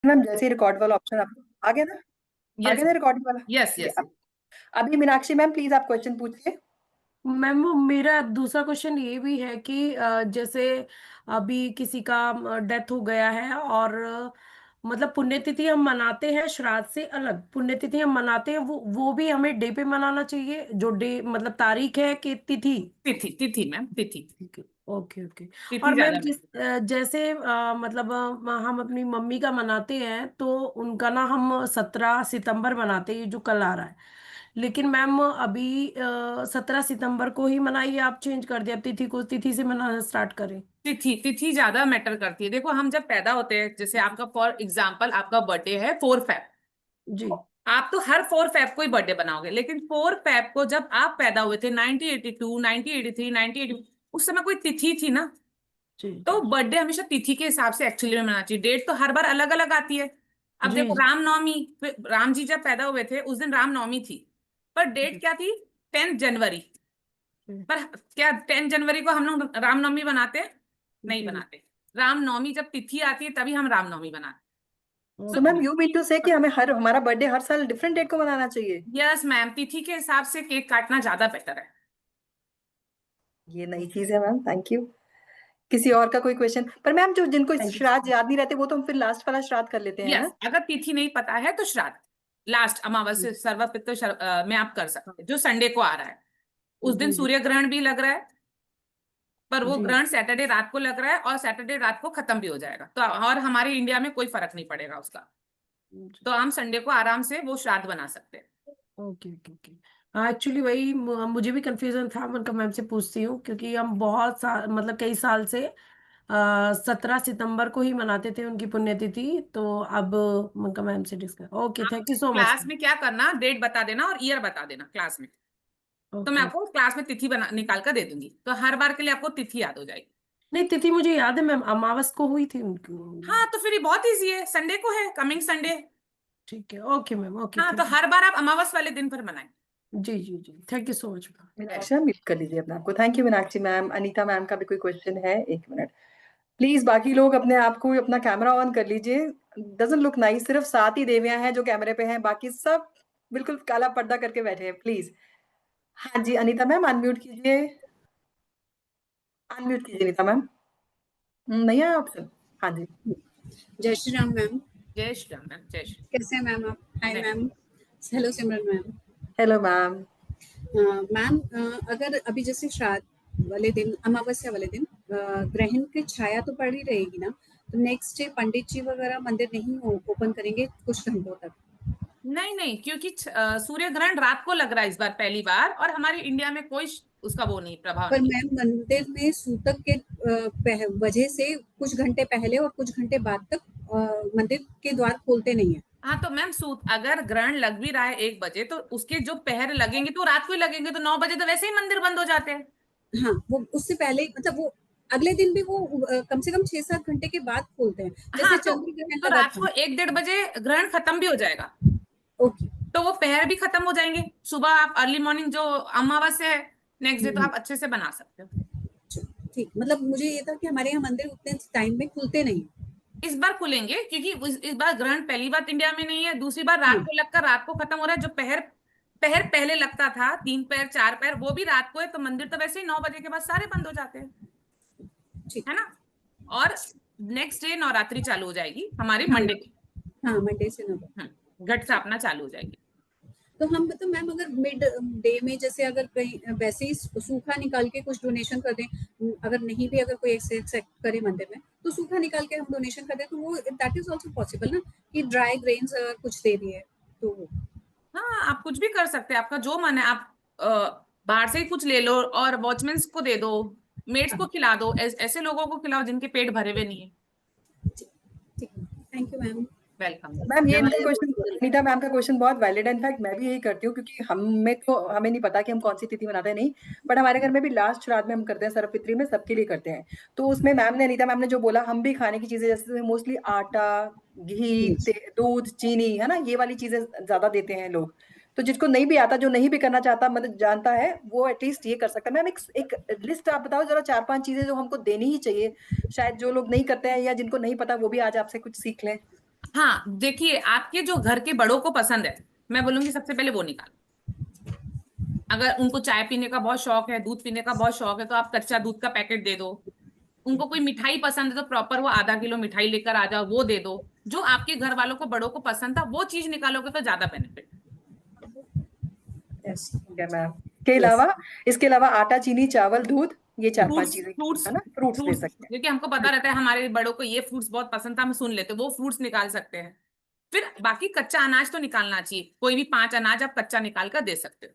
Ma'am जैसे record वाला option आप आ गया ना, आ यस गया ना रिकॉर्डिंग वाला। यस ठीक है, यस। अब अभी मीनाक्षी मैम प्लीज आप क्वेश्चन पूछिए। मैम वो मेरा दूसरा क्वेश्चन ये भी है कि जैसे अभी किसी का डेथ हो गया है और मतलब पुण्यतिथि हम मनाते हैं, श्राद्ध से अलग पुण्यतिथि हम मनाते हैं, वो भी हमें डे पे मनाना चाहिए, जो डे मतलब तारीख है कि तिथि? तिथि तिथि मैम, तिथि। ठीक है, ओके ओके। तिथि और ज्यादा मैम मैटर। जैसे मतलब हम अपनी मम्मी का मनाते हैं तो उनका ना हम 17 सितंबर मनाते हैं, ये जो कल आ रहा है। लेकिन मैम अभी 17 सितंबर को ही मनाइए, आप चेंज कर दिया तिथि को, तिथि से मनाना स्टार्ट करें। तिथि तिथि ज्यादा मैटर करती है। देखो हम जब पैदा होते हैं, जैसे आपका फॉर एग्जाम्पल आपका बर्थडे है 4 फेब, जी आप तो हर 4 फेब को ही बर्थडे बनाओगे। लेकिन 4 फेब को जब आप पैदा हुए थे 1982, 1983, 1980, उस समय कोई तिथि थी ना? जी तो जी बर्थडे हमेशा तिथि के हिसाब से एक्चुअली में मनाना चाहिए। डेट तो हर बार अलग अलग आती है। अब जी देखो जी रामनवमी, राम जी जब पैदा हुए थे उस दिन रामनवमी थी, पर डेट जी क्या थी? 10 जनवरी। जी पर क्या 10 जनवरी को हम लोग रामनवमी बनाते हैं? नहीं जी। बनाते। रामनवमी जब तिथि आती है तभी हम रामनवमी बनाते so okay. Ma'am you mean to say कि हमें हमारा बर्थडे हर साल डिफरेंट डेट को मनाना चाहिए? हैं। यस मैम, तिथि के हिसाब से केक काटना ज्यादा बेटर है। ये नई चीज है मैम, थैंक यू। किसी और का कोई क्वेश्चन? पर मैम जो जिनको थैंक श्राद्ध याद नहीं रहते वो तो हम फिर लास्ट वाला श्राद्ध कर लेते हैं यस, ना। अगर तिथि नहीं पता है तो श्राद्ध लास्ट अमावस्या सर्वपितृ में आप कर सकते हैं, जो संडे को आ रहा है। यू। उस दिन जी जी सूर्य ग्रहण भी लग रहा है, पर वो जी ग्रहण सैटरडे रात को लग रहा है और सैटरडे रात को खत्म भी हो जाएगा, तो और हमारे इंडिया में कोई फर्क नहीं पड़ेगा उसका। जी। तो हम संडे को आराम से वो श्राद्ध बना सकते हैं। Okay okay okay. हाँ एक्चुअली वही मुझे भी कंफ्यूजन था, मैं मैम से पूछती हूँ क्योंकि हम बहुत मतलब कई साल से 17 सितंबर को ही मनाते थे उनकी पुण्यतिथि, तो अब उनका मैम से डिस्कस। ओके, आप thank you so much. Class में क्या करना, डेट बता देना और ईयर बता देना क्लास में। तो मैं ओके। आपको क्लास में तिथि बना निकाल कर दे दूंगी, तो हर बार के लिए आपको तिथि याद हो जाएगी। नहीं, तिथि मुझे याद है मैम, अमावस को हुई थी उनकी। हाँ तो फिर ये बहुत इजी है, संडे को है, कमिंग संडे। ठीक है, ओके मैम, ओके, हाँ तो थैंक हर बार आप अमावस वाले दिन पर बनाएं। यू। जी जी जी, thank you so much ma'am. Meenakshi ma'am mute कर लीजिए अपने आपको। Thank you Meenakshi ma'am. Anita ma'am का भी कोई क्वेश्चन है? एक मिनट प्लीज, बाकी लोग अपने आप को अपना कैमरा ऑन कर लीजिए। डजंट लुक नाइस, सिर्फ 7 ही देवियां हैं जो कैमरे पे हैं, बाकी सब बिल्कुल काला पर्दा करके बैठे हैं प्लीज। हाँ जी अनीता मैम अनम्यूट कीजिए, अनम्यूट कीजिए अनीता मैम। नहीं आया ऑप्शन? हाँ जी। जय श्री राम मैम। जय श्री राम मैम, जय श्री कैसे हैं मैम आप? हाय राम। मैम। हेलो सिमरन मैम। Hello ma'am. मैम अगर अभी जैसे श्राद्ध वाले दिन, अमावस्या वाले दिन ग्रहण की छाया तो पड़ी रहेगी ना, तो नेक्स्ट डे पंडित जी वगैरह मंदिर नहीं ओपन करेंगे कुछ घंटों तक? नहीं नहीं, क्योंकि सूर्य ग्रहण रात को लग रहा है इस बार पहली बार, और हमारे इंडिया में कोई उसका वो नहीं, प्रभाव पर नहीं। मैम मंदिर में सूतक के वजह से कुछ घंटे पहले और कुछ घंटे बाद तक मंदिर के द्वार खोलते नहीं है। हाँ तो मैम सूत अगर ग्रहण लग भी रहा है 1 बजे, तो उसके जो पहर लगेंगे तो रात को ही लगेंगे, तो 9 बजे तो वैसे ही मंदिर बंद हो जाते हैं। हाँ, वो उससे पहले मतलब वो अगले दिन भी वो कम से कम 6-7 घंटे के बाद खोलते हैं, हाँ जैसे चंद्र तो ग्रहण लगा रात था। को 1-1:30 बजे ग्रहण खत्म भी हो जाएगा, ओके। तो वो पहर भी खत्म हो जाएंगे। सुबह आप अर्ली मॉर्निंग जो अमावस्या है नेक्स्ट डे, तो हम्म, आप अच्छे से बना सकते हो। ठीक, मतलब मुझे ये था कि हमारे यहाँ मंदिर उतने टाइम में खुलते नहीं। इस बार खुलेंगे क्योंकि इस बार ग्रहण पहली बार इंडिया में नहीं है, दूसरी बार रात हाँ, को लगकर रात को खत्म हो रहा है। जो पहर पहर पहले लगता था 3 पैर 4 पैर, वो भी रात को है, तो मंदिर तो वैसे ही 9 बजे के बाद सारे बंद हो जाते हैं, ठीक। है ना? और नेक्स्ट डे नवरात्रि चालू हो जाएगी हमारी हाँ, मंडे की। हाँ, मंडे से नंबर। घट स्थापना चालू हो जाएगी। तो हम मतलब मैम अगर मिड डे में जैसे अगर कहीं वैसे ही सूखा निकाल के कुछ डोनेशन कर दें, अगर नहीं भी अगर कोई एक्सेप्ट करे मंदिर में, तो सूखा निकाल के हम डोनेशन कर दें, तो वो दैट इज ऑल्सो पॉसिबल ना, कि ड्राई ग्रेन्स अगर कुछ दे दिए तो? हाँ आप कुछ भी कर सकते हैं, आपका जो मन है। आप बाहर से ही कुछ ले लो और वॉचमैन्स को दे दो, मेड्स को खिला दो, ऐसे लोगों को खिलाओ जिनके पेट भरे हुए नहीं है। ठीक, ठीक, thank you ma'am. Welcome. Ma'am ये इनका क्वेश्चन, अनीता मैम का क्वेश्चन बहुत वैलिड है। इनफैक्ट मैं भी यही करती हूँ क्योंकि हमें नहीं पता कि हम कौन सी तिथि मनाते हैं, नहीं। बट हमारे घर में भी लास्ट श्राद्ध में हम करते हैं, सर्वपितृ में सबके लिए करते हैं। तो उसमें मैम ने, अनीता मैम ने जो बोला, हम भी खाने की चीजें जैसे मोस्टली आटा, घी, दूध, चीनी, है ना, ये वाली चीजें ज्यादा देते हैं लोग। तो जिसको नहीं भी आता, जो नहीं भी करना चाहता, मतलब जानता है, वो एटलीस्ट ये कर सकता है। मैम एक लिस्ट आप बताओ जरा, 4-5 चीजें जो हमको देनी ही चाहिए, शायद जो लोग नहीं करते हैं या जिनको नहीं पता वो भी आज आपसे कुछ सीख लें। हाँ देखिए, आपके जो घर के बड़ों को पसंद है, मैं बोलूंगी सबसे पहले वो निकालो। अगर उनको चाय पीने का बहुत शौक है, दूध पीने का बहुत शौक है, तो आप कच्चा दूध का पैकेट दे दो। उनको कोई मिठाई पसंद है तो प्रॉपर वो आधा किलो मिठाई लेकर आ जाओ, वो दे दो। जो आपके घर वालों को, बड़ों को पसंद था, वो चीज निकालोगे तो ज्यादा बेनिफिट। यस। ठीक है मैम। इसके अलावा आटा, चीनी, चावल, दूध, ये 4-5 फ्रूट्स चीजें फ्रूट्स है ना, फ्रूट्स दे फ्रूट्स सकते हैं। क्योंकि हमको पता रहता है हमारे बड़ों को ये फ्रूट्स बहुत पसंद था, हम सुन लेते, वो फ्रूट्स निकाल सकते हैं। फिर बाकी कच्चा अनाज तो निकालना चाहिए, कोई भी 5 अनाज आप कच्चा निकाल कर दे सकते हो।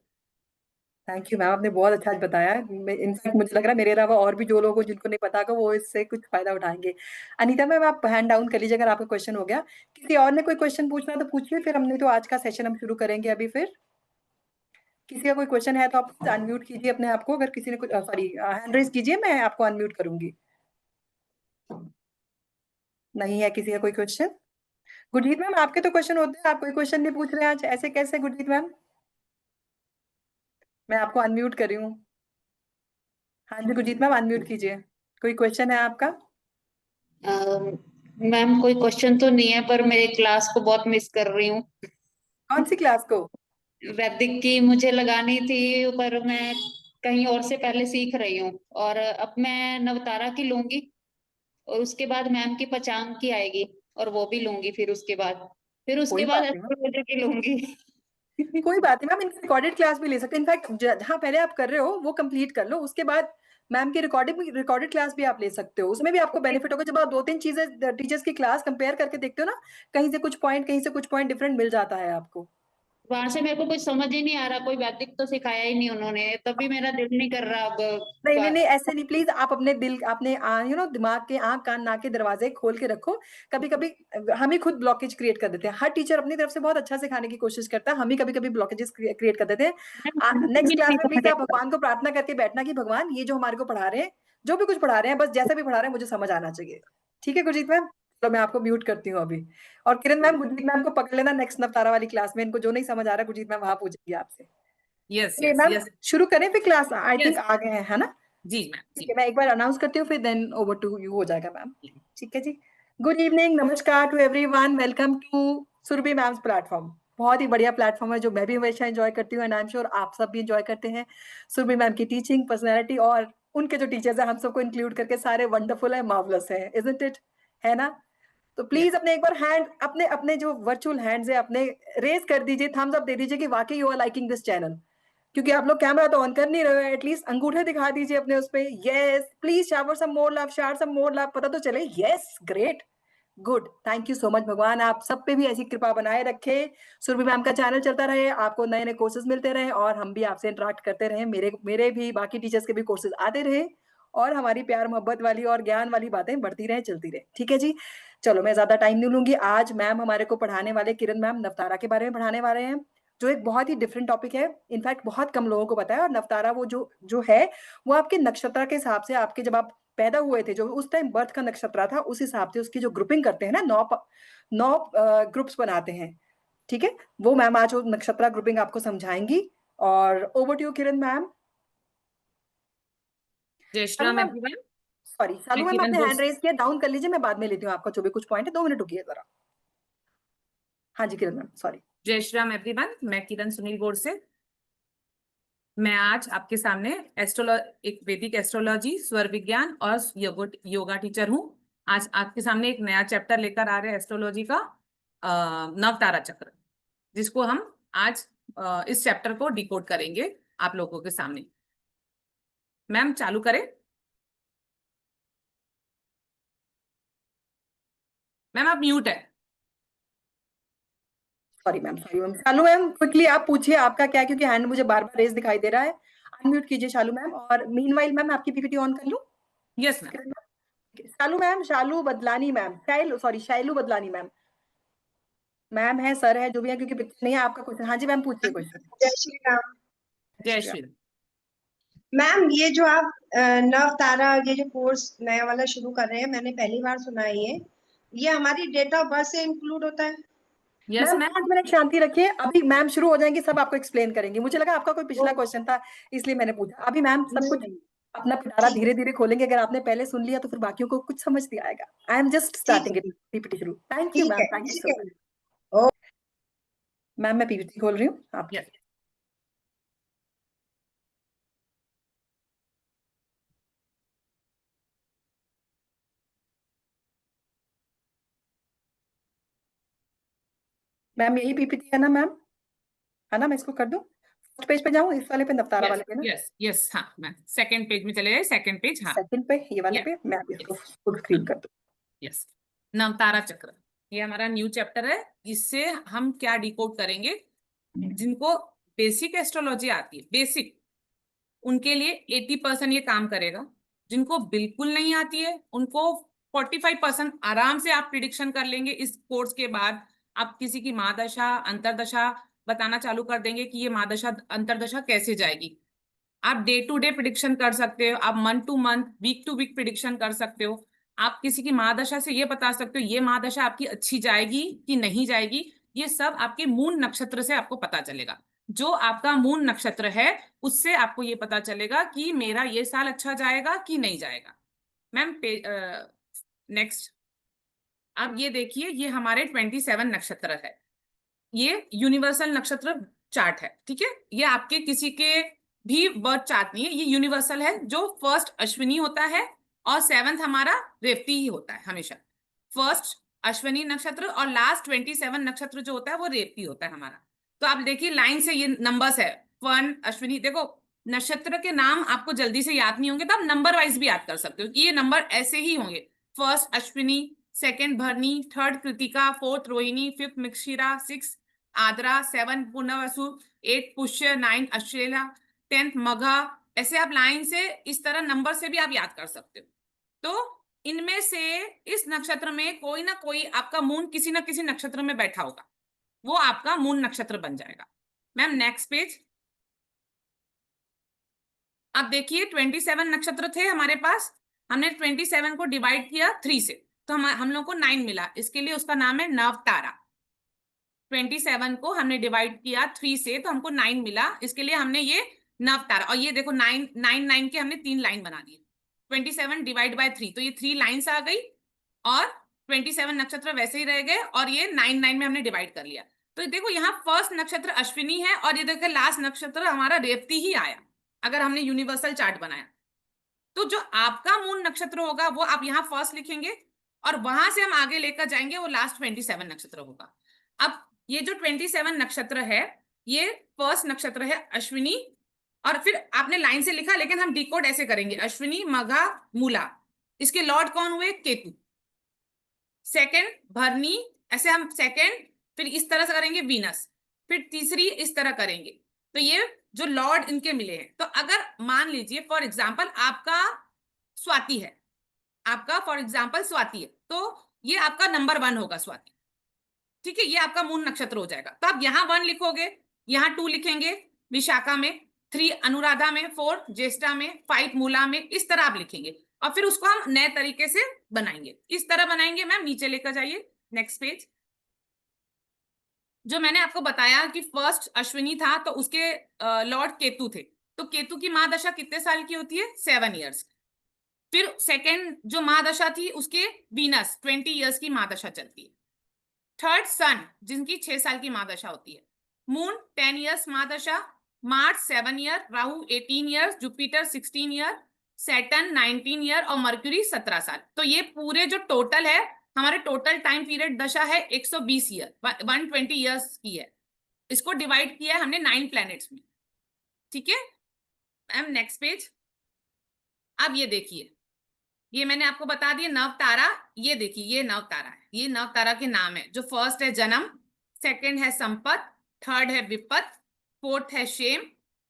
थैंक यू मैम, आपने बहुत अच्छा आज बताया। इनफैक्ट मुझे लग रहा है मेरे अलावा और भी जो लोग हो जिनको नहीं पता होगा वो इससे कुछ फायदा उठाएंगे। अनीता मैम, आप हैंड डाउन कर लीजिए अगर आपका क्वेश्चन हो गया। किसी और ने कोई क्वेश्चन पूछना तो पूछिए, फिर हमने तो आज का सेशन हम शुरू करेंगे अभी। फिर किसी का कोई क्वेश्चन है तो आप अनम्यूट कीजिए अपने आप को। अगर किसी ने कुछ, सॉरी, हैंड रेज कीजिए, मैं आपको अनम्यूट करूंगी। नहीं है किसी का कोई क्वेश्चन? गुरजीत मैम, आपके तो क्वेश्चन होते हैं, आप कोई क्वेश्चन नहीं पूछ रहे हैं आज, ऐसे कैसे गुरजीत मैम? मैं आपको अनम्यूट कर रही हूँ। हाँ जी गुरजीत मैम, अनम्यूट कीजिए। कोई क्वेश्चन है आपका? मैम कोई क्वेश्चन तो नहीं है, पर मेरे क्लास को बहुत मिस कर रही हूँ। कौन सी क्लास को? वैदिक की मुझे लगानी थी, पर मैं कहीं और से पहले सीख रही हूँ, और अब मैं नवतारा की लूंगी, और उसके बाद मैम की पचांग की आएगी, और वो भी लूंगी। फिर उसके कोई बाद बात नहीं मैम, एस्ट्रोलॉजी की लूंगी। कोई बात नहीं मैम, इनकी रिकॉर्डेड क्लास भी ले सकते हैं। इनफैक्ट जहाँ पहले आप कर रहे हो वो कंप्लीट कर लो, उसके बाद मैम की रिकॉर्डेड क्लास भी आप ले सकते हो। उसमें भी आपको बेनिफिट होगा, जब आप 2-3 चीजें टीचर्स की क्लास कंपेयर करके देखते हो ना, कहीं से कुछ पॉइंट, कहीं से कुछ पॉइंट डिफरेंट मिल जाता है आपको। वहां से मेरे को कुछ समझ ही नहीं आ रहा, कोई वैदिक तो सिखाया ही नहीं उन्होंने, तभी मेरा दिल नहीं कर रहा अब। नहीं नहीं नहीं, ऐसे नहीं, प्लीज आप अपने दिल, अपने दिमाग के, आंख कान नाक के दरवाजे खोल के रखो। कभी कभी हम ही खुद ब्लॉकेज क्रिएट कर देते हैं। हर टीचर अपनी तरफ से बहुत अच्छा सिखाने की कोशिश करता है, हम ही कभी कभी ब्लॉकेजेस क्रिएट कर देते हैं। नेक्स्ट क्लास में प्लीज आप भगवान को प्रार्थना करके बैठना कि भगवान, ये जो हमारे को पढ़ा रहे हैं, जो भी कुछ पढ़ा रहे हैं, बस जैसा भी पढ़ा रहे हैं मुझे समझ आना चाहिए। ठीक है गुरजीत मैम, तो मैं आपको म्यूट करती हूँ अभी। और किरण मैम, गुरजीत मैम को पकड़ लेना नेक्स्ट नवतारा वाली क्लास में, इनको जो नहीं समझ आ रहा गुरजीत मैम वहां पूछेगी आपसे। यस चलिए यस मैम, यस शुरू करें फिर क्लास, आई थिंक यस। आ गए हैं, है ना? जी मैम, ठीक जी। है, मैं एक बार अनाउंस करती हूँ, फिर देन ओवर टू यू हो जाएगा मैम। ठीक है जी। गुड इवनिंग, नमस्कार to everyone, welcome to Surabhi ma'am's platform. बहुत ही बढ़िया प्लेटफॉर्म है जो मैं भी हमेशा एंजॉय करती हूँ, एंड आई एम श्योर आप सब भी एंजॉय करते हैं। सुरभि मैम की टीचिंग, पर्सनैलिटी और उनके जो टीचर्स हैं, हम सबको इंक्लूड करके सारे वंडरफुल है, मार्वलस है, इजंट इट? है ना? तो प्लीज अपने एक बार हैंड, अपने अपने जो वर्चुअल हैंड्स है अपने, रेज कर दीजिए, थम्स अप दे दीजिए कि वाकई you are liking this channel. क्योंकि आप लोग कैमरा तो ऑन कर नहीं रहे हो, एटलीस्ट अंगूठे दिखा दीजिए अपने उस पे। Yes please, shower some more love, share some more love, पता तो चले। Yes, great, good, thank you so much. भगवान आप सब पे भी ऐसी कृपा बनाए रखे, सुरभि मैम का चैनल चलता रहे, आपको नए नए कोर्सेज मिलते रहे, और हम भी आपसे इंटरेक्ट करते रहे, मेरे मेरे भी, बाकी टीचर्स के भी कोर्सेज आते रहे, और हमारी प्यार मोहब्बत वाली और ज्ञान वाली बातें बढ़ती रहे, चलती रहे। ठीक है जी। चलो, मैं ज्यादा टाइम नहीं लूंगी। आज मैम हमारे को पढ़ाने वाले, किरण मैम, नवतारा के बारे में पढ़ाने वाले हैं, जो एक बहुत ही डिफरेंट टॉपिक है। इनफैक्ट बहुत कम लोगों को पता है। और नवतारा वो जो जो है, वो आपके नक्षत्र के हिसाब से, आपके जब आप पैदा हुए थे, जो उस टाइम बर्थ का नक्षत्र था, उस हिसाब से उसकी जो ग्रुपिंग करते हैं ना, 9 ग्रुप्स बनाते हैं। ठीक है, वो मैम आज वो नक्षत्र ग्रुपिंग आपको समझाएंगी। और over to you Kiran ma'am. जय Shri Salu Ram ma'am, everyone. Sorry Salu मैं मैम, किरण आपने हैंड बोस। रेज किया, डाउन कर लीजिए, मैं बाद में लेती हूँ आपका जो भी कुछ पॉइंट है। 2 मिनट रुकिए जरा। हाँ जी किरण मैम, सॉरी। जय श्री राम एवरीवन, मैं किरण सुनील बोर से। मैं आज आपके सामने एक वैदिक एस्ट्रोलॉजी, स्वर विज्ञान और योगा टीचर हूँ। आज आपके सामने एक नया चैप्टर लेकर आ रहे हैं एस्ट्रोलॉजी का, नवतारा चक्र, जिसको हम आज इस चैप्टर को डिकोड करेंगे आप लोगों के सामने। मैम चालू करें? मैम आप म्यूट है। Sorry ma'am, sorry ma'am. Shalu ma'am, quickly आप पूछिए आपका क्या है, क्योंकि हैंड मुझे बार बार रेज दिखाई दे रहा है। अनम्यूट कीजिए शालू मैम। और मीनवाइल मैम, आपकी पीपीटी ऑन कर लूं? Yes ma'am. Shalu ma'am, Shalu Badlani ma'am, Shailu Badlani ma'am, ma'am है, सर है, जो भी है, क्योंकि पिक्चर नहीं है आपका। क्वेश्चन, हाँ जी मैम, पूछिए क्वेश्चन। जय श्री राम। जय श्री राम। मैम, ये जो आप नव तारा, ये जो कोर्स नया वाला शुरू कर रहे हैं, मैंने पहली बार सुना है। ये हमारी डेट ऑफ बर्थ से इंक्लूड होता है? Yes ma'am ma'am. 5 मिनट शांति रखिए, अभी मैम शुरू हो जाएंगे, सब आपको एक्सप्लेन करेंगे। मुझे लगा आपका कोई पिछला क्वेश्चन था, इसलिए मैंने पूछा। अभी मैम सब कुछ नहीं। अपना पिटारा ठीक धीरे धीरे खोलेंगे, अगर आपने पहले सुन लिया तो फिर बाकियों को कुछ समझ नहीं आएगा। I am just starting it, PPT शुरू। Thank you ma'am, thank you ठीक सो है। मच। मैम मैं पीपीटी खोल रही हूँ आप। Yes. मैम यही पीपीटी है ना मैम, है ना? मैं इसको कर दूं, फर्स्ट पेज पे जाऊं, इस वाले पे, नवतारा वाले पे ना? यस यस, हाँ मैम सेकंड पेज में चले जाए, सेकंड पेज, हाँ सेकंड पे, ये वाले Yeah. पे मैं अभी इसको Yes. फुल स्क्रीन कर दूं। यस, नवतारा चक्र, ये हमारा न्यू चैप्टर है। इससे हम क्या डिकोड करेंगे, जिनको बेसिक एस्ट्रोलॉजी आती है, बेसिक, उनके लिए 80% ये काम करेगा। जिनको बिल्कुल नहीं आती है उनको 45% आराम से आप प्रिडिक्शन कर लेंगे। इस कोर्स के बाद आप किसी की महादशा अंतरदशा बताना चालू कर देंगे कि ये महादशा अंतरदशा कैसे जाएगी। आप डे टू डे प्रिडिक्शन कर सकते हो, आप month to month, week to week prediction कर सकते हो। आप किसी की महादशा से ये बता सकते हो ये महादशा आपकी अच्छी जाएगी कि नहीं जाएगी। ये सब आपके मून नक्षत्र से आपको पता चलेगा। जो आपका मून नक्षत्र है उससे आपको ये पता चलेगा कि मेरा ये साल अच्छा जाएगा कि नहीं जाएगा। मैम नेक्स्ट, अब ये देखिए, ये हमारे 27 नक्षत्र है। ये यूनिवर्सल नक्षत्र चार्ट है, ठीक है। ये आपके किसी के भी बर्थ चार्ट नहीं है, ये यूनिवर्सल है। जो फर्स्ट अश्विनी होता है और सेवंथ हमारा रेवती ही होता है हमेशा। फर्स्ट अश्विनी नक्षत्र और लास्ट 27 नक्षत्र जो होता है वो रेवती होता है हमारा। तो आप देखिए लाइन से ये नंबर्स है, 1 अश्विनी। देखो नक्षत्र के नाम आपको जल्दी से याद नहीं होंगे तो आप नंबर वाइज भी याद कर सकते हो कि ये नंबर ऐसे ही होंगे। First Ashwini, second Bharani, third Krittika, fourth Rohini, fifth Mrigashira, six Ardra, 7 Punarvasu, 8 Pushya, 9 Ashlesha, 10th Magha. ऐसे आप लाइन से इस तरह नंबर से भी आप याद कर सकते हो। तो इनमें से इस नक्षत्र में कोई ना कोई आपका मून किसी ना किसी नक्षत्र में बैठा होगा, वो आपका मून नक्षत्र बन जाएगा। Ma'am next page. अब देखिए 27 नक्षत्र थे हमारे पास, हमने 27 को डिवाइड किया 3 से, तो हम लोग को 9 मिला। इसके लिए उसका नाम है नवतारा। 27 को हमने डिवाइड किया 3 से तो हमको 9 मिला, इसके लिए हमने ये नवतारा। और ये देखो 9 के हमने 3 लाइन बना दिए। 27 डिवाइड बाय 3, तो ये 3 लाइन्स आ गई और 27 नक्षत्र वैसे ही रह गए और ये 9 में हमने डिवाइड कर लिया। तो देखो यहाँ फर्स्ट नक्षत्र अश्विनी है और ये देखो लास्ट नक्षत्र हमारा रेवती ही आया अगर हमने यूनिवर्सल चार्ट बनाया। तो जो आपका मून नक्षत्र होगा वो आप यहाँ फर्स्ट लिखेंगे और वहां से हम आगे लेकर जाएंगे, वो लास्ट 27 नक्षत्र होगा। अब ये जो 27 नक्षत्र है, ये फर्स्ट नक्षत्र है अश्विनी, और फिर आपने लाइन से लिखा लेकिन हम डिकोड ऐसे करेंगे, अश्विनी मघा मूला। इसके लॉर्ड कौन हुए? केतु। सेकंड भरनी, ऐसे हम सेकंड, फिर इस तरह से करेंगे वीनस, फिर तीसरी इस तरह करेंगे। तो ये जो लॉर्ड इनके मिले हैं। तो अगर मान लीजिए फॉर एग्जाम्पल आपका स्वाति है, आपका फॉर एग्जाम्पल स्वाति है, तो ये आपका नंबर 1 होगा स्वाति, ठीक है। ये आपका मून नक्षत्र हो जाएगा। तो आप यहाँ 1 लिखोगे, यहाँ 2 लिखेंगे विशाखा में, 3 अनुराधा में, 4 ज्येष्ठा में, 5 मूला में, इस तरह आप लिखेंगे और फिर उसको हम नए तरीके से बनाएंगे। इस तरह बनाएंगे। मैम नीचे लेकर जाइए नेक्स्ट पेज। जो मैंने आपको बताया कि फर्स्ट अश्विनी था तो उसके लॉर्ड केतु थे, तो केतु की महादशा कितने साल की होती है? 7 ईयर्स। फिर सेकेंड जो महादशा थी उसके वीनस 20 ईयर्स की महादशा चलती है। थर्ड सन जिनकी 6 साल की महादशा होती है। मून 10 ईयर्स महादशा, मार्च 7 year, Rahu 18 years, Jupiter 16 year, Saturn 19 year और मर्क्यूरी 17 साल। तो ये पूरे जो टोटल है हमारे टोटल टाइम पीरियड दशा है 120 ईयर, 120 ईयर्स की है। इसको डिवाइड किया है हमने 9 प्लैनेट्स में, ठीक है। Ma'am next page. अब ये देखिए, ये मैंने आपको बता दिया नवतारा। ये देखिए ये नवतारा है, ये नवतारा के नाम है। जो फर्स्ट है जन्म, सेकंड है संपत, थर्ड है विपत, फोर्थ है शेम,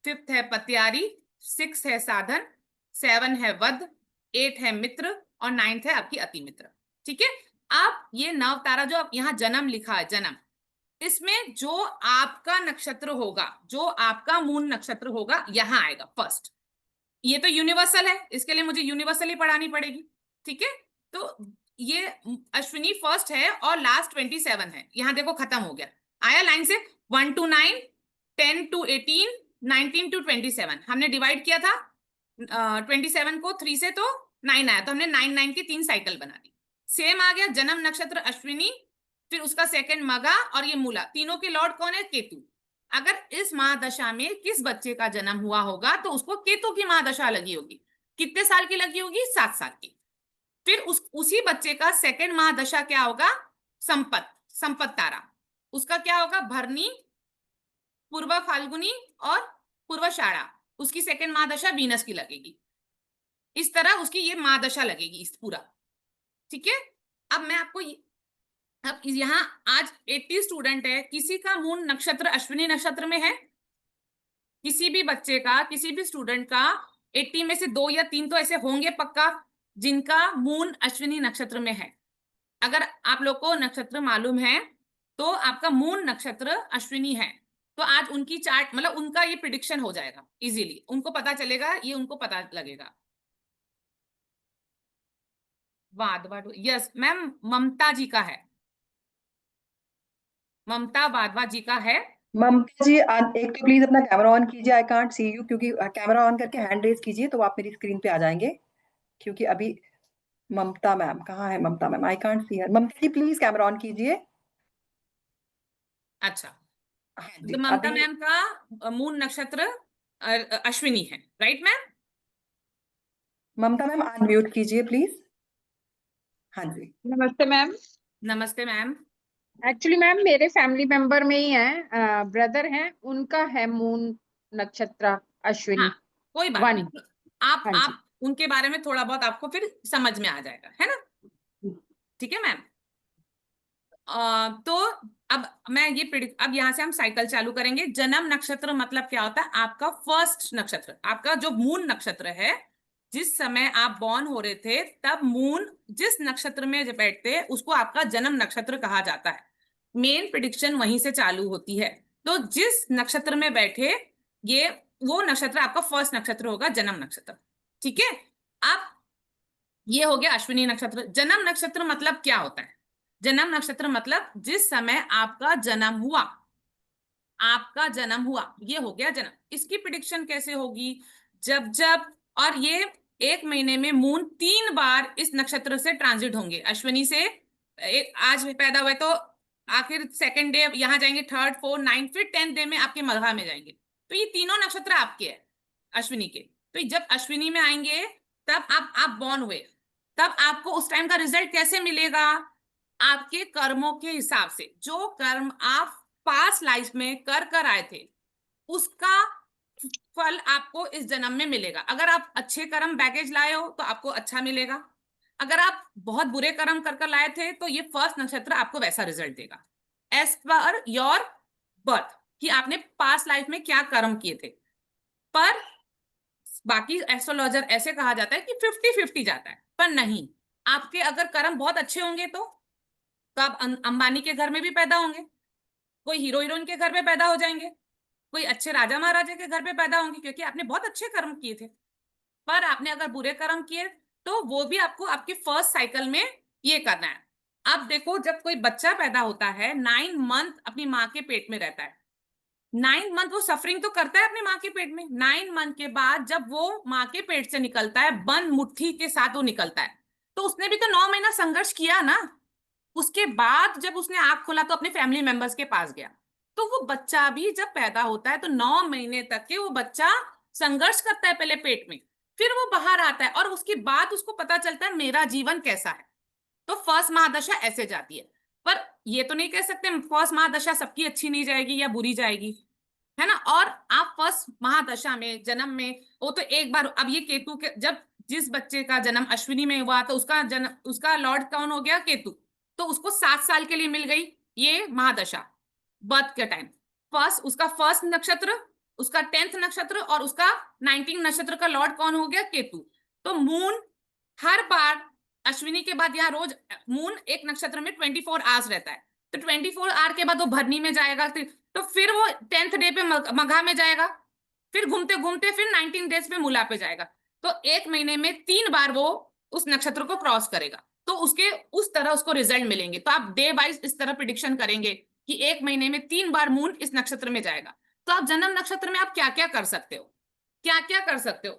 फिफ्थ है पत्यारी, 6 है साधन, 7 है वध, 8 है मित्र और 9th है आपकी अति मित्र, ठीक है। अब ये नवतारा जो आप यहाँ जन्म लिखा है, जन्म, इसमें जो आपका नक्षत्र होगा, जो आपका मून नक्षत्र होगा यहाँ आएगा फर्स्ट। ये तो यूनिवर्सल है, इसके लिए मुझे यूनिवर्सल ही पढ़ानी पड़ेगी, ठीक है। तो ये अश्विनी फर्स्ट है और लास्ट 27 है। यहाँ देखो खत्म हो गया, आया लाइन से 1 to 9, 10 to 18, 19 to 27 हमने डिवाइड किया था 27 को 3 से तो 9 आया, तो हमने 9 की 3 साइकिल बना दी। सेम आ गया जन्म नक्षत्र अश्विनी, फिर उसका सेकंड मगा और ये मूला, तीनों के लॉर्ड कौन है? केतु। अगर इस महादशा में किस बच्चे का जन्म हुआ होगा तो उसको केतु की महादशा लगी होगी। कितने साल की लगी होगी? 7 साल की। फिर उसी बच्चे का सेकंड महादशा क्या होगा? संपत तारा, उसका क्या होगा? भरनी, पूर्व फाल्गुनी और पूर्वाषाढ़ा, उसकी सेकंड महादशा वीनस की लगेगी। इस तरह उसकी ये महादशा लगेगी इस पूरा। ठीक है, अब मैं आपको अब यहाँ आज 80 स्टूडेंट है, किसी का मून नक्षत्र अश्विनी नक्षत्र में है? किसी भी बच्चे का, किसी भी स्टूडेंट का 80 में से 2 या 3 तो ऐसे होंगे पक्का जिनका मून अश्विनी नक्षत्र में है। अगर आप लोग को नक्षत्र मालूम है तो आपका मून नक्षत्र अश्विनी है, तो आज उनकी चार्ट मतलब उनका ये प्रिडिक्शन हो जाएगा इजीली, उनको पता चलेगा, ये उनको पता लगेगा। वाधवा, यस मैम, ममता जी का है, ममता वाधवा जी का है। ममता जी एक तो प्लीज अपना कैमरा ऑन कीजिए, आई कांट सी यू, क्योंकि कैमरा ऑन करके हैंड रेज कीजिए तो आप मेरी स्क्रीन पे आ जाएंगे, क्योंकि अभी ममता मैम कहाँ है? Mamta ma'am, I can't see her. Mamta ji please camera on कीजिए। अच्छा, हाँ तो जी, ममता अभी मैम का मून नक्षत्र अश्विनी है, राइट मैम? ममता मैम अनम्यूट कीजिए प्लीज। हाँ जी, नमस्ते मैम। नमस्ते मैम। एक्चुअली मैम मेरे फैमिली मेंबर में ही है, ब्रदर हैं, उनका है मून नक्षत्र हाँ, अश्विनी कोई बात 1। नहीं, आप हाँ जी। आप उनके बारे में थोड़ा बहुत आपको फिर समझ में आ जाएगा, है ना? ठीक है मैम। तो अब मैं ये अब यहाँ से हम साइकिल चालू करेंगे। जन्म नक्षत्र मतलब क्या होता है? आपका फर्स्ट नक्षत्र, आपका जो मून नक्षत्र है, जिस समय आप बॉर्न हो रहे थे तब मून जिस नक्षत्र में जब बैठते उसको आपका जन्म नक्षत्र कहा जाता है। मेन प्रिडिक्शन वहीं से चालू होती है। तो जिस नक्षत्र में बैठे ये वो नक्षत्र आपका फर्स्ट नक्षत्र होगा, जन्म नक्षत्र। ठीक है, अब ये हो गया अश्विनी नक्षत्र। जन्म नक्षत्र मतलब क्या होता है? जन्म नक्षत्र मतलब जिस समय आपका जन्म हुआ, आपका जन्म हुआ, ये हो गया जन्म। इसकी प्रिडिक्शन कैसे होगी? जब जब और ये 1 महीने में मून 3 बार इस नक्षत्र से ट्रांजिट होंगे। अश्विनी से आज पैदा हुए तो आखिर सेकंड डे यहां जाएंगे, 3rd 4th 9th, फिर 10th डे में आपके मघा में जाएंगे। तो ये तीनों नक्षत्र आपके है अश्विनी के। तो जब अश्विनी में आएंगे तब आप बॉर्न हुए, तब आपको उस टाइम का रिजल्ट कैसे मिलेगा? आपके कर्मों के हिसाब से, जो कर्म आप पास्ट लाइफ में कर आए थे उसका फल आपको इस जन्म में मिलेगा। अगर आप अच्छे कर्म बैगेज लाए हो तो आपको अच्छा मिलेगा, अगर आप बहुत बुरे कर्म कर लाए थे तो ये फर्स्ट नक्षत्र आपको वैसा रिजल्ट देगा एज पर योर बर्थ, कि आपने पास्ट लाइफ में क्या कर्म किए थे। पर बाकी एस्ट्रोलॉजर ऐसे कहा जाता है कि 50-50 जाता है, पर नहीं, आपके अगर कर्म बहुत अच्छे होंगे तो आप अंबानी के घर में भी पैदा होंगे, कोई हीरो हीरोइन के घर पे पैदा हो जाएंगे, कोई अच्छे राजा महाराजा के घर पे पैदा होंगे, क्योंकि आपने बहुत अच्छे कर्म किए थे। पर आपने अगर बुरे कर्म किए तो वो भी आपको आपके फर्स्ट साइकिल में ये करना है। अब देखो, जब कोई बच्चा पैदा होता है 9 मंथ अपनी माँ के पेट में रहता है, 9 मंथ वो सफरिंग तो करता है अपनी माँ के पेट में। 9 मंथ के बाद जब वो माँ के पेट से निकलता है, बंद मुट्ठी के साथ वो निकलता है, तो उसने भी तो 9 महीना संघर्ष किया ना। उसके बाद जब उसने आंख खोला तो अपने फैमिली मेंबर्स के पास गया। तो वो बच्चा भी जब पैदा होता है तो 9 महीने तक के वो बच्चा संघर्ष करता है पहले पेट में, फिर वो बाहर आता है और उसके बाद उसको पता चलता है मेरा जीवन कैसा है। तो फर्स्ट महादशा ऐसे जाती है। पर ये तो नहीं कह सकते फर्स्ट महादशा सबकी अच्छी नहीं जाएगी या बुरी जाएगी, है ना? और आप फर्स्ट महादशा में जन्म में वो तो एक बार, अब ये केतु के जब जिस बच्चे का जन्म अश्विनी में हुआ तो उसका लॉर्ड कौन हो गया? केतु। तो उसको 7 साल के लिए मिल गई ये महादशा बर्थ के टाइम। उसका फर्स्ट नक्षत्र, उसका 10th नक्षत्र और उसका 19 नक्षत्र का लॉर्ड कौन हो गया? केतु। तो मून हर बार अश्विनी के बाद यहाँ रोज मून एक नक्षत्र में 24 आवर्स रहता है, तो 24 आवर के बाद वो भरनी में जाएगा, तो फिर वो 10th डे पे मघा में जाएगा, फिर घूमते घूमते फिर 19 डेज पे मूला पे जाएगा। तो 1 महीने में 3 बार वो उस नक्षत्र को क्रॉस करेगा, तो उसके उस तरह उसको रिजल्ट मिलेंगे। तो आप डे वाइज इस तरह प्रिडिक्शन करेंगे कि 1 महीने में 3 बार मून इस नक्षत्र में जाएगा। तो आप जन्म नक्षत्र में आप क्या क्या कर सकते हो? क्या क्या कर सकते हो?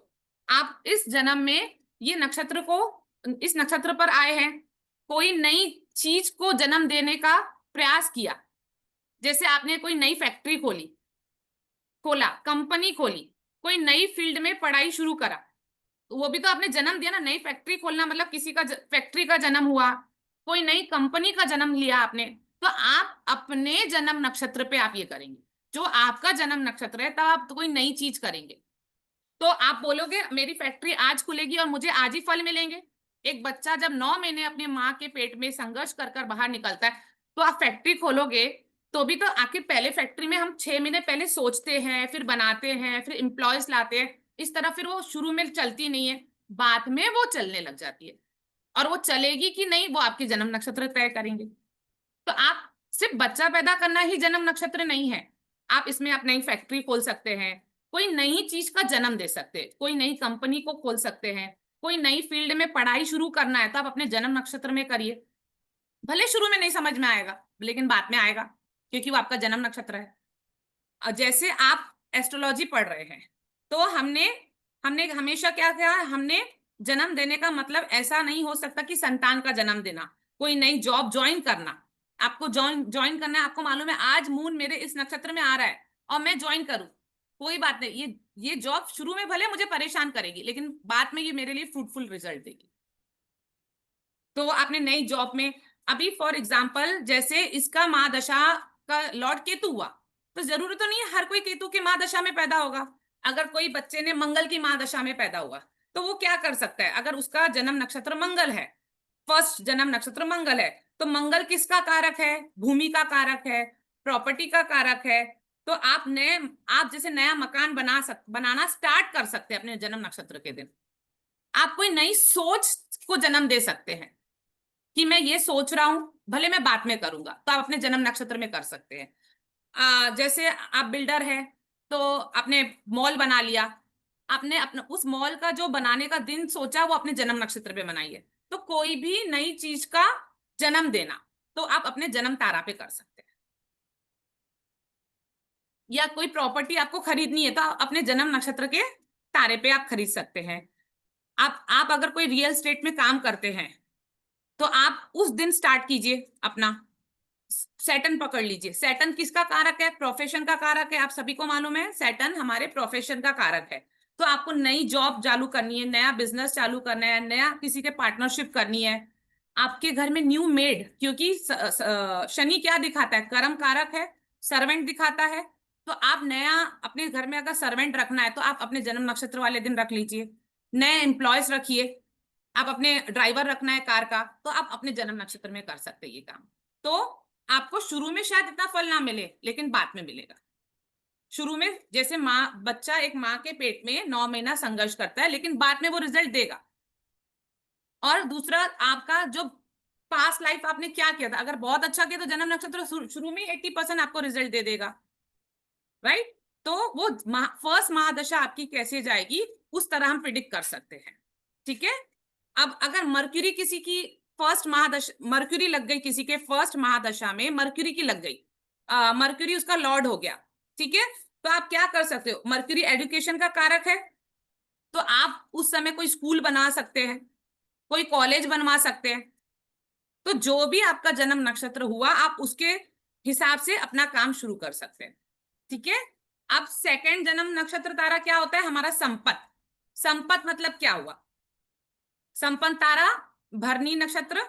आप इस जन्म में ये नक्षत्र को, इस नक्षत्र पर आए हैं, कोई नई चीज को जन्म देने का प्रयास किया। जैसे आपने कोई नई फैक्ट्री खोला, कंपनी खोली, कोई नई फील्ड में पढ़ाई शुरू करा, वो भी तो आपने जन्म दिया ना। नई फैक्ट्री खोलना मतलब किसी का फैक्ट्री का जन्म हुआ, कोई नई कंपनी का जन्म लिया आपने। तो आप अपने जन्म नक्षत्र पे आप ये करेंगे, जो आपका जन्म नक्षत्र है, तब आप तो कोई नई चीज करेंगे। तो आप बोलोगे मेरी फैक्ट्री आज खुलेगी और मुझे आज ही फल मिलेंगे। एक बच्चा जब 9 महीने अपने माँ के पेट में संघर्ष कर कर बाहर निकलता है, तो आप फैक्ट्री खोलोगे तो भी तो आखिर पहले फैक्ट्री में हम 6 महीने पहले सोचते हैं, फिर बनाते हैं, फिर एम्प्लॉयज लाते हैं। इस तरह फिर वो शुरू में चलती नहीं है, बाद में वो चलने लग जाती है। और वो चलेगी कि नहीं, वो आपके जन्म नक्षत्र तय करेंगे। तो आप सिर्फ बच्चा पैदा करना ही जन्म नक्षत्र नहीं है, आप इसमें आप नई फैक्ट्री खोल सकते हैं, कोई नई चीज का जन्म दे सकते हैं, कोई नई कंपनी को खोल सकते हैं, कोई नई फील्ड में पढ़ाई शुरू करना है तो आप अपने जन्म नक्षत्र में करिए। भले शुरू में नहीं समझ में आएगा, लेकिन बाद में आएगा, क्योंकि वो आपका जन्म नक्षत्र है। जैसे आप एस्ट्रोलॉजी पढ़ रहे हैं, तो हमने हमने हमेशा क्या किया, हमने जन्म देने का मतलब ऐसा नहीं हो सकता कि संतान का जन्म देना, कोई नई जॉब ज्वाइन करना। आपको ज्वाइन करना है, आपको मालूम है आज मून मेरे इस नक्षत्र में आ रहा है और मैं ज्वाइन करूं, कोई बात नहीं, ये जॉब शुरू में भले मुझे परेशान करेगी, लेकिन बाद में ये मेरे लिए फ्रूटफुल रिजल्ट देगी। तो आपने नई जॉब में, अभी फॉर एग्जाम्पल जैसे इसका महादशा का लॉर्ड केतु हुआ, तो जरूरी तो नहीं है हर कोई केतु के महादशा में पैदा होगा। अगर कोई बच्चे ने मंगल की महादशा में पैदा हुआ, तो वो क्या कर सकता है, अगर उसका जन्म नक्षत्र मंगल है, फर्स्ट जन्म नक्षत्र मंगल है, तो मंगल किसका कारक है, भूमि का कारक है, प्रॉपर्टी का कारक है। तो आप जैसे नया मकान बनाना स्टार्ट कर सकते हैं अपने जन्म नक्षत्र के दिन। आप कोई नई सोच को जन्म दे सकते हैं कि मैं ये सोच रहा हूं, भले मैं बाद में करूंगा, तो आप अपने जन्म नक्षत्र में कर सकते हैं। जैसे आप बिल्डर है, तो आपने मॉल बना लिया, आपने अपना उस मॉल का जो बनाने का दिन सोचा वो अपने जन्म नक्षत्र पे बनाइए। तो कोई भी नई चीज का जन्म देना तो आप अपने जन्म तारा पे कर सकते हैं। या कोई प्रॉपर्टी आपको खरीदनी है, तो आप अपने जन्म नक्षत्र के तारे पे आप खरीद सकते हैं। आप अगर कोई रियल एस्टेट में काम करते हैं, तो आप उस दिन स्टार्ट कीजिए अपना, सैटर्न पकड़ लीजिए। सैटर्न किसका कारक है, प्रोफेशन का कारक है, आप सभी को मालूम है सैटर्न हमारे प्रोफेशन का कारक है। तो आपको नई जॉब चालू करनी है, नया बिजनेस चालू करना है, नया किसी के पार्टनरशिप करनी है, आपके घर में न्यू मेड, क्योंकि शनि क्या दिखाता है, कर्म कारक है, सर्वेंट दिखाता है। तो आप नया अपने घर में अगर सर्वेंट रखना है, तो आप अपने जन्म नक्षत्र वाले दिन रख लीजिए। नए एम्प्लॉयज रखिए, आप अपने ड्राइवर रखना है कार का, तो आप अपने जन्म नक्षत्र में कर सकते हैं ये काम। तो आपको शुरू में शायद इतना फल ना मिले, लेकिन बाद में मिलेगा। शुरू में जैसे बच्चा एक माँ के पेट में 9 महीना संघर्ष करता है, लेकिन बाद में वो रिजल्ट देगा। और दूसरा, आपका जो पास्ट लाइफ आपने क्या किया था, अगर बहुत अच्छा किया तो जन्म नक्षत्र शुरू में 80% आपको रिजल्ट दे देगा, राइट। तो वो फर्स्ट महादशा आपकी कैसे जाएगी, उस तरह हम प्रिडिक्ट कर सकते हैं, ठीक है। अब अगर मर्क्यूरी किसी की फर्स्ट महादशा, मर्क्यूरी लग गई किसी के फर्स्ट महादशा में, मर्क्यूरी की लग गई, मर्क्यूरी उसका लॉर्ड हो गया, ठीक है। तो आप क्या कर सकते हो, मर्क्यूरी एजुकेशन का कारक है, तो आप उस समय कोई स्कूल बना सकते हैं, कोई कॉलेज बनवा सकते हैं। तो जो भी आपका जन्म नक्षत्र हुआ, आप उसके हिसाब से अपना काम शुरू कर सकते हैं, ठीक है। अब सेकंड जन्म नक्षत्र तारा क्या होता है, हमारा संपत। संपत मतलब क्या हुआ, संपन्न तारा भरनी नक्षत्र,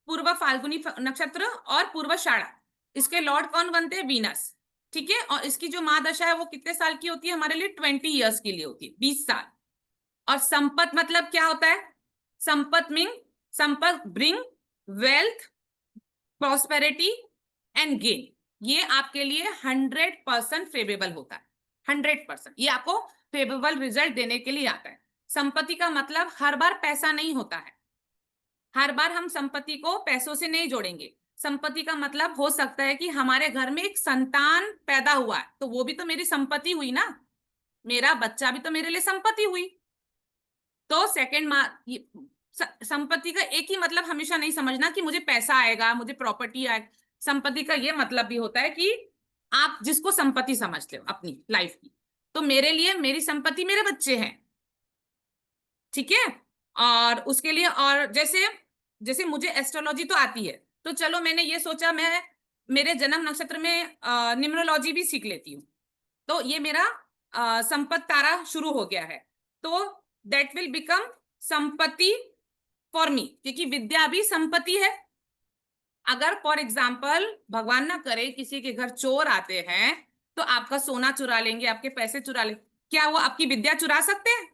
पूर्व फाल्गुनी नक्षत्र और पूर्वाषाढ़ा, इसके लॉर्ड कौन बनते हैं, वीनस, ठीक है। और इसकी जो महादशा है वो कितने साल की होती है, हमारे लिए 20 ईयर्स के लिए होती है, 20 साल। और संपत मतलब क्या होता है, संपत bring wealth, prosperity and gain. ये आपके लिए 100% फेवरेबल होता है, 100% ये आपको फेवरेबल रिजल्ट देने के लिए आता है। संपत्ति का मतलब हर बार पैसा नहीं होता है, हर बार हम संपत्ति को पैसों से नहीं जोड़ेंगे। संपत्ति का मतलब हो सकता है कि हमारे घर में एक संतान पैदा हुआ है, तो वो भी तो मेरी संपत्ति हुई ना, मेरा बच्चा भी तो मेरे लिए संपत्ति हुई। तो संपत्ति का एक ही मतलब हमेशा नहीं समझना कि मुझे पैसा आएगा, मुझे प्रॉपर्टी आएगा। संपत्ति का ये मतलब भी होता है कि आप जिसको संपत्ति समझते हो अपनी लाइफ की, तो मेरे लिए मेरी संपत्ति मेरे बच्चे हैं, ठीक है। और उसके लिए, और जैसे जैसे मुझे एस्ट्रोलॉजी तो आती है, तो चलो मैंने ये सोचा मैं मेरे जन्म नक्षत्र में न्यूमरोलॉजी भी सीख लेती हूँ, तो ये मेरा संपत्ति तारा शुरू हो गया है। तो दैट विल बिकम संपत्ति फॉर मी, क्योंकि विद्या भी संपत्ति है। अगर फॉर एग्जाम्पल भगवान ना करे किसी के घर चोर आते हैं तो आपका सोना चुरा लेंगे, आपके पैसे चुरा लेंगे, क्या वो आपकी विद्या चुरा सकते हैं?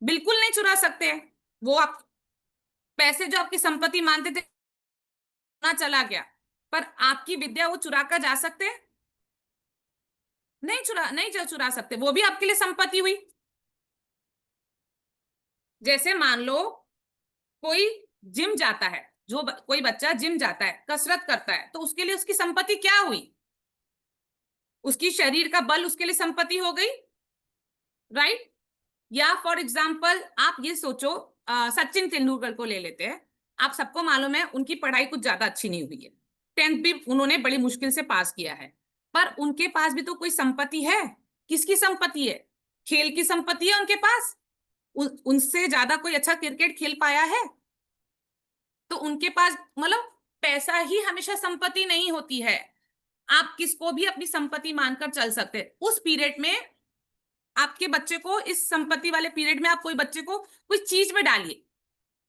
बिल्कुल नहीं चुरा सकते हैं। वो आप पैसे जो आपकी संपत्ति मानते थे ना चला गया, पर आपकी विद्या वो चुरा कर जा सकते हैं? नहीं चुरा सकते, वो भी आपके लिए संपत्ति हुई। जैसे मान लो कोई जिम जाता है, कोई बच्चा जिम जाता है, कसरत करता है, तो उसके लिए उसकी संपत्ति क्या हुई? उसकी शरीर का बल उसके लिए संपत्ति हो गई, राइट? या फॉर एग्जाम्पल आप ये सोचो, सचिन तेंदुलकर को ले लेते हैं। आप सबको मालूम है उनकी पढ़ाई कुछ ज्यादा अच्छी नहीं हुई है, 10th भी उन्होंने बड़ी मुश्किल से पास किया है, पर उनके पास भी तो कोई संपत्ति है। किसकी संपत्ति है? खेल की संपत्ति है उनके पास। उनसे ज्यादा कोई अच्छा क्रिकेट खेल पाया है? तो उनके पास मतलब पैसा ही हमेशा संपत्ति नहीं होती है। आप किसको भी अपनी संपत्ति मानकर चल सकते हैं। उस पीरियड में आपके बच्चे को, इस संपत्ति वाले पीरियड में आप कोई बच्चे को कोई चीज में डालिए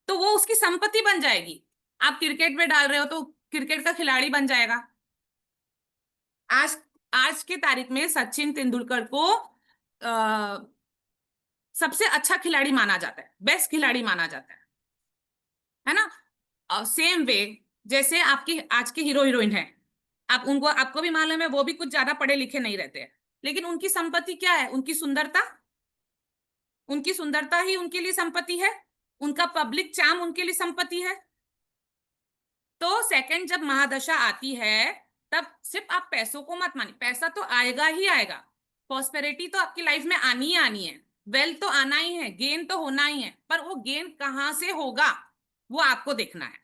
तो वो उसकी संपत्ति बन जाएगी। आप क्रिकेट में डाल रहे हो तो क्रिकेट का खिलाड़ी बन जाएगा। आज के तारीख में सचिन तेंदुलकर को सबसे अच्छा खिलाड़ी माना जाता है, बेस्ट खिलाड़ी माना जाता है ना। सेम वे जैसे आपकी आज के हीरो हीरोइन है, आपको भी मालूम है वो भी कुछ ज्यादा पढ़े लिखे नहीं रहते हैं, लेकिन उनकी संपत्ति क्या है? उनकी सुंदरता। उनकी सुंदरता ही उनके लिए संपत्ति है, उनका पब्लिक चार्म उनके लिए संपत्ति है। तो सेकंड जब महादशा आती है तब सिर्फ आप पैसों को मत मानिए, पैसा तो आएगा ही आएगा, प्रॉस्पेरिटी तो आपकी लाइफ में आनी ही आनी है, वेल्थ तो आना ही है, गेन तो होना ही है, पर वो गेन कहाँ से होगा वो आपको देखना है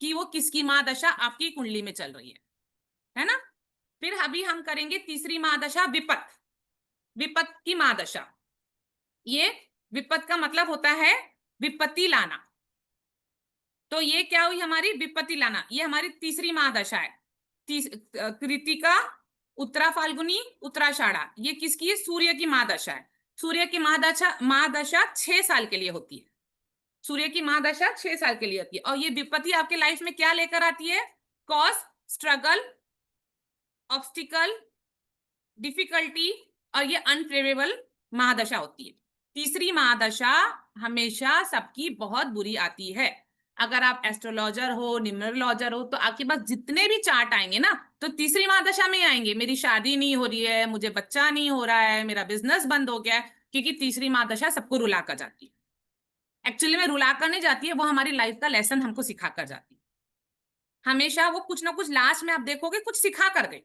कि वो किसकी महादशा आपकी कुंडली में चल रही है ना। फिर अभी हम करेंगे तीसरी महादशा, विपत्त की महादशा। ये विपत्त का मतलब होता है विपत्ति लाना। तो ये क्या हुई हमारी? विपत्ति लाना। ये हमारी तीसरी महादशा है। कृतिका, उत्तरा फाल्गुनी, उत्तराषाढ़ा, ये किसकी है? सूर्य की महादशा है। सूर्य की महादशा 6 साल के लिए होती है। सूर्य की महादशा 6 साल के लिए होती है। और ये विपत्ति आपके लाइफ में क्या लेकर आती है? कॉस्ट, स्ट्रगल, ऑब्स्टिकल, डिफिकल्टी, और ये अनफेवरेबल महादशा होती है। तीसरी महादशा हमेशा सबकी बहुत बुरी आती है। अगर आप एस्ट्रोलॉजर हो, न्यूमरोलॉजर हो, तो आपके पास जितने भी चार्ट आएंगे ना तो तीसरी महादशा में आएंगे। मेरी शादी नहीं हो रही है, मुझे बच्चा नहीं हो रहा है, मेरा बिजनेस बंद हो गया है, क्योंकि तीसरी महादशा सबको रुला कर जाती है। एक्चुअली में रुला कर नहीं जाती है, वो हमारी लाइफ का लेसन हमको सिखा कर जाती है। हमेशा वो कुछ ना कुछ लास्ट में आप देखोगे कुछ सिखा कर गई,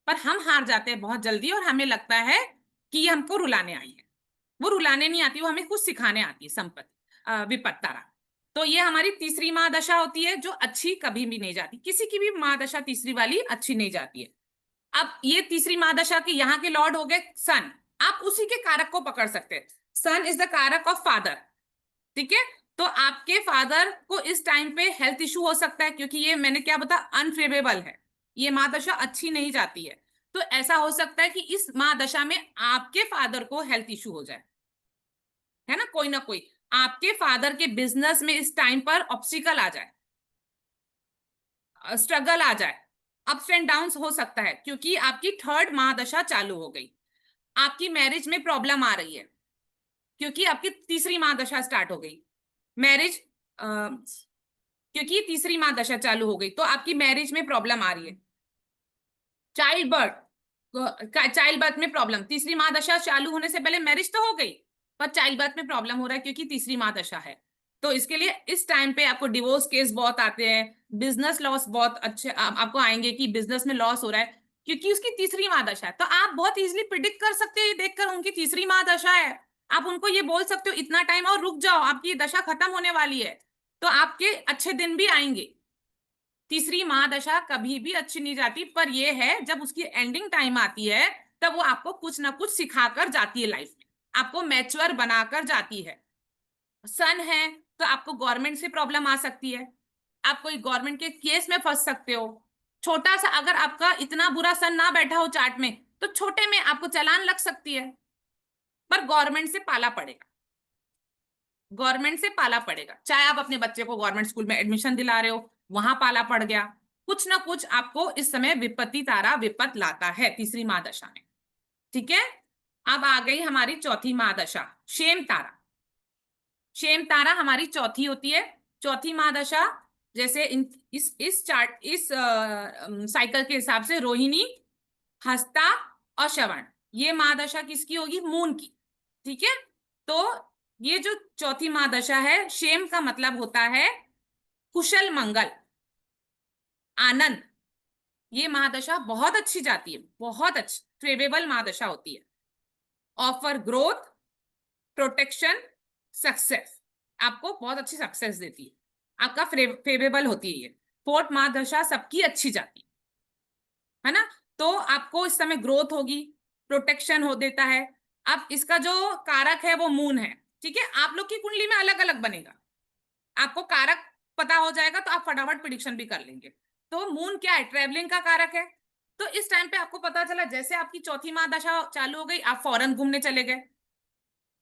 पर हम हार जाते हैं बहुत जल्दी और हमें लगता है कि ये हमको रुलाने आई है। वो रुलाने नहीं आती, वो हमें कुछ सिखाने आती है, संपत्ति विपत्त तारा। तो ये हमारी तीसरी महादशा होती है जो अच्छी कभी भी नहीं जाती। किसी की भी महादशा तीसरी वाली अच्छी नहीं जाती है। अब ये तीसरी महादशा के यहाँ के लॉर्ड हो गए सन। आप उसी के कारक को पकड़ सकते हैं। सन इज द कारक ऑफ फादर, ठीक है। तो आपके फादर को इस टाइम पे हेल्थ इशू हो सकता है, क्योंकि ये मैंने क्या बता, अनफेवरेबल है, ये महादशा अच्छी नहीं जाती है। तो ऐसा हो सकता है कि इस महादशा में आपके फादर को हेल्थ इशू हो जाए, है ना, कोई ना कोई आपके फादर के बिजनेस में इस टाइम पर ऑब्स्टिकल आ जाए, स्ट्रगल आ जाए, अप्स एंड डाउन्स हो सकता है, क्योंकि आपकी थर्ड महादशा चालू हो गई। आपकी मैरिज में प्रॉब्लम आ रही है क्योंकि आपकी तीसरी महादशा स्टार्ट हो गई। मैरिज क्योंकि तीसरी महादशा चालू हो गई तो आपकी मैरिज में प्रॉब्लम आ रही है। चाइल्ड बर्थ में प्रॉब्लम, तीसरी महादशा चालू होने से पहले मैरिज तो हो गई पर चाइल्ड बर्थ में प्रॉब्लम हो रहा है क्योंकि तीसरी महादशा है। तो इसके लिए इस टाइम पे आपको डिवोर्स केस बहुत आते हैं, बिजनेस लॉस बहुत अच्छे आपको आएंगे कि बिजनेस में लॉस हो रहा है क्योंकि उसकी तीसरी महादशा है। तो आप बहुत इजीली प्रिडिक्ट कर सकते हो ये देखकर उनकी तीसरी महादशा है। आप उनको ये बोल सकते हो इतना टाइम और रुक जाओ, आपकी दशा खत्म होने वाली है, तो आपके अच्छे दिन भी आएंगे। तीसरी महादशा कभी भी अच्छी नहीं जाती, पर यह है जब उसकी एंडिंग टाइम आती है तब वो आपको कुछ ना कुछ सिखाकर जाती है, लाइफ में आपको मैच्योर बनाकर जाती है। सन है तो आपको गवर्नमेंट से प्रॉब्लम आ सकती है, आप कोई गवर्नमेंट के केस में फंस सकते हो। छोटा सा अगर आपका इतना बुरा सन ना बैठा हो चार्ट में तो छोटे में आपको चालान लग सकती है, पर गवर्नमेंट से पाला पड़ेगा, गवर्नमेंट से पाला पड़ेगा। चाहे आप अपने बच्चे को गवर्नमेंट स्कूल में एडमिशन दिला रहे हो, वहां पाला पड़ गया, कुछ ना कुछ आपको इस समय विपत्ति तारा विपत लाता है तीसरी महादशा में। ठीक है, अब आ गई हमारी चौथी महादशा, शेम तारा। शेम तारा हमारी चौथी होती है। चौथी महादशा जैसे इस चार्ट इस साइकिल के हिसाब से रोहिणी, हस्ता और श्रवण, ये महादशा किसकी होगी? मून की। ठीक है, तो ये जो चौथी महादशा है, शेम का मतलब होता है कुशल मंगल, आनंद। ये महादशा बहुत अच्छी जाती है, बहुत अच्छी फेवरेबल महादशा होती है। ऑफर ग्रोथ, प्रोटेक्शन, सक्सेस, आपको बहुत अच्छी सक्सेस देती है, आपका फेवरेबल होती है ये। फोर्थ महादशा सबकी अच्छी जाती है ना, तो आपको इस समय ग्रोथ होगी, प्रोटेक्शन हो देता है। अब इसका जो कारक है वो मून है। ठीक है, आप लोग की कुंडली में अलग अलग बनेगा, आपको कारक पता हो जाएगा तो आप फटाफट प्रिडिक्शन भी कर लेंगे। तो मून क्या है? ट्रेवलिंग का कारक है। तो इस टाइम पे आपको पता चला जैसे आपकी चौथी महादशा चालू हो गई, आप फॉरेन घूमने चले गए,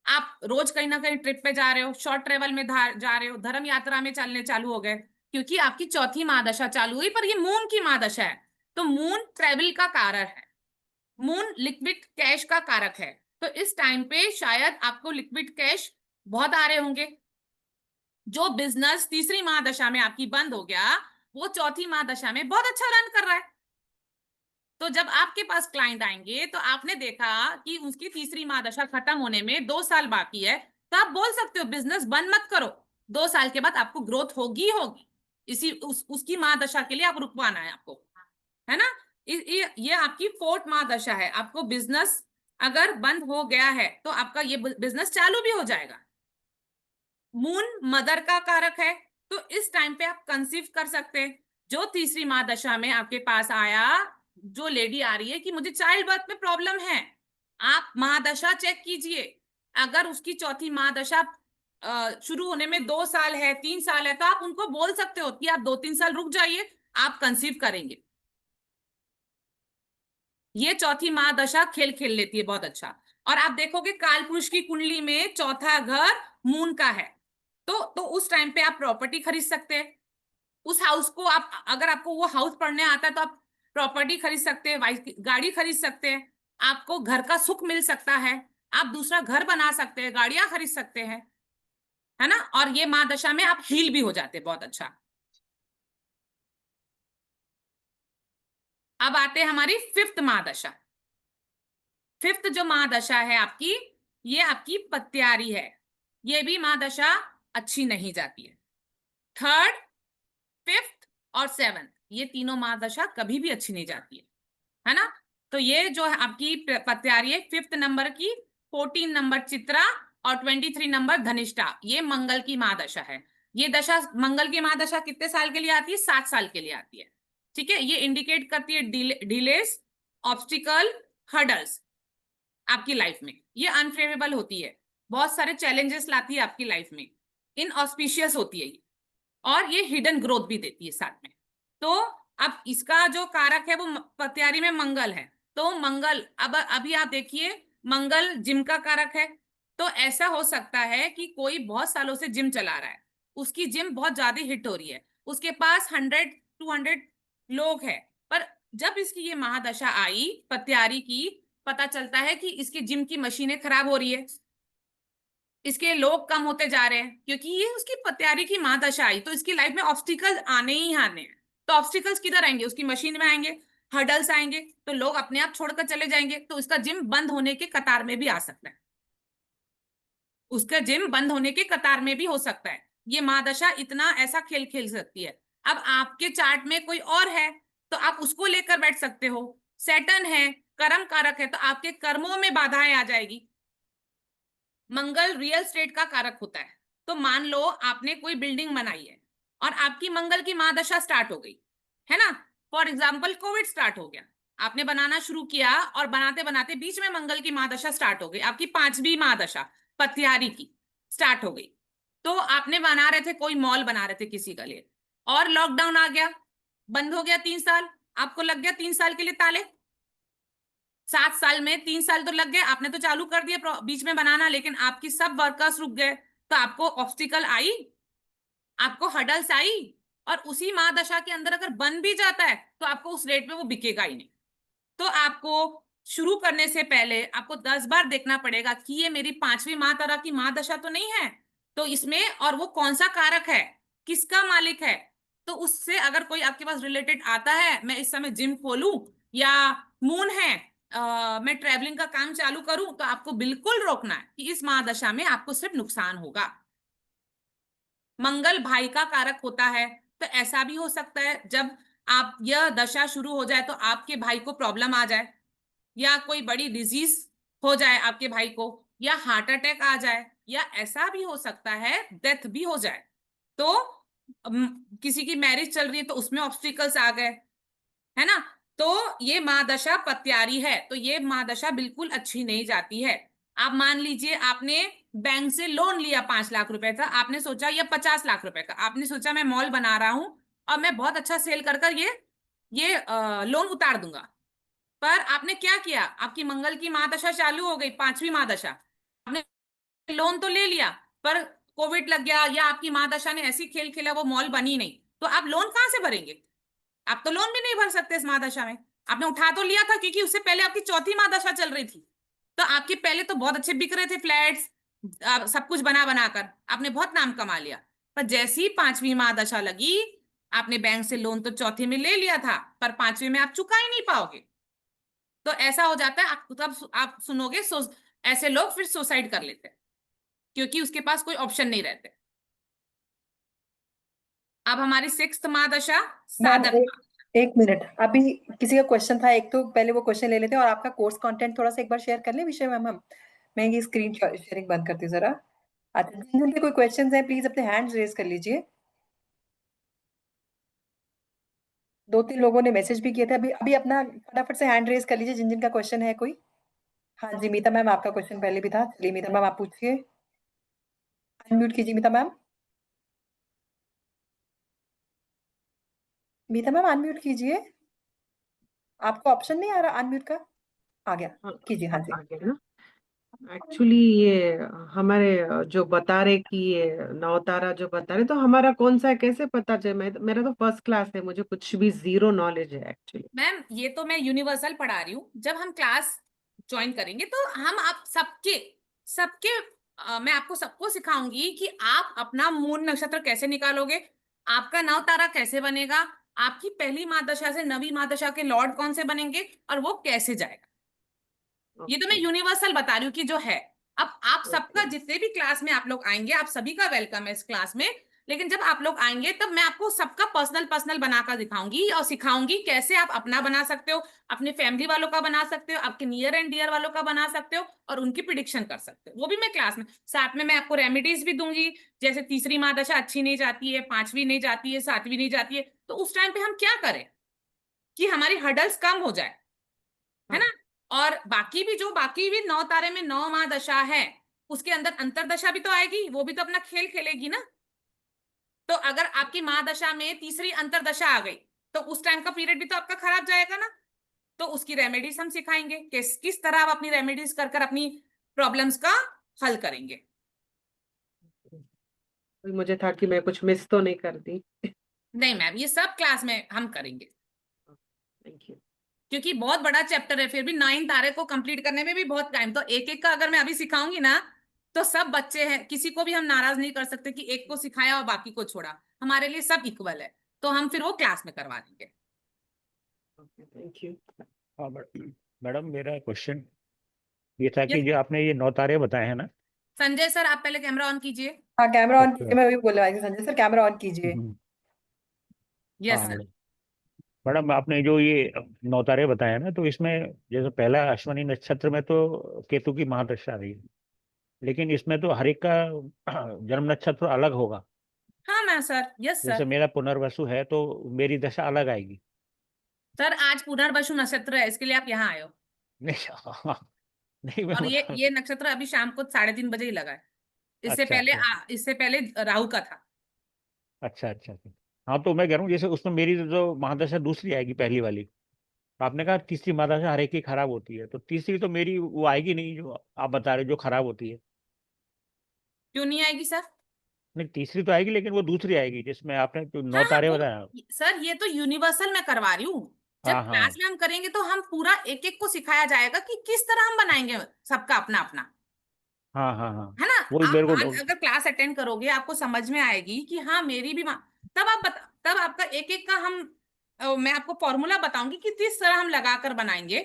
आप रोज कहीं ना कहीं ट्रिप पे जा रहे हो, शॉर्ट ट्रेवल में जा रहे हो, धर्म यात्रा में चलने चालू हो गए, क्योंकि आपकी चौथी महादशा चालू हुई। पर ये मून की महादशा है, तो मून ट्रेवल का कारक है, मून लिक्विड कैश का कारक है। तो इस टाइम पे शायद आपको लिक्विड कैश बहुत आ रहे होंगे। जो बिजनेस तीसरी महादशा में आपकी बंद हो गया, वो चौथी महादशा में बहुत अच्छा रन कर रहा है। तो जब आपके पास क्लाइंट आएंगे तो आपने देखा कि उसकी तीसरी महादशा खत्म होने में 2 साल बाकी है, तो आप बोल सकते हो बिजनेस बंद मत करो, 2 साल के बाद आपको ग्रोथ होगी होगी। उसकी महादशा के लिए आप रुकवाना है आपको, है ना। ये आपकी फोर्थ महादशा है। आपको बिजनेस अगर बंद हो गया है तो आपका ये बिजनेस चालू भी हो जाएगा। मून मदर का कारक है, तो इस टाइम पे आप कंसीव कर सकते हैं। जो तीसरी महादशा में आपके पास आया, जो लेडी आ रही है कि मुझे चाइल्ड बर्थ में प्रॉब्लम है, आप महादशा चेक कीजिए। अगर उसकी चौथी महादशा शुरू होने में 2 साल है, 3 साल है, तो आप उनको बोल सकते हो कि आप 2-3 साल रुक जाइए, आप कंसीव करेंगे। ये चौथी महादशा खेल खेल लेती है बहुत अच्छा। और आप देखोगे काल पुरुष की कुंडली में चौथा घर मून का है, तो उस टाइम पे आप प्रॉपर्टी खरीद सकते हैं। उस हाउस को आप, अगर आपको वो हाउस पढ़ने आता है तो आप प्रॉपर्टी खरीद सकते हैं, गाड़ी खरीद सकते हैं, आपको घर का सुख मिल सकता है, आप दूसरा घर बना सकते हैं, गाड़ियां खरीद सकते हैं, है ना। और ये महादशा में आप हील भी हो जाते हैं बहुत अच्छा। अब आते हैं हमारी फिफ्थ महादशा। फिफ्थ जो महादशा है आपकी, ये आपकी पत्यारी है। ये भी महादशा अच्छी नहीं जाती है। थर्ड, फिफ्थ और सेवंथ, ये तीनों महादशा कभी भी अच्छी नहीं जाती है ना। तो ये जो है आपकी पत्यारी है, 5th नंबर की, 14 नंबर चित्रा और 23 नंबर धनिष्ठा, ये मंगल की महादशा है। ये दशा, मंगल की महादशा कितने साल के लिए आती है? 7 साल के लिए आती है। ठीक है, ये इंडिकेट करती है डिलेस, ऑब्स्टिकल, हर्डल्स आपकी लाइफ में। ये अनफेवरेबल होती है, बहुत सारे चैलेंजेस लाती है आपकी लाइफ में, इनऑस्पिशियस होती है ये, और ये हिडन ग्रोथ भी देती है साथ में। तो अब इसका जो कारक है वो पत्यारी में मंगल है, तो मंगल, अब अभी आप देखिए मंगल जिम का कारक है। तो ऐसा हो सकता है कि कोई बहुत सालों से जिम चला रहा है, उसकी जिम बहुत ज्यादा हिट हो रही है, उसके पास 100-200 लोग हैं, पर जब इसकी ये महादशा आई पत्यारी की, पता चलता है कि इसकी जिम की मशीनें खराब हो रही है, इसके लोग कम होते जा रहे हैं, क्योंकि ये उसकी पत्यारी की महादशा आई, तो इसकी लाइफ में ऑब्स्टिकल्स आने ही आने हैं। तो ऑब्स्टिकल्स किधर आएंगे? उसकी मशीन में आएंगे, हर्डल्स आएंगे, तो लोग अपने आप छोड़कर चले जाएंगे, तो उसका जिम बंद होने के कतार में भी आ सकता है, उसका जिम बंद होने के कतार में भी हो सकता है। ये महादशा इतना ऐसा खेल खेल सकती है। अब आपके चार्ट में कोई और है तो आप उसको लेकर बैठ सकते हो। सैटर्न है, कर्म कारक है, तो आपके कर्मों में बाधाएं आ जाएगी। मंगल रियल स्टेट का कारक होता है, तो मान लो आपने कोई बिल्डिंग बनाई है और आपकी मंगल की महादशा स्टार्ट हो गई है ना। फॉर एग्जाम्पल कोविड स्टार्ट हो गया, आपने बनाना शुरू किया और बनाते बनाते बीच में मंगल की महादशा स्टार्ट हो गई, आपकी 5वीं महादशा पत्यारी की स्टार्ट हो गई। तो आपने बना रहे थे, कोई मॉल बना रहे थे किसी के लिए, और लॉकडाउन आ गया, बंद हो गया 3 साल, आपको लग गया 3 साल के लिए ताले। 7 साल में 3 साल तो लग गए, आपने तो चालू कर दिया बीच में बनाना, लेकिन आपकी सब वर्कर्स रुक गए, तो आपको ऑब्स्टिकल आई, आपको हडल्स आई, और उसी महादशा के अंदर अगर बन भी जाता है तो आपको उस रेट पे वो बिकेगा ही नहीं। तो आपको शुरू करने से पहले आपको 10 बार देखना पड़ेगा कि ये मेरी 5वीं महातारा की महादशा तो नहीं है, तो इसमें और वो कौन सा कारक है, किसका मालिक है। तो उससे अगर कोई आपके पास रिलेटेड आता है, मैं इस समय जिम खोलूं, या मून है, मैं ट्रेवलिंग का काम चालू करूं, तो आपको बिल्कुल रोकना है कि इस महादशा में आपको सिर्फ नुकसान होगा। मंगल भाई का कारक होता है, तो ऐसा भी हो सकता है जब आप यह दशा शुरू हो जाए तो आपके भाई को प्रॉब्लम आ जाए, या कोई बड़ी डिजीज हो जाए आपके भाई को, या हार्ट अटैक आ जाए, या ऐसा भी हो सकता है डेथ भी हो जाए। तो किसी की मैरिज चल रही है तो उसमें ऑब्स्टिकल्स आ गए, है ना। तो ये महादशा पत्यारी है, तो ये महादशा बिल्कुल अच्छी नहीं जाती है। आप मान लीजिए आपने बैंक से लोन लिया 5 लाख रुपए का, आपने सोचा या 50 लाख रुपए का, आपने सोचा मैं मॉल बना रहा हूं और मैं बहुत अच्छा सेल कर कर ये लोन उतार दूंगा। पर आपने क्या किया, आपकी मंगल की महादशा चालू हो गई, 5वीं महादशा, आपने लोन तो ले लिया, पर कोविड लग गया, या आपकी महादशा ने ऐसी खेल खेला वो मॉल बनी नहीं, तो आप लोन कहां से भरेंगे। आप तो लोन भी नहीं भर सकते इस महादशा में। आपने उठा तो लिया था क्योंकि उससे पहले आपकी चौथी महादशा चल रही थी, तो आपके पहले तो बहुत अच्छे बिक रहे थे फ्लैट्स, सब कुछ बना बनाकर आपने बहुत नाम कमा लिया। पर जैसी ही 5वीं महादशा लगी, आपने बैंक से लोन तो चौथे में ले लिया था, पर 5वीं में आप चुका ही नहीं पाओगे। तो ऐसा हो जाता है, आप तब आप सुनोगे ऐसे लोग फिर सुसाइड कर लेते हैं, क्योंकि उसके पास कोई ऑप्शन नहीं रहते। अब हमारी 6th महादशा मैम साधक। एक मिनट, अभी किसी का क्वेश्चन था एक, तो पहले वो क्वेश्चन ले लेते हैं, और आपका कोर्स कंटेंट थोड़ा सा एक बार शेयर कर लें विषय मैम। हम मैं ये स्क्रीन शेयरिंग बंद करती हूँ जरा। अच्छा, जिनके कोई क्वेश्चंस हैं प्लीज अपने हैंड्स रेज कर लीजिए। 2-3 लोगों ने मैसेज भी किए थे, अभी अभी अपना फटाफट से हैंड रेज कर लीजिए जिन जिनका क्वेश्चन है कोई। हाँ जी मीता मैम, आपका क्वेश्चन पहले भी था, चलिए मीता मैम आप पूछिए। अनम्यूट कीजिए मीता मैम। मीता मैम अनम्यूट कीजिए, आपको ऑप्शन नहीं आ रहा अनम्यूट का। आ गया, कीजिए। हाँ जी। आ गया ना। एक्चुअली ये हमारे जो बता रहे कि ये नवतारा जो बता रहे, तो हमारा कौन सा है कैसे पता चले। मेरा तो फर्स्ट क्लास है, मुझे कुछ भी जीरो नॉलेज है एक्चुअली। मैम ये तो मैं यूनिवर्सल पढ़ा रही हूँ, जब हम क्लास ज्वाइन करेंगे तो हम आप सबके सबके मैं आपको सबको सिखाऊंगी कि आप अपना मूल नक्षत्र कैसे निकालोगे, आपका नव तारा कैसे बनेगा, आपकी पहली महादशा से 9वीं महादशा के लॉर्ड कौन से बनेंगे, और वो कैसे जाएगा। ये तो मैं यूनिवर्सल बता रही हूँ कि जो है। अब आप सबका जितने भी क्लास में आप लोग आएंगे, आप सभी का वेलकम है इस क्लास में, लेकिन जब आप लोग आएंगे तब मैं आपको सबका पर्सनल पर्सनल बनाकर दिखाऊंगी और सिखाऊंगी कैसे आप अपना बना सकते हो, अपने फैमिली वालों का बना सकते हो, आपके नियर एंड डियर वालों का बना सकते हो, और उनकी प्रिडिक्शन कर सकते हो। वो भी मैं क्लास में साथ में मैं आपको रेमेडीज भी दूंगी, जैसे तीसरी महादशा अच्छी नहीं जाती है, 5वीं नहीं जाती है, 7वीं नहीं जाती है, तो उस टाइम पे हम क्या करें कि हमारी हर्डल्स कम हो जाए, है ना। और बाकी भी 9 तारे में 9 महादशा है, उसके अंदर अंतरदशा भी तो आएगी, वो भी तो अपना खेल खेलेगी ना। तो अगर आपकी महादशा में तीसरी अंतरदशा आ गई तो उस टाइम का पीरियड भी तो आपका खराब जाएगा ना। तो उसकी रेमेडीज हम सिखाएंगे, किस तरह आप अपनी रेमेडीज कर कर अपनी प्रॉब्लम्स का हल करेंगे। मुझे था कि मैं कुछ मिस तो नहीं कर दी। नहीं मैम, ये सब क्लास में हम करेंगे, थैंक यू। क्योंकि बहुत बड़ा चैप्टर है, फिर भी 9 तारे को कंप्लीट करने में भी बहुत टाइम, तो एक एक का अगर मैं अभी सिखाऊंगी ना तो सब बच्चे हैं, किसी को भी हम नाराज नहीं कर सकते कि एक को सिखाया और बाकी को छोड़ा, हमारे लिए सब इक्वल है, तो हम फिर वो क्लास में करवा देंगे। Thank you. हाँ मैडम, मेरा क्वेश्चन ये था कि जो आपने ये 9 तारे बताए हैं ना। संजय सर आप पहले कैमरा ऑन कीजिए। हाँ कैमरा ऑन अच्छा। कीजिए, मैं वही बोलने वाली थी, संजय सर कैमरा ऑन कीजिए। यस हाँ सर। मैडम, आपने जो ये 9 तारे बताए हैं ना, तो इसमें जैसे पहला अश्विनी नक्षत्र में तो केतु की महादशा रही है, लेकिन इसमें तो हर एक का जन्म नक्षत्र अलग होगा। हाँ मैं सर, यस जैसे सर। मेरा पुनर्वसु है तो मेरी दशा अलग आएगी। सर आज पुनर्वसु नक्षत्र है, इसके लिए आप यहाँ आए हो, नहीं नहीं मैं और ये बता ये नक्षत्र अभी शाम को 3:30 बजे ही लगा है, इससे अच्छा पहले अच्छा इससे पहले राहु का था। अच्छा अच्छा अच्छा। हाँ तो मैं कह रहा हूँ जैसे उसमें मेरी तो महादशा दूसरी आएगी पहली वाली, तो आपने कहा तीसरी महादशा हर एक की खराब होती है, तो तीसरी तो मेरी वो आएगी नहीं जो आप बता रहे हो, जो खराब होती है। क्यों नहीं आएगी सर? नहीं तीसरी तो आएगी, लेकिन वो दूसरी आएगी जिसमें आपने जो हाँ 9 हाँ तारे वो बताया। सर ये तो यूनिवर्सल मैं करवा रही हूँ। जब हाँ क्लास हाँ में हम करेंगे तो हम पूरा एक एक को सिखाया जाएगा कि किस तरह हम बनाएंगे, सबका अपना अपना, हाँ हाँ हाँ। है ना। वही आप मेरे को आज अगर क्लास अटेंड करोगे आपको समझ में आएगी कि हाँ मेरी भी माँ, तब आपका एक एक का मैं आपको फॉर्मूला बताऊंगी कि किस तरह हम लगाकर बनाएंगे।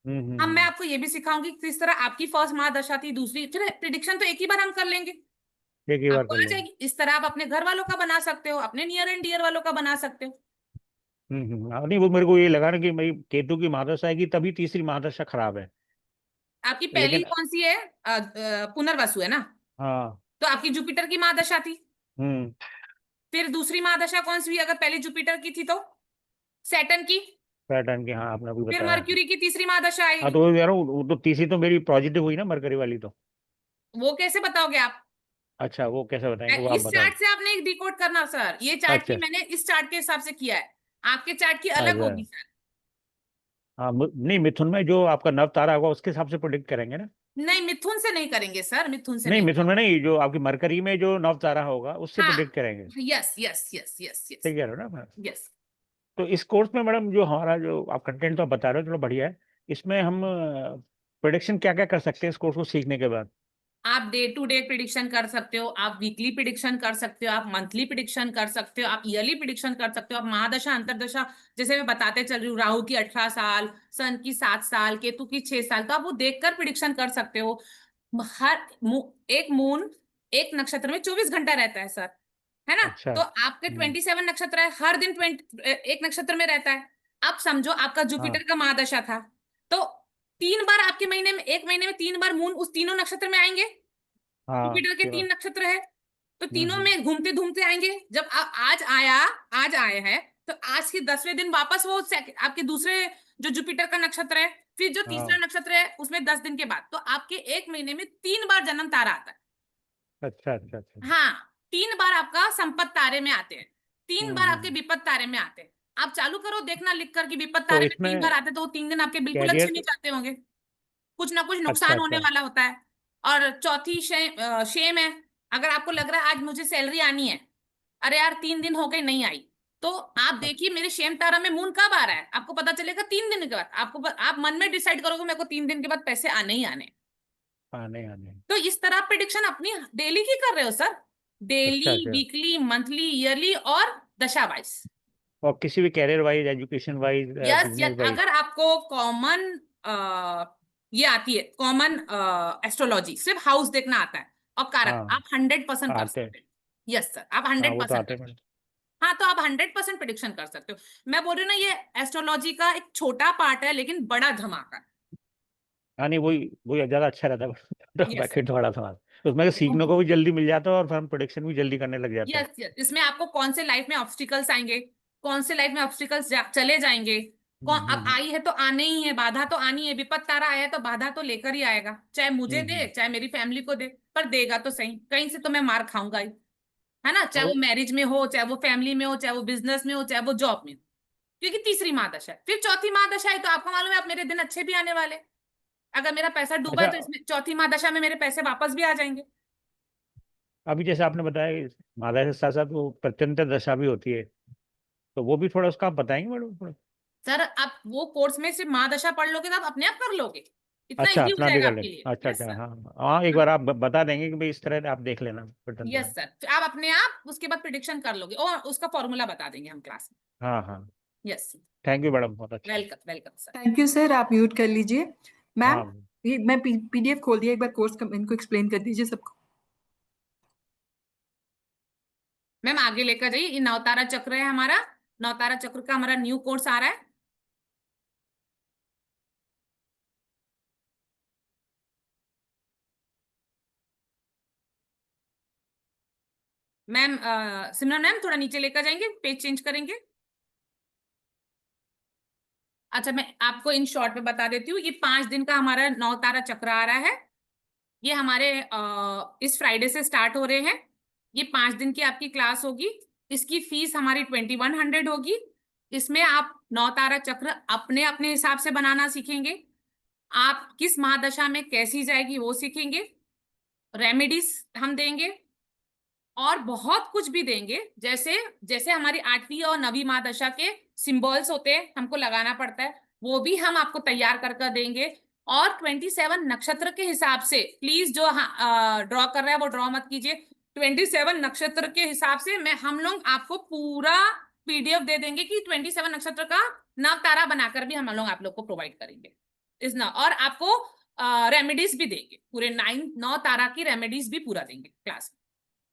मैं आपको ये भी सिखाऊंगी कि किस तरह आपकी फर्स्ट महादशा थी, दूसरी, फिर प्रिडिक्शन तो एक ही बार हम कर लेंगे, एक ही बार आपको कर आ लेंगे। जाएगी। इस तरह आप अपने घर वालों का बना सकते हो, अपने नियर एंड डियर वालों का बना सकते हो। हाँ, नहीं वो मेरे को ये लगा ना कि भाई केतु की महादशा आएगी तभी तीसरी महादशा खराब है। आपकी पहली लेकिन कौन सी है? पुनर्वसु है ना, हाँ। तो आपकी जुपिटर की महादशा थी। हम्म। फिर दूसरी महादशा कौन सी हुई अगर पहली जुपिटर की थी तो? सैटर्न की। पैटर्न की, हाँ आपने अभी फिर बताया। मर्क्यूरी की तीसरी महादशा हाँ आएगी। तो वो कह रहा हूँ, वो तो तीसरी तो मेरी पॉजिटिव हुई ना, मरकरी वाली तो। वो कैसे बताओगे आप? अच्छा वो कैसे बताएंगे, वो आप इस बता चार्ट दो। से आपने एक डिकोड करना सर, ये चार्ट की अच्छा मैंने इस चार्ट के हिसाब से किया है, आपके चार्ट की अलग अच्छा। होगी सर। हाँ नहीं मिथुन में जो आपका नव तारा होगा उसके हिसाब से प्रोडिक्ट करेंगे ना। नहीं मिथुन से नहीं करेंगे सर, मिथुन से नहीं नहीं। मिथुन में नहीं, जो आपकी मरकरी में जो नव तारा होगा उससे हाँ, प्रोडिक्ट करेंगे। Yes yes yes yes yes ठीक कह रहे हो ना। यस। तो इस कोर्स में मैडम जो हमारा जो आप कंटेंट तो आप बता रहे हो चलो बढ़िया है, इसमें हम प्रोडिक्शन क्या क्या कर सकते हैं इस कोर्स को सीखने के बाद। आप डे टू डे प्रिडिक्शन कर सकते हो, आप वीकली प्रिडिक्शन कर सकते हो, आप मंथली प्रिडिक्शन कर सकते हो, आप ईयरली प्रिडिक्शन कर सकते हो, आप महादशा अंतरदशा, जैसे मैं बताते चल रही हूँ, राहु की 18 साल, सन की 7 साल, केतु की 6 साल, तो आप वो देखकर प्रिडिक्शन कर सकते हो। एक मून एक नक्षत्र में 24 घंटा रहता है सर, है ना। अच्छा। तो आपके 27 नक्षत्र है, हर दिन एक नक्षत्र में रहता है। आप समझो आपका हाँ जुपिटर का महादशा था, तो 3 बार आपके महीने में, एक महीने में 3 बार मून उस तीनों नक्षत्र में आएंगे। हाँ जुपिटर के श्योर। 3 नक्षत्र है, तो तीनों हम्म। में घूमते घूमते आएंगे। जब आज आए हैं, तो आज के 10वें दिन वापस वो आपके दूसरे जो जुपिटर का नक्षत्र है, फिर जो तीसरा हाँ नक्षत्र है उसमें 10 दिन के बाद, तो आपके एक महीने में 3 बार जन्म तारा आता है। अच्छा अच्छा अच्छा। हाँ, 3 बार आपका संपत तारे में आते हैं, 3 बार आपके हम्म। विपत तारे में आते हैं। आप चालू करो देखना लिख कर कि विपत तो तारे में 3 बार इसमें आते हैं, तो वो 3 दिन आपके बिल्कुल अच्छे कैरियर। नहीं जाते होंगे, कुछ ना कुछ अच्छा नुकसान होने अच्छा। वाला होता है। और चौथी शेम है, अगर आपको लग रहा है आज मुझे सैलरी आनी है, अरे यार 3 दिन हो गए नहीं आई, तो आप देखिए मेरे शेम तारा में मून कब आ रहा है, आपको पता चलेगा 3 दिन के बाद। आप मन में डिसाइड करोगे मेरे को 3 दिन के बाद पैसे आने ही आने। आने आने। तो इस तरह आप प्रिडिक्शन अपनी डेली की कर रहे हो सर, अच्छा डेली, अच्छा। वीकली, मंथली, ईयरली और दशा वाइज। और किसी भी career wise, education wise, yes business yes, wise. अगर आपको कॉमन ये आती है, कॉमन एस्ट्रोलॉजी, सिर्फ हाउस देखना आता है और कारक, हाँ आप 100% कर आते हैं। सकते हैं। यस सर, आप हाँ हंड्रेड वो तो परसेंट आते कर हैं सकते मैडम। हैं। हाँ, तो आप 100% प्रिडिक्शन कर सकते हो। मैं बोल रही हूँ ना, ये एस्ट्रोलॉजी का एक छोटा पार्ट है लेकिन बड़ा धमाका है। हाँ नहीं वही वही ज्यादा अच्छा रहता है तो यस पैकेट थोड़ा सा उसमें सीखने को भी जल्दी मिल जाता है और फिर हम प्रोडक्शन भी जल्दी करने लग जाते हैं। यस यस, इसमें आपको कौन से लाइफ में ऑब्स्टिकल्स आएंगे, कौन से लाइफ में ऑब्स्टिकल्स चले जाएंगे, कौन अब हम्म। आई है तो आने ही है, बाधा तो आनी है, विपत तारा आया है तो बाधा तो लेकर ही आएगा, चाहे मुझे दे हम्म। चाहे मेरी फैमिली को दे, पर देगा तो सही, कहीं से तो मैं मार खाऊंगा ही, है ना। चाहे वो और मैरिज में हो, चाहे वो फैमिली में हो, चाहे वो बिजनेस में हो, चाहे वो जॉब में हो, क्योंकि तीसरी महादशा है। फिर चौथी महादशा है तो आपको मालूम है आप मेरे दिन अच्छे भी आने वाले, अगर मेरा पैसा डूबा है अच्छा, तो इसमें चौथी महादशा में मेरे पैसे वापस भी आ जाएंगे। अभी जैसे आपने बताया कि माता के साथ साथ वो प्रत्यंतर दशा भी होती है, तो वो भी थोड़ा उसका आप बताएंगे मैडम थोड़ा। सर आप वो कोर्स में सिर्फ महादशा पढ़ लोगे तो आप अपने आप कर लोगे, इतना अच्छा इजी हो अपना भी जाएगा कर आपके लिए। लेंगे, अच्छा यस अच्छा। सर, हाँ हाँ एक बार आप बता देंगे कि भाई इस तरह से आप देख लेना यस प्रत्यंतर। सर, आप अपने आप उसके बाद प्रिडिक्शन कर लोगे और उसका फॉर्मूला बता देंगे हम क्लास में। हाँ हाँ। यस, थैंक यू मैडम, बहुत अच्छा। Welcome welcome sir. Thank you sir, आप म्यूट कर लीजिए। मैम, हाँ ये मैं पीडीएफ खोल दिया, एक बार कोर्स इनको एक्सप्लेन कर दीजिए सबको। मैम आगे लेकर जाइए, ये नवतारा चक्र है हमारा, नवतारा चक्र का हमारा न्यू कोर्स आ रहा है। मैम सिमरन मैम थोड़ा नीचे लेकर जाएंगे, पेज चेंज करेंगे। अच्छा मैं आपको इन शॉर्ट में बता देती हूँ, ये 5 दिन का हमारा नवतारा चक्र आ रहा है। ये हमारे इस फ्राइडे से स्टार्ट हो रहे हैं। ये 5 दिन की आपकी क्लास होगी। इसकी फीस हमारी 2100 होगी। इसमें आप 9 तारा चक्र अपने अपने हिसाब से बनाना सीखेंगे। आप किस महादशा में कैसी जाएगी वो सीखेंगे। रेमेडीज हम देंगे और बहुत कुछ भी देंगे। जैसे जैसे हमारी 8वीं और 9वीं महादशा के सिंबल्स होते हैं, हमको लगाना पड़ता है, वो भी हम आपको तैयार कर देंगे। और 27 नक्षत्र के हिसाब से, प्लीज जो ड्रॉ कर रहा है वो ड्रॉ मत कीजिए। 27 नक्षत्र के हिसाब से हम लोग आपको पूरा PDF दे देंगे कि 27 नक्षत्र का नव तारा बनाकर भी हम लोग आप लोग को प्रोवाइड करेंगे इस न। और आपको रेमेडीज भी देंगे, पूरे 9 तारा की रेमेडीज भी पूरा देंगे क्लास में।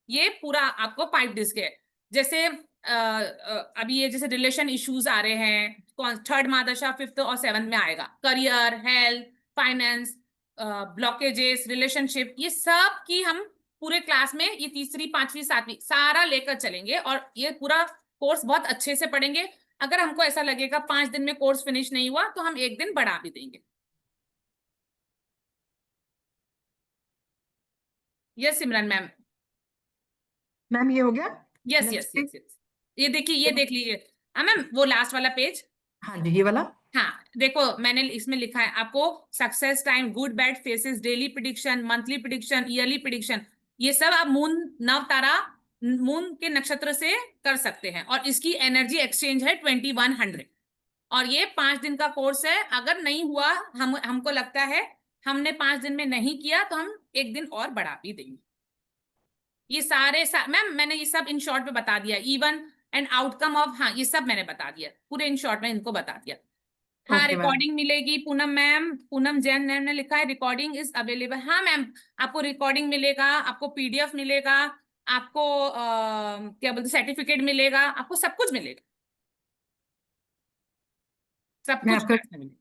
ये पूरा आपको 5 डिस्क है। जैसे अभी ये जैसे रिलेशन इश्यूज आ रहे हैं, 3rd महादशा 5th और 7th में आएगा। Career, health, finance, blockages, relationship, ये सब की हम पूरे क्लास में ये 3री, 5वीं, 7वीं सारा लेकर चलेंगे और ये पूरा कोर्स बहुत अच्छे से पढ़ेंगे। अगर हमको ऐसा लगेगा 5 दिन में कोर्स फिनिश नहीं हुआ तो हम 1 दिन बढ़ा भी देंगे। यस सिमरन मैम। मैम ये हो गया? यस यस यस यस, ये देखिए, ये देख लीजिए मैम, वो लास्ट वाला पेज। हाँ जी, ये वाला। हाँ देखो, मैंने इसमें लिखा है आपको success time, good bad faces, daily prediction, monthly prediction, yearly prediction, ये सब आप मून नव तारा मून के नक्षत्र से कर सकते हैं। और इसकी एनर्जी एक्सचेंज है 2100। और ये 5 दिन का कोर्स है। अगर नहीं हुआ, हमको लगता है हमने 5 दिन में नहीं किया तो हम 1 दिन और बढ़ा भी देंगे। ये सारे मैम मैंने ये सब इन शॉर्ट में बता दिया। इवन एंड आउटकम ऑफ, हाँ ये सब मैंने बता दिया पूरे इन शॉर्ट में, इनको बता दिया। हाँ Okay, रिकॉर्डिंग मिलेगी। पूनम मैम, पूनम जैन मैम ने लिखा है रिकॉर्डिंग इज अवेलेबल। हाँ मैम, आपको रिकॉर्डिंग मिलेगा, आपको PDF मिलेगा, आपको क्या बोलते सर्टिफिकेट मिलेगा, आपको सब कुछ मिलेगा, सब मैं कुछ आपका क्लास में मिलेगा।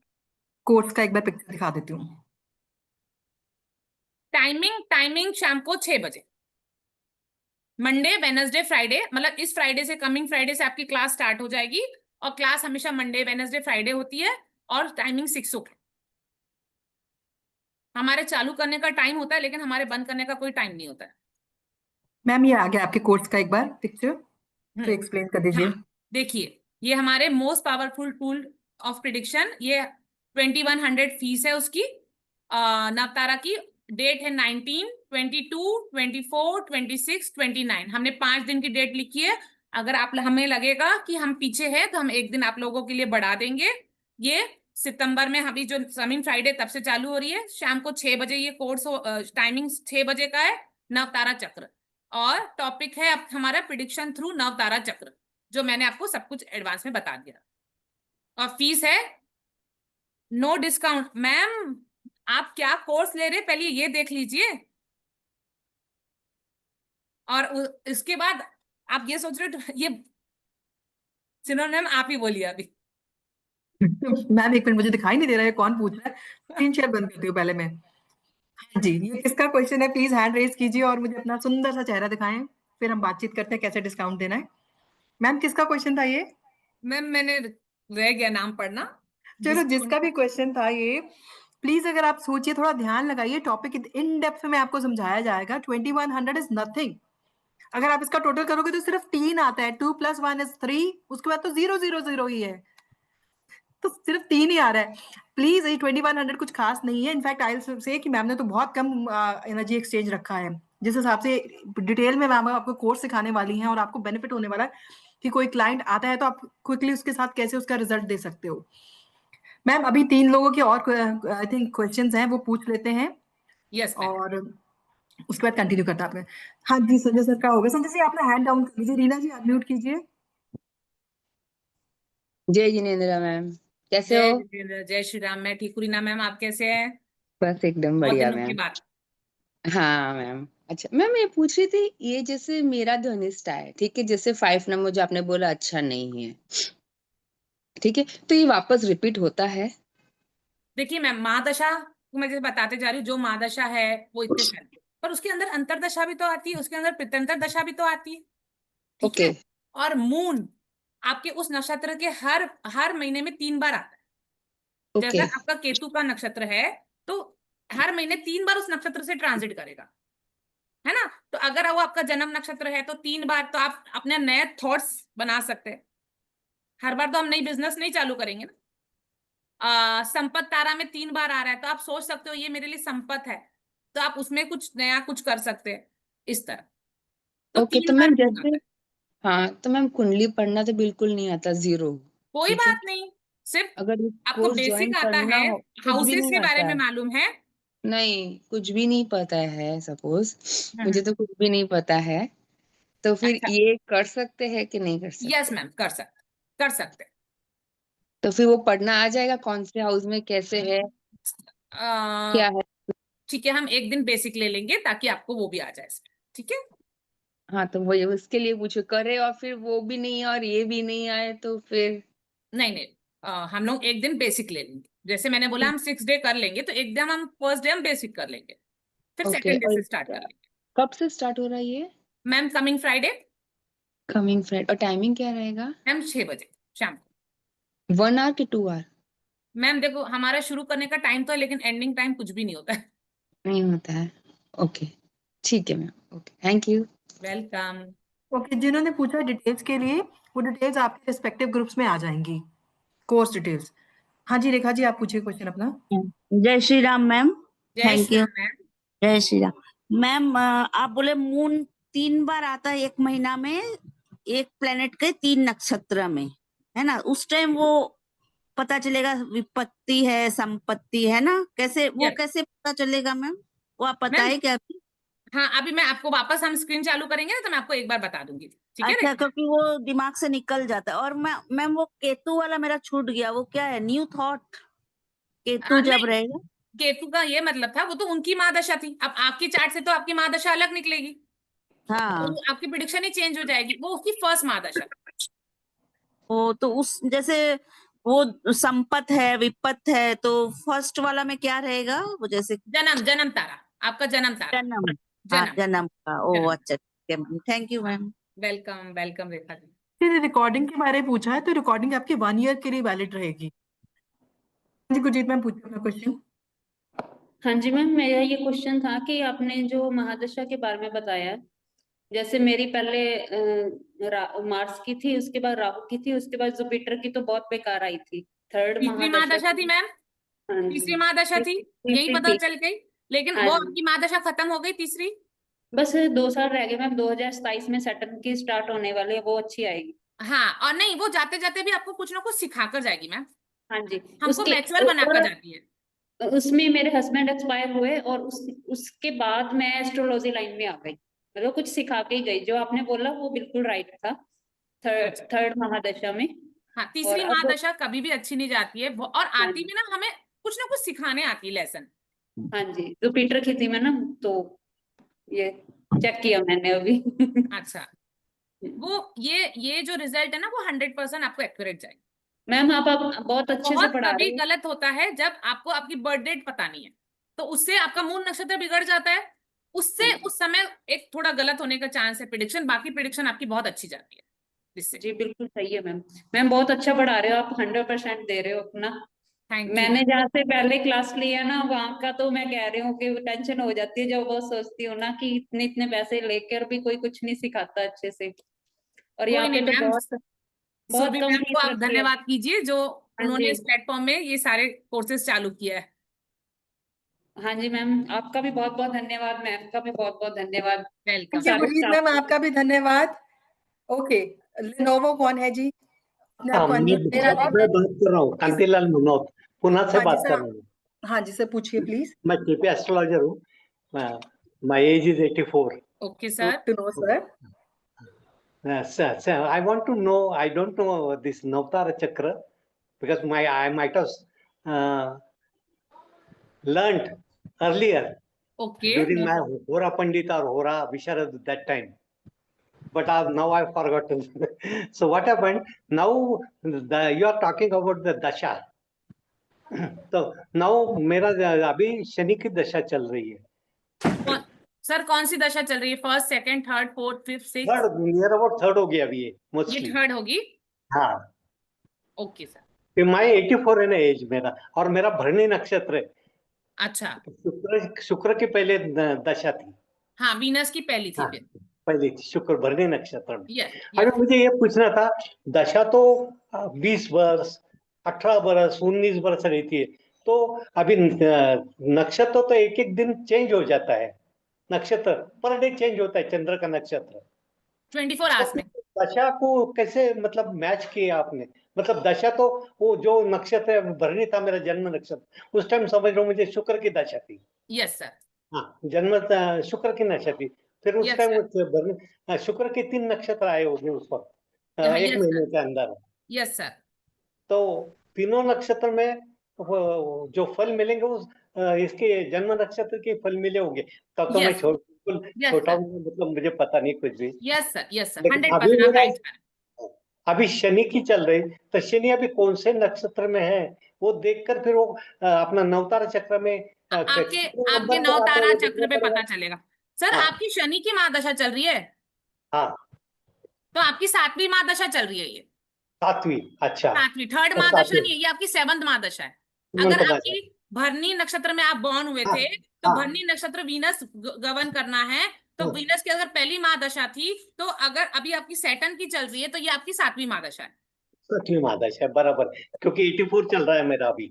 कोर्स का एक बार पिक्चर दिखा देती हूँ। टाइमिंग शाम को 6 बजे, मंडे, वेनसडे, फ्राइडे, मतलब इस फ्राइडे से, कमिंग फ्राइडे से आपकी क्लास स्टार्ट हो जाएगी। और क्लास हमेशा मंडे, वेनसडे, फ्राइडे होती है। और टाइमिंग 6 o'clock हमारे चालू करने का टाइम होता है, लेकिन हमारे बंद करने का कोई टाइम नहीं होता है। मैम ये आ गया आपके कोर्स का एक बार पिक्चर, तो एक्सप्लेन कर दीजिए। हाँ, देखिए ये हमारे most powerful tool of prediction, ये 2100 फीस है उसकी। नवतारा की डेट है 19, 22, 24, 26, 29। हमने 5 दिन की डेट लिखी है। अगर आप हमें लगेगा कि हम पीछे हैं तो हम 1 दिन आप लोगों के लिए बढ़ा देंगे। ये सितंबर में अभी जो कमिंग फ्राइडे तब से चालू हो रही है। शाम को 6 बजे ये कोर्स, टाइमिंग 6 बजे का है। नवतारा चक्र और टॉपिक है अब हमारा प्रिडिक्शन थ्रू नवतारा चक्र, जो मैंने आपको सब कुछ एडवांस में बता दिया। और फीस है नो डिस्काउंट। मैम आप क्या कोर्स ले रहे पहले ये देख लीजिए। और इसके बाद आप ये सोच रहे हो, ये सिनोन मैम आप ही बोलिए अभी। मैम एक मिनट, मुझे दिखाई नहीं दे रहा है कौन पूछ रहा है। स्क्रीन शेयर बंद करती हूँ पहले मैं। हाँ जी, ये किसका क्वेश्चन है? प्लीज हैंड रेज कीजिए और मुझे अपना सुंदर सा चेहरा दिखाएं, फिर हम बातचीत करते हैं कैसे डिस्काउंट देना है। मैम किसका क्वेश्चन था ये? मैम मैंने रह गया नाम पढ़ना। चलो जिसका भी क्वेश्चन था ये, प्लीज अगर आप सोचिए, थोड़ा ध्यान लगाइए, टॉपिक इन डेप्थ में आपको समझाया जाएगा। 2100 इज नथिंग। अगर आप इसका टोटल करोगे तो सिर्फ 3 आता है। 2 + 1 = 3, उसके बाद तो 0 0 0 ही है, तो सिर्फ 3 ही आ रहा है। प्लीज ये 2100 कुछ खास नहीं है। इनफैक्ट आई विल से कि मैम ने तो बहुत कम एनर्जी एक्सचेंज रखा है। जिस हिसाब से डिटेल में मैम आपको कोर्स सिखाने वाली हैं और आपको बेनिफिट होने वाला है कि कोई क्लाइंट आता है तो आप क्विकली उसके साथ कैसे उसका रिजल्ट दे सकते हो। मैम अभी 3 लोगों के और आई थिंक क्वेश्चंस हैं, वो पूछ लेते हैं। यस और उसके बाद कंटिन्यू करता है आपने। हाँ जी, संजय सर का होगा। संजय जी आप ना हैंड डाउन कर लीजिए। रीना जी अनम्यूट कीजिए। जय जिनेन्द्र मैम, कैसे हो? जय श्री राम। मैं ठीक हूँ रीना मैम, आप कैसे हैं? बस एकदम बहुत बढ़िया दिनों की मैम। बात। हाँ मैम। अच्छा मैम, ये पूछ रही थी, ये जैसे मेरा धनिष्ठा है, ठीक है, जैसे 5 नंबर जो आपने बोला अच्छा नहीं है, ठीक है, तो ये वापस रिपीट होता है? देखिए मैम, महादशा को मैं जैसे बताते जा रही हूँ, जो महादशा है वो इतने साल, पर उसके अंदर अंतरदशा भी तो आती है, उसके अंदर प्रत्यंतर दशा भी तो आती है, ठीक है। और मून आपके उस नक्षत्र के हर महीने में 3 बार आता है। जैसा आपका केतु का नक्षत्र है तो हर महीने 3 बार उस नक्षत्र से ट्रांजिट करेगा, है ना। तो अगर वो आपका जन्म नक्षत्र है तो 3 बार तो आप अपने नए थॉट्स बना सकते हैं। हर बार तो हम नई बिजनेस नहीं चालू करेंगे ना। संपत तारा में 3 बार आ रहा है तो आप सोच सकते हो ये मेरे लिए संपत है, तो आप उसमें कुछ नया कुछ कर सकते हैं इस तरह। तो ओके, 3 तो बार मैम होता जैसे, है। हाँ तो मैम कुंडली पढ़ना तो बिल्कुल नहीं आता, जीरो। कोई ठीक है, बात नहीं, सिर्फ अगर ये आपको कोर्स ज्वाइन बेसिक आता करना है, हो, कुछ भी हाउसेस नहीं के बारे आता में है, मालूम है। नहीं कुछ भी नहीं पता है, सपोज हम्म, मुझे तो कुछ भी नहीं पता है, तो फिर अच्छा, ये कर सकते हैं कि नहीं कर यस सकते? मैम, कर सकते तो फिर वो पढ़ना आ जाएगा कौन से हाउस में कैसे है, हैं। क्या है? ठीक है, हम एक दिन बेसिक ले लेंगे ताकि आपको वो भी आ जाए इसमें, ठीक है। हाँ तो वही उसके लिए पूछो, करे और फिर वो भी नहीं और ये भी नहीं आए तो फिर। नहीं नहीं, हम लोग एक दिन बेसिक ले लेंगे, जैसे मैंने बोला हम 6 डे कर लेंगे, तो एक दिन हम फर्स्ट डे हम बेसिक कर लेंगे, फिर ओके, सेकंड डे और से स्टार्ट कर लेंगे। कब से स्टार्ट हो रहा है ये? Ma'am coming Friday, coming Friday, और टाइमिंग क्या रहेगा? मैम 6 बजे शाम को। 1 आवर कि 2 आवर? मैम देखो, हमारा शुरू करने का टाइम तो है, लेकिन एंडिंग टाइम कुछ भी नहीं होता है। नहीं होता है? ओके, ठीक है ma'am, okay, thank you. Welcome. Okay, जिन्होंने पूछा डिटेल्स के लिए, वो डिटेल्स आपके रिस्पेक्टिव ग्रुप्स में आ जाएंगी, कोर्स डिटेल्स। हाँ जी, रेखा जी आप पूछिए क्वेश्चन अपना। जय श्री राम मैम। जय thank Shri you. Ram ma'am. जय श्री राम मैम। आप बोले मून 3 बार आता है 1 महीना में, एक प्लेनेट के 3 नक्षत्र में, है ना। उस टाइम वो पता चलेगा विपत्ति है संपत्ति है ना, कैसे वो Yes. कैसे पता चलेगा मैम, वो आप मैम बताए क्या अभी? हाँ, अभी मैं आपको वापस हम स्क्रीन चालू करेंगे ना, तो मैं आपको एक बार बता दूंगी, ठीक है अच्छा, रेखा? क्योंकि वो दिमाग से निकल जाता है। और मैम वो केतु वाला मेरा छूट गया, वो क्या है? न्यू थॉट केतु जब नहीं, रहेगा। केतु का ये मतलब था, वो तो उनकी महादशा थी। अब आपकी चार्ट से तो आपकी महादशा अलग निकलेगी, तो हाँ, वो आपकी प्रिडिक्शन ही चेंज हो जाएगी। वो उसकी फर्स्ट महादशा। वो तो उस जैसे वो संपत है विपत है, तो फर्स्ट वाला में क्या रहेगा वो? जैसे जन्म तारा, आपका जन्म तारा। जन्म, हाँ जन्म जन्म का। ओ जन्म। अच्छा, ठीक है ma'am, thank you ma'am. Welcome welcome Rekha ji. फिर रिकॉर्डिंग के बारे में पूछा है, तो रिकॉर्डिंग आपकी 1 ईयर के लिए वैलिड रहेगी। हाँ जी, गुरजीत मैम पूछिए अपना क्वेश्चन। हाँ जी मैम, मेरा ये क्वेश्चन था कि आपने जो महादशा के बारे में बताया, जैसे मेरी पहले मार्स की थी, उसके बाद राहु की थी, उसके बाद जुपिटर की तो बहुत बेकार आई थी। थर्ड तीसरी महादशा महादशा थी की। मैम, हाँ जी, तीसरी महादशा थी, यही तीसरी पता थी। चल गई। लेकिन हाँ वो जी, आपकी महादशा खत्म हो गई तीसरी। बस 2 साल रह गए मैम, 2027 में सैटर्न की स्टार्ट होने वाली है, वो अच्छी आएगी। हाँ, और नहीं, वो जाते जाते भी आपको कुछ ना कुछ सिखा कर जाएगी मैम, हाँ जी, हमको उसके मैच्योर बना कर जाती है। उसमें मेरे हस्बैंड एक्सपायर हुए और उसके बाद मैं एस्ट्रोलॉजी लाइन में आ गई, मतलब कुछ सिखा के ही गई। जो आपने बोला वो बिल्कुल राइट था, थर्ड महादशा में। हाँ, और तीसरी अब महादशा कभी भी अच्छी नहीं जाती है, और हाँ आती जी, भी ना, हमें कुछ ना कुछ सिखाने आती है लेसन। हाँ जी, तो पीटर की थी मैं ना, तो ये चेक किया मैंने अभी। अच्छा, वो ये जो रिजल्ट है ना, वो 100% आपको एक्यूरेट जाएगा। मैम आप बहुत अच्छे से बहुत पढ़ा कभी रहे हो। गलत होता है जब आपको आपकी बर्थ डेट पता नहीं है, तो उससे आपका मूल नक्षत्र बिगड़ जाता है, हाँ उससे जी, उस समय एक थोड़ा गलत होने का चांस है प्रिडिक्शन। बाकी प्रिडिक्शन आपकी बहुत अच्छी जाती है इससे। जी बिल्कुल सही है मैम। मैम बहुत अच्छा पढ़ा रहे हो आप, 100% दे रहे हो अपना। थैंक यू मैंने मैम। जहाँ से पहले क्लास लिया ना, वहां का तो मैं कह रही हूँ कि टेंशन हो जाती है जब वो सोचती हूँ ना कि इतने इतने पैसे लेकर भी कोई कुछ नहीं सिखाता अच्छे से, और कोई यहाँ नहीं पे तो मैम, बहुत बहुत सुरभि कम मैम को फीस आप रखी है। धन्यवाद कीजिए, जो हाँ उन्होंने जी, इस प्लेटफॉर्म में ये सारे कोर्सेज चालू किया है। हाँ जी मैम, आपका भी बहुत बहुत धन्यवाद, मैम का भी बहुत बहुत धन्यवाद, वेलकम। थैंक यू सारे गुरजीत स्टाफ मैम, को। आपका भी धन्यवाद। ओके, लेनोवो कौन है जी? अपने हाँ, आपको मैं अनम्यूट मैं बात कर रहा हूँ, कांतिलाल मनोज पुणे से हाँ जी बात कर सर, रहा हूँ। हाँ जी सर, पूछिए प्लीज। मैं केपी एस्ट्रोलॉजर हूँ। My age is 84। Okay good sir. To know sir. Sir, I want to know, I don't know this Navtara Chakra because I might have learned earlier okay, during no my problem. Hora Pandita or Hora Visharad that time. But now I've forgotten. So what happened? Now you are talking about the dasha. तो now मेरा अभी शनि की दशा चल रही है। Sir कौन सी दशा चल रही है? First, second, third, fourth, fifth, six? Third, near about third हो गया अभी ये ये मोस्टली। थर्ड होगी। हाँ, ओके सर। मैं 84 है ना एज मेरा, और मेरा भरणी नक्षत्र है। अच्छा, शुक्र की पहले दशा थी। हाँ, वीनस की पहली थी हाँ, फिर। पहली थी शुक्र भरणी नक्षत्र में। यस अभी यस मुझे ये पूछना था, दशा तो 20 वर्ष, 18 वर्ष, 19 वर्ष रहती है, तो अभी नक्षत्र तो एक एक दिन चेंज हो जाता है, नक्षत्र पर डे चेंज होता है, चंद्र का नक्षत्र। 24 तो आवर्स में। दशा को कैसे मतलब मैच किया आपने? मतलब दशा तो वो जो नक्षत्र है भरणी था मेरा जन्म नक्षत्र, उस टाइम समझ लो मुझे शुक्र की दशा थी। यस सर, हाँ, जन्म शुक्र की नशा थी। फिर उस यस टाइम सर, शुक्र के 3 नक्षत्र आए होंगे उस वक्त, हाँ, एक यस महीने सर, के अंदर। Yes sir. तो तीनों नक्षत्र में जो फल मिलेंगे उस इसके जन्म नक्षत्र के फल मिले होंगे। तब तो मैं यस बिल्कुल यस छोटा सर, हूँ, मतलब मुझे पता नहीं कुछ भी। यस सर, यस सर, लेकिन अभी 100% आप मेरा, राइट सर। अभी शनि की चल रही, तो शनि अभी कौन से नक्षत्र में है वो देखकर फिर वो अपना नवतारा चक्र में आपके कितने आपके नंबर पर आता है नवतारा वो चक्र देखना पे पड़ेगा। पता चलेगा। सर हाँ आपकी शनि की महादशा चल रही है, हाँ, तो आपकी 7वीं महादशा चल रही है ये। 7वीं, अच्छा। 7वीं, थर्ड और महादशा 7वीं नहीं है, ये आपकी 7th महादशा है। अगर सीमंत भाषा। आपकी भरनी नक्षत्र में आप बॉर्न हुए हाँ थे, तो हाँ भरनी नक्षत्र वीनस गवर्न करना है। तो हाँ, वीनस की अगर पहली महादशा थी, तो अगर अभी आपकी सैटर्न की चल रही है, तो ये आपकी 7वीं महादशा है। 7वीं महादशा है बराबर, क्योंकि 84 चल रहा है मेरा अभी।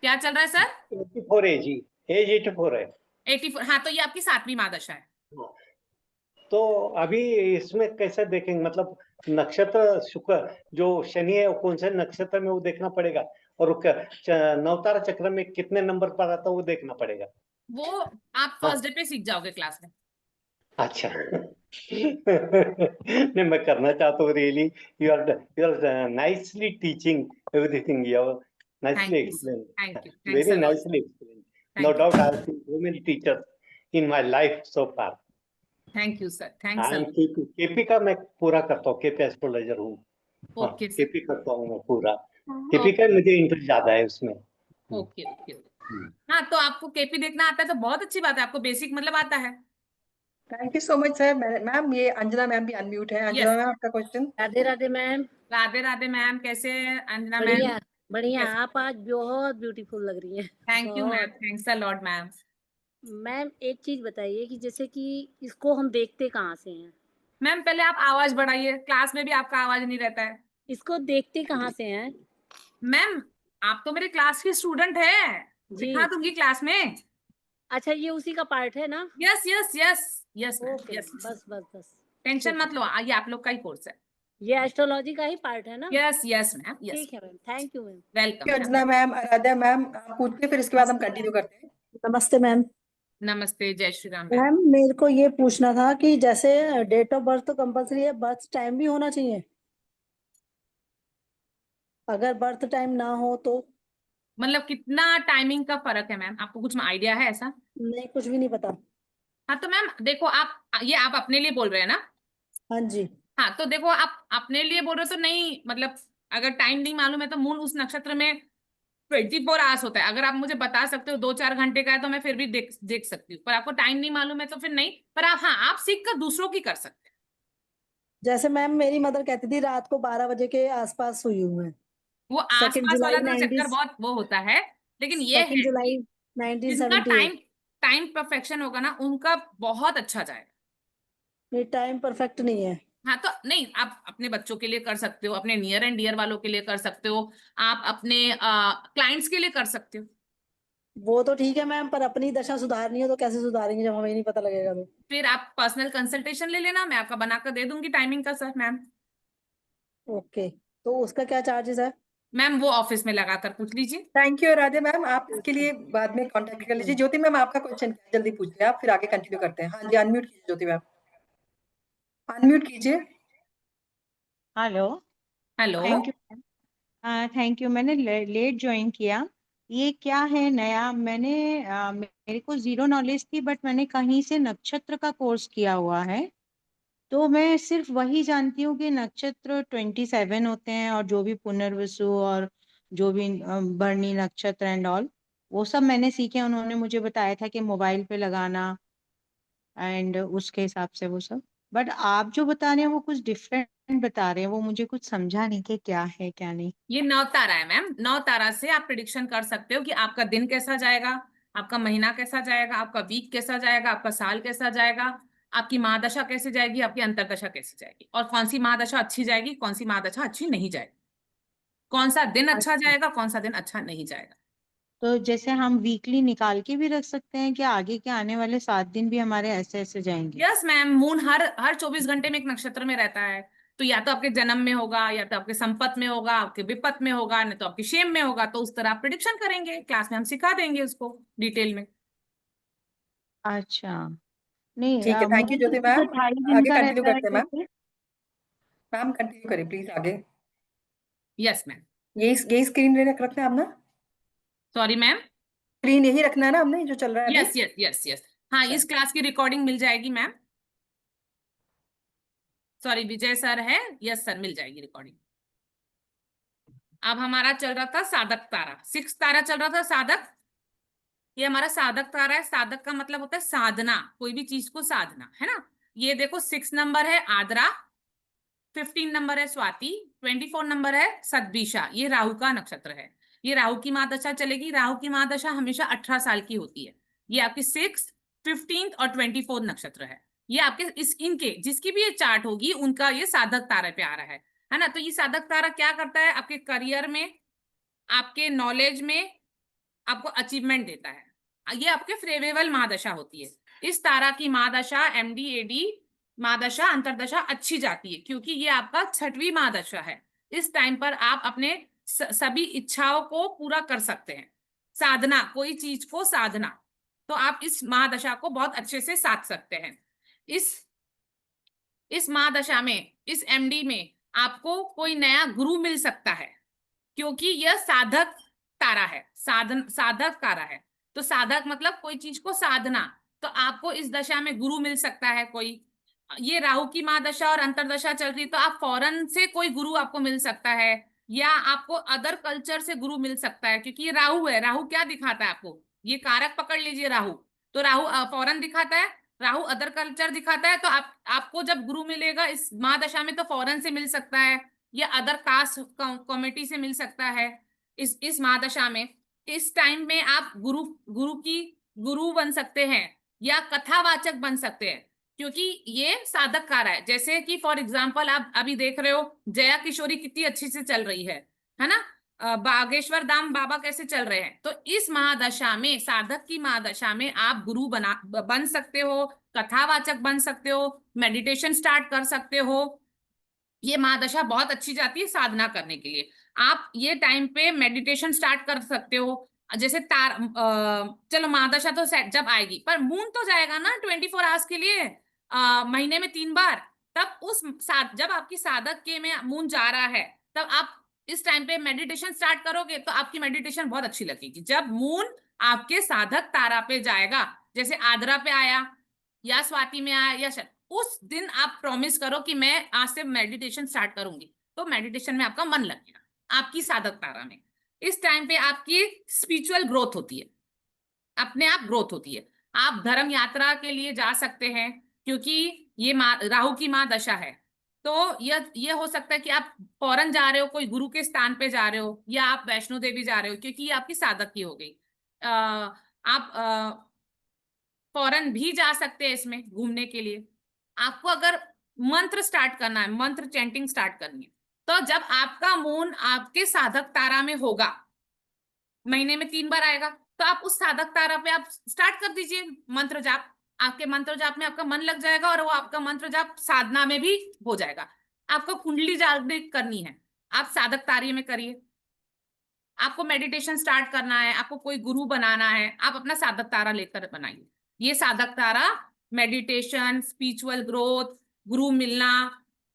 क्या चल रहा है सर? 84 एज ही, एज 84 है। 84, हाँ, तो ये आपकी 7वीं महादशा है। हाँ, तो अभी इसमें कैसे देखेंगे, मतलब नक्षत्र शुक्र जो शनि है वो कौन से नक्षत्र में वो देखना पड़ेगा, और नवतारा चक्र में कितने नंबर पर आता है वो देखना पड़ेगा। वो आप हाँ फर्स्ट डे पे सीख जाओगे क्लास में। अच्छा। नहीं, मैं करना चाहता हूँ really. You are nicely teaching everything, you are nicely thank you, explained, thank you, thanks very a lot, nicely explained. No thank you, doubt I have seen so many teachers in my life so far. Thank you sir, thanks I a am lot. KP का मैं पूरा करता हूँ, KP astrologer हूँ। हाँ, okay sir, KP करता हूँ मैं पूरा। केपी का मुझे इंटरेस्ट ज्यादा है उसमें। Okay okay. हाँ, तो आपको केपी देखना आता है तो बहुत अच्छी बात है, आपको बेसिक मतलब आता है। Thank you so much sir. Ma'am ये अंजना मैम भी अनम्यूट है। अंजना यस, मैम आपका question. Radhe Radhe ma'am. Radhe Radhe ma'am, कैसे हैं अंजना मैम? बढ़िया बढ़िया, कैसे? आप आज बहुत ब्यूटीफुल लग रही हैं। थैंक यू मैम, बहुत। Thanks a lot ma'am. Ma'am एक चीज बताइए कि जैसे कि इसको हम देखते कहाँ से हैं? मैम पहले आप आवाज बढ़ाइए, क्लास में भी आपका आवाज नहीं रहता है। इसको देखते कहाँ से हैं? मैम आप तो मेरे क्लास की स्टूडेंट है, जी। दिखा दूंगी क्लास में। अच्छा, ये उसी का पार्ट है ना? Yes yes yes yes ma'am, okay, yes. बस बस बस। टेंशन ठीक मत लो, है, ये आप लोग का ही कोर्स है। ये एस्ट्रोलॉजी का ही पार्ट है ना? Yes yes ma'am, yes. ठीक है ma'am, thank you ma'am. Welcome ma'am. Anjana ma'am, Aradhya ma'am, आप पूछिए, फिर इसके बाद हम कंटिन्यू करते हैं। नमस्ते मैम। नमस्ते, जय श्री राम मैम। मैम मेरे को ये पूछना था कि जैसे डेट ऑफ बर्थ तो कंपलसरी है, बर्थ टाइम भी होना चाहिए? अगर बर्थ टाइम ना हो तो? मतलब कितना टाइमिंग का फर्क है मैम, आपको कुछ आइडिया है ऐसा? नहीं, कुछ भी नहीं पता। हाँ तो मैम देखो, आप अपने लिए बोल रहे हैं ना? हाँ जी। हाँ तो देखो, आप अपने लिए बोल रहे हो तो नहीं, मतलब अगर टाइम नहीं मालूम है तो मून उस नक्षत्र में 24 आवर्स होता है। अगर आप मुझे बता सकते हो 2-4 घंटे का है तो मैं फिर भी देख सकती हूँ, पर आपको टाइम नहीं मालूम है तो फिर नहीं। पर आप सीख कर दूसरों की कर सकते हैं। जैसे मैम मेरी मदर कहती थी रात को 12 बजे के आसपास हुई हूँ मैं। वो 2 आसपास वाला जुलाई तो 90 चक्कर बहुत वो होता है, लेकिन ये 2 है जुलाई कि जिनका 1978। टाइम टाइम परफेक्शन होगा ना, उनका बहुत अच्छा जाएगा। ये टाइम परफेक्ट नहीं है। हाँ तो नहीं, आप अपने बच्चों के लिए कर सकते हो, अपने नियर एंड डियर वालों के लिए कर सकते हो, आप अपने क्लाइंट्स के लिए कर सकते हो। वो तो ठीक है मैम, पर अपनी दशा सुधारनी है तो कैसे सुधारेंगे जब हमें नहीं पता लगेगा तो? फिर आप पर्सनल कंसल्टेशन ले लेना, मैं आपका बनाकर दे दूंगी टाइमिंग का सर मैम। ओके, तो उसका क्या चार्जेस है? मैम वो ऑफिस में लगाकर पूछ लीजिए। थैंक यू राधे मैम, आप इसके लिए बाद में कांटेक्ट कर लीजिए। ज्योति मैम आपका क्वेश्चन जल्दी पूछिए आप, फिर आगे कंटिन्यू करते हैं। हाँ जी, अनम्यूट कीजिए ज्योति मैम, अनम्यूट कीजिए। Hello. Hello. Thank you. Thank you, मैंने लेट ज्वाइन किया। ये क्या है नया? मेरे को जीरो नॉलेज थी, बट मैंने कहीं से नक्षत्र का कोर्स किया हुआ है, तो मैं सिर्फ वही जानती हूँ कि नक्षत्र 27 होते हैं, और जो भी पुनर्वसु और जो भी भरणी नक्षत्र एंड ऑल, वो सब मैंने सीखे। उन्होंने मुझे बताया था कि मोबाइल पे लगाना, एंड उसके हिसाब से वो सब। बट आप जो बता रहे हैं वो कुछ डिफरेंट बता रहे हैं, वो मुझे कुछ समझा नहीं कि क्या है क्या नहीं। ये नवतारा है मैम, नवतारा से आप प्रिडिक्शन कर सकते हो कि आपका दिन कैसा जाएगा, आपका महीना कैसा जाएगा, आपका वीक कैसा जाएगा, आपका साल कैसा जाएगा, आपकी महादशा कैसे जाएगी, आपकी अंतरदशा कैसे जाएगी, और कौन सी महादशा अच्छी जाएगी, कौन सी महादशा अच्छी नहीं जाएगी, कौन सा दिन अच्छा अच्छा, जाएगा, कौन सा दिन अच्छा नहीं जाएगा। तो जैसे हम वीकली निकाल के भी रख सकते हैं कि आगे के आने वाले 7 दिन भी हमारे ऐसे ऐसे जाएंगे? यस मैम, मून हर 24 घंटे में एक नक्षत्र में रहता है, तो या तो आपके जन्म में होगा, या तो आपके संपत में होगा, आपके विपत में होगा, नहीं तो आपके शेम में होगा। तो उस तरह आप प्रिडिक्शन करेंगे, क्लास में हम सिखा देंगे उसको डिटेल में। अच्छा, नहीं ठीक है, थैंक यू मून ज्योति तो मैम। 28 दिन आगे का कंटिन्यू रहता है करते हैं मैम। जैसे। मैम कंटिन्यू करें प्लीज आगे। Yes ma'am. यही स्क्रीन रखना है आप ना, सॉरी मैम। स्क्रीन यही रखना है ना हमने जो चल रहा है अभी। यस यस यस यस, हाँ, इस क्लास की रिकॉर्डिंग मिल जाएगी मैम। सॉरी, विजय सर है, यस सर, मिल जाएगी रिकॉर्डिंग। अब हमारा चल रहा था साधक तारा, 6 तारा चल रहा था साधक। ये हमारा साधक तारा है। साधक का मतलब होता है साधना, कोई भी चीज को साधना, है ना। ये देखो 6 नंबर है आद्रा, 15 नंबर है स्वाति, 24 नंबर है सतभिषा। ये राहु का नक्षत्र है। ये राहु की महादशा चलेगी। राहु की महादशा हमेशा 18 साल की होती है। ये आपकी 6, 15 और 24 नक्षत्र है। ये आपके इनके जिसकी भी ये चार्ट होगी उनका ये साधक तारा पे आ रहा है ना। तो ये साधक तारा क्या करता है, आपके करियर में, आपके नॉलेज में आपको अचीवमेंट देता है। ये आपके फेवरेबल महादशा होती है। इस तारा की महादशा एमडी एडी महादशा अंतरदशा अच्छी जाती है, क्योंकि ये आपका 6वीं महादशा है। इस टाइम पर आप अपने सभी इच्छाओं को पूरा कर सकते हैं। साधना, कोई चीज को साधना, तो आप इस महादशा को बहुत अच्छे से साध सकते हैं। इस महादशा में, इस एमडी में आपको कोई नया गुरु मिल सकता है, क्योंकि यह साधक तारा है, साधक तारा है। तो साधक मतलब कोई चीज को साधना, तो आपको इस दशा में गुरु मिल सकता है कोई। ये राहु की महादशा और अंतरदशा चल रही, तो आप फॉरेन से कोई गुरु आपको मिल सकता है, या आपको अदर कल्चर से गुरु मिल सकता है, क्योंकि ये राहु है। राहु क्या दिखाता है आपको, ये कारक पकड़ लीजिए राहु, तो राहु फॉरेन दिखाता है, राहु अदर कल्चर दिखाता है। तो आपको जब गुरु मिलेगा इस महादशा में, तो फॉरेन से मिल सकता है, या अदर कास्ट कमिटी से मिल सकता है। इस महादशा में, इस टाइम में आप गुरु बन सकते हैं, या कथावाचक बन सकते हैं, क्योंकि ये साधक कार है। जैसे कि फॉर एग्जाम्पल आप अभी देख रहे हो जया किशोरी कितनी अच्छी से चल रही है ना। बागेश्वर धाम बाबा कैसे चल रहे हैं। तो इस महादशा में, साधक की महादशा में आप गुरु बन सकते हो, कथावाचक बन सकते हो, मेडिटेशन स्टार्ट कर सकते हो। ये महादशा बहुत अच्छी जाती है साधना करने के लिए। आप ये टाइम पे मेडिटेशन स्टार्ट कर सकते हो। जैसे चलो महादशा तो जब आएगी, पर मून तो जाएगा ना 24 आवर्स के लिए, महीने में 3 बार। तब जब आपकी साधक के में मून जा रहा है, तब आप इस टाइम पे मेडिटेशन स्टार्ट करोगे, तो आपकी मेडिटेशन बहुत अच्छी लगेगी। जब मून आपके साधक तारा पे जाएगा, जैसे आद्रा पे आया, या स्वाति में आया, या उस दिन आप प्रॉमिस करो कि मैं आज से मेडिटेशन स्टार्ट करूंगी, तो मेडिटेशन में आपका मन लगेगा, आपकी साधक तारा में। इस टाइम पे आपकी स्पिरिचुअल ग्रोथ होती है, अपने आप ग्रोथ होती है। आप धर्म यात्रा के लिए जा सकते हैं, क्योंकि ये राहु की महादशा है। तो ये हो सकता है कि आप फॉरेन जा रहे हो, कोई गुरु के स्थान पे जा रहे हो, या आप वैष्णो देवी जा रहे हो, क्योंकि ये आपकी साधक की हो गई। आप फॉरेन भी जा सकते हैं इसमें घूमने के लिए। आपको अगर मंत्र स्टार्ट करना है, मंत्र चैंटिंग स्टार्ट करनी है, तो जब आपका मून आपके साधक तारा में होगा, महीने में 3 बार आएगा, तो आप उस साधक तारा पे आप स्टार्ट कर दीजिए मंत्र जाप। आपके मंत्र जाप में आपका मन लग जाएगा, और वो आपका मंत्र जाप साधना में भी हो जाएगा। आपको कुंडली जागृत करनी है, आप साधक तारे में करिए। आपको मेडिटेशन स्टार्ट करना है, आपको कोई गुरु बनाना है, आप अपना साधक तारा लेकर बनाइए। ये साधक तारा मेडिटेशन, स्पिरिचुअल ग्रोथ, गुरु मिलना,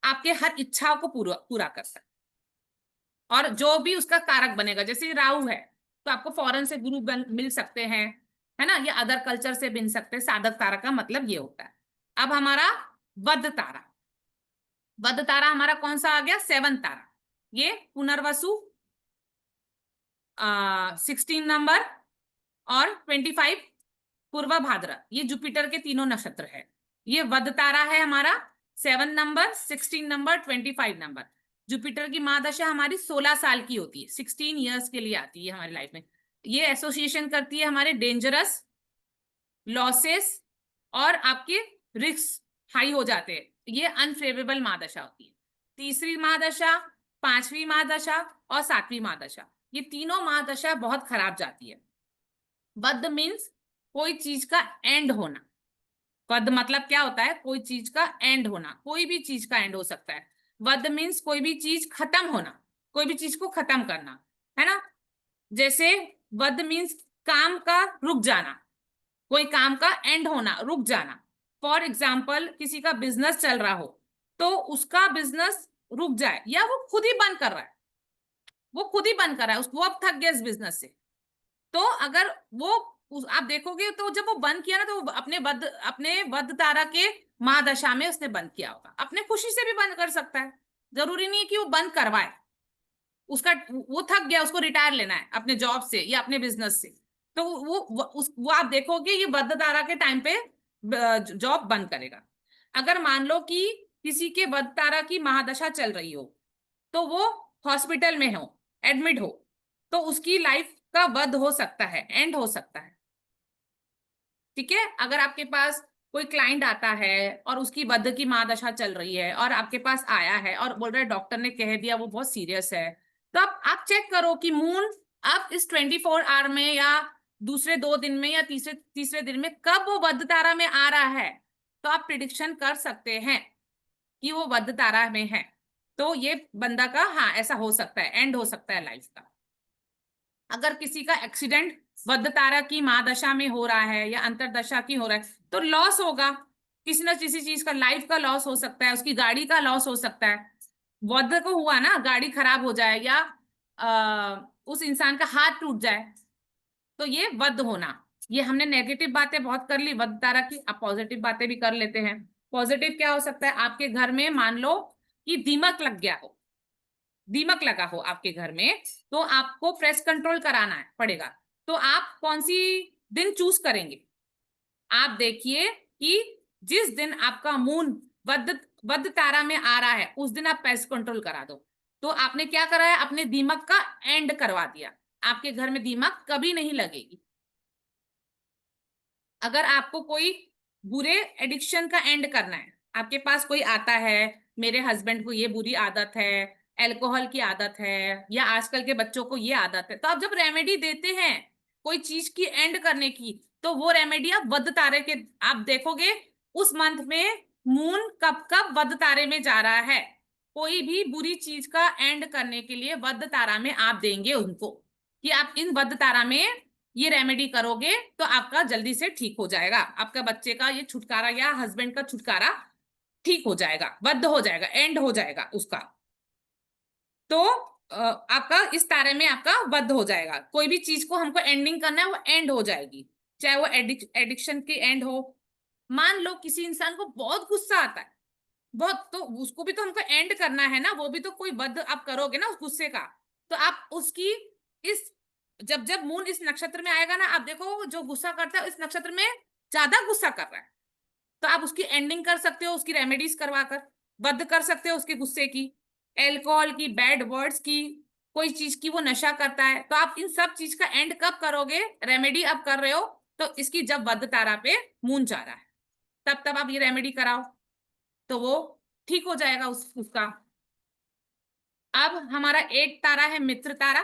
आपके हर इच्छा को पूरा कर सकता है। और जो भी उसका कारक बनेगा, जैसे राहु है, तो आपको फॉरेन से गुरु मिल सकते हैं, है ना, या अदर कल्चर से मिल सकते हैं। साधक तारा का मतलब ये होता है। अब हमारा वध तारा, वध तारा हमारा कौन सा आ गया, 7 तारा। ये पुनर्वसु 16 नंबर और 25 पूर्व भाद्र, ये जुपिटर के तीनों नक्षत्र है। ये वध तारा है हमारा, 7 नंबर, 16 नंबर, 25 नंबर। जुपिटर की महादशा हमारी 16 साल की होती है, 16 इयर्स के लिए आती है हमारी लाइफ में। ये एसोसिएशन करती है हमारे डेंजरस, लॉसेस और आपके रिस्क हाई हो जाते हैं, ये अनफेवरेबल महादशा होती है। तीसरी महादशा, पांचवी महादशा और सातवीं महादशा, ये तीनों महादशा बहुत खराब जाती है। वध मीन्स कोई चीज का एंड होना। वध मतलब क्या होता है? कोई चीज का एंड होना, कोई भी चीज का एंड हो सकता है। वध मीन्स कोई भी चीज खत्म होना, कोई भी चीज को खत्म करना, है ना। जैसे वध मीन्स काम का रुक जाना, कोई काम का एंड होना, रुक जाना। फॉर एग्जाम्पल, किसी का बिजनेस चल रहा हो तो उसका बिजनेस रुक जाए, या वो खुद ही बंद कर रहा है, वो खुद ही बंद कर रहा है, वो अब थक गया इस बिजनेस से। तो अगर वो आप देखोगे तो जब वो बंद किया ना, तो अपने वध तारा के महादशा में उसने बंद किया होगा। अपने खुशी से भी बंद कर सकता है, जरूरी नहीं है कि वो बंद करवाए। उसका वो थक गया, उसको रिटायर लेना है अपने जॉब से या अपने बिजनेस से, तो वो आप देखोगे ये वध तारा के टाइम पे जॉब बंद करेगा। अगर मान लो कि किसी के वध तारा की महादशा चल रही हो, तो वो हॉस्पिटल में हो, एडमिट हो, तो उसकी लाइफ का वध हो सकता है, एंड हो सकता है। ठीक है। अगर आपके पास कोई क्लाइंट आता है और उसकी वध की महादशा चल रही है और आपके पास आया है और बोल रहे डॉक्टर ने कह दिया वो बहुत सीरियस है, तो आप चेक करो कि मून अब इस 24 आवर में या दूसरे 2 दिन में या तीसरे दिन में कब वो वध तारा में आ रहा है, तो आप प्रिडिक्शन कर सकते हैं कि वो वध तारा में है। तो ये बंदा का, हाँ, ऐसा हो सकता है, एंड हो सकता है लाइफ का। अगर किसी का एक्सीडेंट वध तारा की महादशा में हो रहा है या अंतरदशा की हो रहा है, तो लॉस होगा, किसी न किसी चीज का, लाइफ का लॉस हो सकता है, उसकी गाड़ी का लॉस हो सकता है। वध को हुआ ना, गाड़ी खराब हो जाए या उस इंसान का हाथ टूट जाए, तो ये वध होना। ये हमने नेगेटिव बातें बहुत कर ली वध तारा की, अब पॉजिटिव बातें भी कर लेते हैं। पॉजिटिव क्या हो सकता है? आपके घर में मान लो कि दीमक लग गया हो, दीमक लगा हो आपके घर में, तो आपको प्रेस कंट्रोल कराना है पड़ेगा। तो आप कौन सी दिन चूज करेंगे? आप देखिए कि जिस दिन आपका मून वध तारा में आ रहा है, उस दिन आप पेस्ट कंट्रोल करा दो। तो आपने क्या कराया? अपने दीमक का एंड करवा दिया, आपके घर में दीमक कभी नहीं लगेगी। अगर आपको कोई बुरे एडिक्शन का एंड करना है, आपके पास कोई आता है, मेरे हस्बैंड को ये बुरी आदत है, अल्कोहल की आदत है, या आजकल के बच्चों को ये आदत है, तो आप जब रेमेडी देते हैं कोई चीज की एंड करने की, तो वो रेमेडी आप वध तारे के, आप देखोगे उस मंथ में मून कब कब वध तारे में जा रहा है, कोई भी बुरी चीज का एंड करने के लिए वध तारा में आप देंगे उनको कि आप इन वध तारा में ये रेमेडी करोगे तो आपका जल्दी से ठीक हो जाएगा, आपका बच्चे का ये छुटकारा या हस्बैंड का छुटकारा ठीक हो जाएगा, वध हो जाएगा, एंड हो जाएगा उसका। तो आपका इस तारे में आपका वध हो जाएगा। कोई भी चीज को हमको एंडिंग करना है, वो एंड हो जाएगी, चाहे वो एडिक्शन की एंड हो। मान लो किसी इंसान को बहुत गुस्सा आता है, बहुत, तो उसको भी तो हमको एंड करना है ना, वो भी तो कोई वध आप करोगे ना उस गुस्से का। तो आप उसकी इस जब जब मून इस नक्षत्र में आएगा ना, आप देखो जो गुस्सा करता है इस नक्षत्र में ज्यादा गुस्सा कर रहा है, तो आप उसकी एंडिंग कर सकते हो, उसकी रेमेडीज करवा कर वध कर सकते हो उसके गुस्से की, एल्कोहल की, बैड वर्ड्स की, कोई चीज की वो नशा करता है, तो आप इन सब चीज का एंड कब करोगे? रेमेडी अब कर रहे हो तो इसकी जब वध तारा पे मून जा रहा है, तब आप ये रेमेडी कराओ तो वो ठीक हो जाएगा उसका। अब हमारा 8 तारा है मित्र तारा।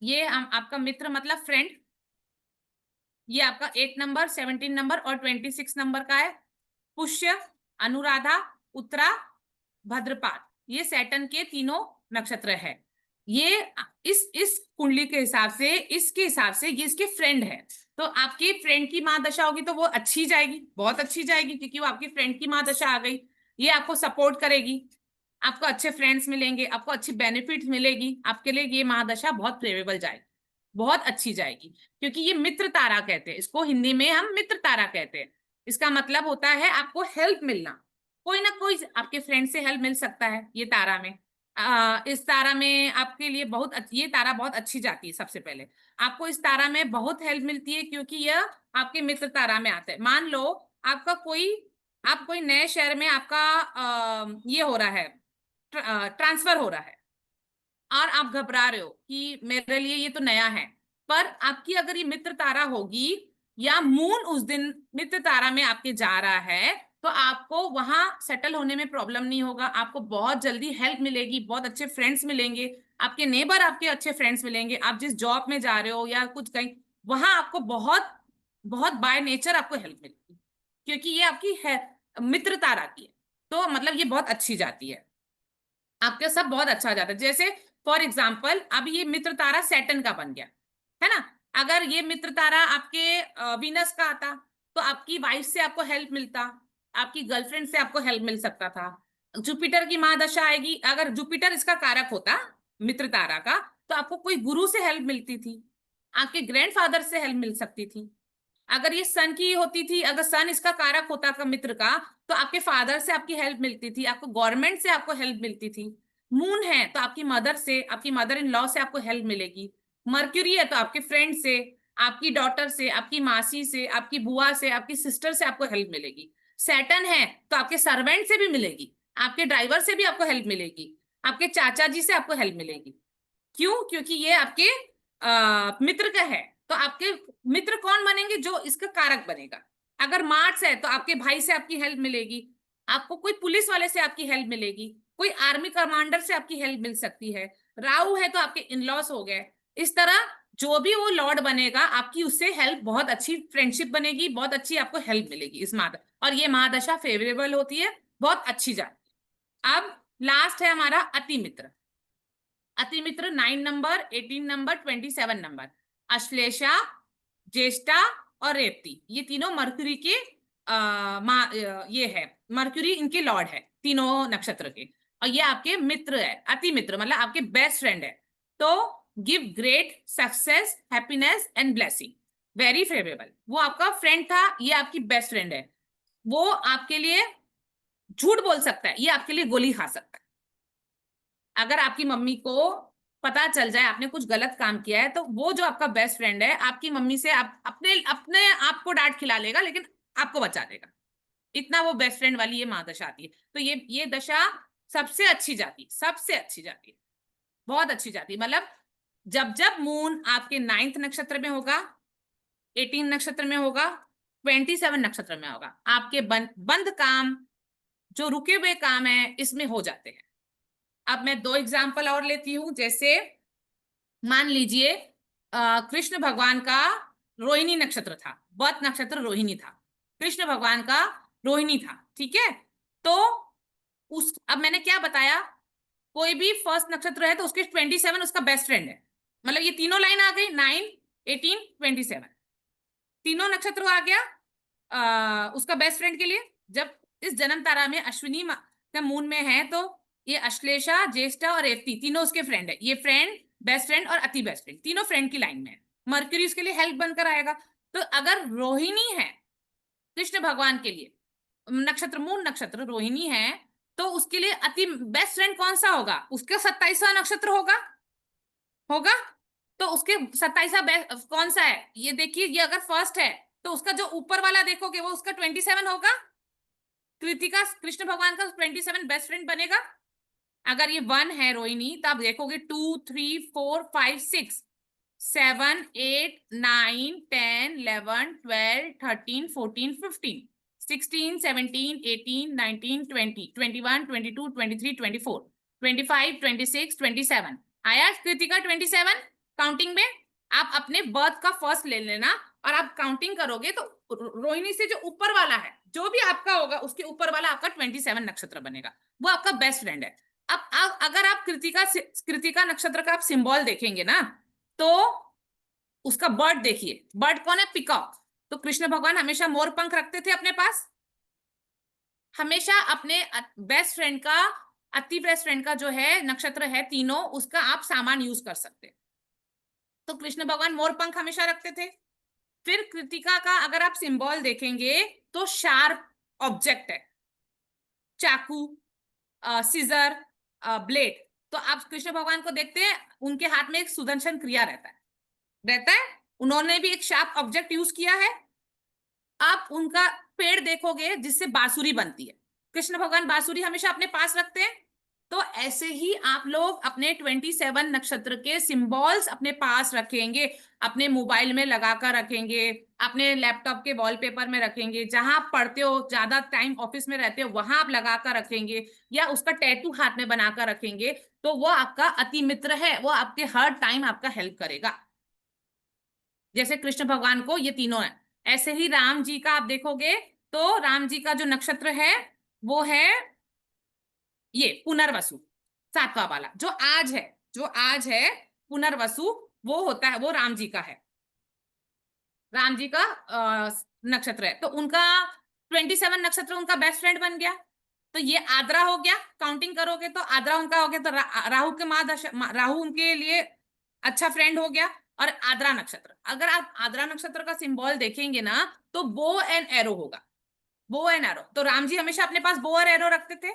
ये आपका मित्र मतलब फ्रेंड, ये आपका 8 नंबर, 17 नंबर और 26 नंबर का है। पुष्य, अनुराधा, उत्तरा, भद्रपाद, ये सैटर्न के तीनों नक्षत्र है। ये इस कुंडली के हिसाब से, इसके हिसाब से ये इसके फ्रेंड है। तो आपके फ्रेंड की महादशा होगी तो वो अच्छी जाएगी, बहुत अच्छी जाएगी, क्योंकि वो आपकी फ्रेंड की महादशा आ गई। ये आपको सपोर्ट करेगी, आपको अच्छे फ्रेंड्स मिलेंगे, आपको अच्छी बेनिफिट मिलेगी, आपके लिए ये महादशा बहुत फेवरेबल जाएगी, बहुत अच्छी जाएगी। क्योंकि ये मित्र तारा कहते हैं इसको, हिंदी में हम मित्र तारा कहते हैं। इसका मतलब होता है आपको हेल्प मिलना, कोई ना कोई आपके फ्रेंड से हेल्प मिल सकता है ये तारा में। इस तारा में आपके लिए ये तारा बहुत अच्छी जाती है। सबसे पहले आपको इस तारा में बहुत हेल्प मिलती है, क्योंकि यह आपके मित्र तारा में आता है। मान लो आपका आप कोई नए शहर में आपका ये हो रहा है, ट्रांसफर हो रहा है, और आप घबरा रहे हो कि मेरे लिए ये तो नया है, पर आपकी अगर ये मित्र तारा होगी या मून उस दिन मित्र तारा में आपके जा रहा है, तो आपको वहां सेटल होने में प्रॉब्लम नहीं होगा, आपको बहुत जल्दी हेल्प मिलेगी, बहुत अच्छे फ्रेंड्स मिलेंगे, आपके नेबर आपके अच्छे फ्रेंड्स मिलेंगे, आप जिस जॉब में जा रहे हो या कुछ कहीं, वहां आपको बहुत बहुत बाय नेचर आपको हेल्प मिलेगी, क्योंकि ये आपकी है मित्र तारा की है, तो मतलब ये बहुत अच्छी जाती है, आपके सब बहुत अच्छा जाता है। जैसे फॉर एग्जाम्पल अब ये मित्र तारा सैटर्न का बन गया है ना, अगर ये मित्र तारा आपके वीनस का आता तो आपकी वाइफ से आपको हेल्प मिलता, आपकी गर्लफ्रेंड से आपको हेल्प मिल सकता था। जुपिटर की महादशा आएगी, अगर जुपिटर इसका कारक होता मित्र तारा का, तो आपको कोई गुरु से हेल्प मिलती थी, आपके ग्रैंडफादर से हेल्प मिल सकती थी। अगर ये सन की होती थी, अगर सन इसका कारक होता का मित्र का, तो आपके फादर से आपकी हेल्प मिलती थी, आपको गवर्नमेंट से आपको हेल्प मिलती थी। मून है तो आपकी मदर से, आपकी मदर इन लॉ से आपको हेल्प मिलेगी। मर्क्यूरी है तो आपके फ्रेंड से, आपकी डॉटर से, आपकी मासी से, आपकी बुआ से, आपकी सिस्टर से आपको हेल्प मिलेगी। सैटर्न है तो आपके सर्वेंट से भी मिलेगी, आपके ड्राइवर से भी आपको हेल्प मिलेगी, आपके चाचा जी से आपको हेल्प मिलेगी। क्यों? क्योंकि ये आपके मित्र का है, तो आपके मित्र कौन बनेंगे? जो इसका कारक बनेगा। अगर मार्स है तो आपके भाई से आपकी हेल्प मिलेगी, आपको कोई पुलिस वाले से आपकी हेल्प मिलेगी, कोई आर्मी कमांडर से आपकी हेल्प मिल सकती है। राहु है तो आपके इन-लॉस हो गए। इस तरह जो भी वो लॉर्ड बनेगा आपकी उससे हेल्प, बहुत अच्छी फ्रेंडशिप बनेगी, बहुत अच्छी आपको हेल्प मिलेगी इस और ये महादशा फेवरेबल होती है, बहुत अच्छी जाती है। अब लास्ट है हमारा अति मित्र। अति मित्र 9 नंबर, 18 नंबर, 27 नंबर, अश्लेषा, ज्येष्ठा और रेवती, ये तीनों मरकरी के ये है, मरकरी इनके लॉर्ड है तीनों नक्षत्र के, और ये आपके मित्र है। अति मित्र मतलब आपके बेस्ट फ्रेंड है, तो give great success, happiness and blessing, very favourable. वो आपका फ्रेंड था, ये आपकी बेस्ट फ्रेंड है, वो आपके लिए झूठ बोल सकता है, ये आपके लिए गोली खा सकता है। अगर आपकी मम्मी को पता चल जाए आपने कुछ गलत काम किया है, तो वो जो आपका बेस्ट फ्रेंड है आपकी मम्मी से आप अपने आप को डांट खिला लेगा, लेकिन आपको बचा देगा, इतना वो बेस्ट फ्रेंड वाली ये महादशा आती है। तो ये दशा सबसे अच्छी जाती है, सबसे अच्छी जाती है, बहुत अच्छी जाती है। मतलब जब जब मून आपके 9th नक्षत्र में होगा, 18 नक्षत्र में होगा, 27 नक्षत्र में होगा, आपके बंद काम, जो रुके हुए काम है, इसमें हो जाते हैं। अब मैं 2 एग्जाम्पल और लेती हूं। जैसे मान लीजिए कृष्ण भगवान का रोहिणी नक्षत्र था, बर्थ नक्षत्र रोहिणी था, कृष्ण भगवान का रोहिणी था, ठीक है। तो अब मैंने क्या बताया, कोई भी फर्स्ट नक्षत्र है तो उसके 27 उसका बेस्ट फ्रेंड है, मतलब ये तीनों लाइन आ गई, 9, 18, 27, तीनों नक्षत्र आ गया उसका बेस्ट फ्रेंड के लिए। जब इस जन्म तारा में अश्विनी का मून में है, तो ये अश्लेषा, ज्येष्ठा और रेवती तीनों उसके फ्रेंड है। ये फ्रेंड, बेस्ट फ्रेंड और अति बेस्ट फ्रेंड, तीनों फ्रेंड की लाइन में है। मरकरी उसके लिए हेल्प बनकर आएगा। तो अगर रोहिणी है कृष्ण भगवान के लिए, नक्षत्र मून नक्षत्र रोहिणी है, तो उसके लिए अति बेस्ट फ्रेंड कौन सा होगा? उसका 27वां नक्षत्र होगा। तो उसके 27वां कौन सा है? ये देखिए, ये अगर फर्स्ट है तो उसका जो ऊपर वाला देखोगे वो उसका 27 होगा। कृतिका कृष्ण भगवान का 27 बेस्ट फ्रेंड बनेगा। अगर ये 1 है रोहिणी, तो आप देखोगे 2, 3, 4, 5, 6, 7, 8, 9, 10, 11, 12, 13, 14, 15, 16, 17, 18, 19, 20, 21, 22, 23, 24, 25, 26, 27 आया कृतिका 27 काउंटिंग में। आप अपने बर्थ का फर्स्ट ले लेना और आप काउंटिंग करोगे तो रोहिणी से जो ऊपर वाला है, जो भी आपका होगा, उसके ऊपर वाला आपका 27 नक्षत्र बनेगा, वो आपका बेस्ट फ्रेंड है। अब अगर आप कृतिका नक्षत्र का आप सिंबल देखेंगे ना, तो उसका बर्ड देखिए, बर्ड कौन है? पिकॉक। तो कृष्ण भगवान हमेशा मोर पंख रखते थे अपने पास, हमेशा अपने बेस्ट फ्रेंड का, अति बेस्ट फ्रेंड का जो है नक्षत्र है तीनों, उसका आप सामान यूज कर सकते। तो कृष्ण भगवान मोर पंख हमेशा रखते थे। फिर कृतिका का अगर आप सिंबल देखेंगे तो शार्प ऑब्जेक्ट है, चाकू, सीजर, ब्लेड। तो आप कृष्ण भगवान को देखते हैं, उनके हाथ में एक सुदर्शन क्रिया रहता है, उन्होंने भी एक शार्प ऑब्जेक्ट यूज किया है। आप उनका पेड़ देखोगे जिससे बांसुरी बनती है, कृष्ण भगवान बांसुरी हमेशा अपने पास रखते हैं। तो ऐसे ही आप लोग अपने 27 नक्षत्र के सिंबल्स अपने पास रखेंगे, अपने मोबाइल में लगा कर रखेंगे, अपने लैपटॉप के वॉलपेपर में रखेंगे, जहां आप पढ़ते हो, ज्यादा टाइम ऑफिस में रहते हो, वहां आप लगा कर रखेंगे, या उसका टैटू हाथ में बनाकर रखेंगे। तो वो आपका अति मित्र है, वो आपके हर टाइम आपका हेल्प करेगा। जैसे कृष्ण भगवान को ये तीनों है, ऐसे ही राम जी का आप देखोगे तो राम जी का जो नक्षत्र है वो है ये पुनर्वसु, 7वां वाला जो आज है पुनर्वसु, वो होता है, वो राम जी का है, राम जी का नक्षत्र है। तो उनका 27 नक्षत्र उनका बेस्ट फ्रेंड बन गया। तो ये आद्रा हो गया, काउंटिंग करोगे तो आद्रा उनका हो गया, तो राहु के राहु उनके लिए अच्छा फ्रेंड हो गया। और आद्रा नक्षत्र, अगर आप आद्रा नक्षत्र का सिंबल देखेंगे ना तो बो एंड एरो होगा, बो एंड एरो। तो राम जी हमेशा अपने पास बो और एरो रखते थे।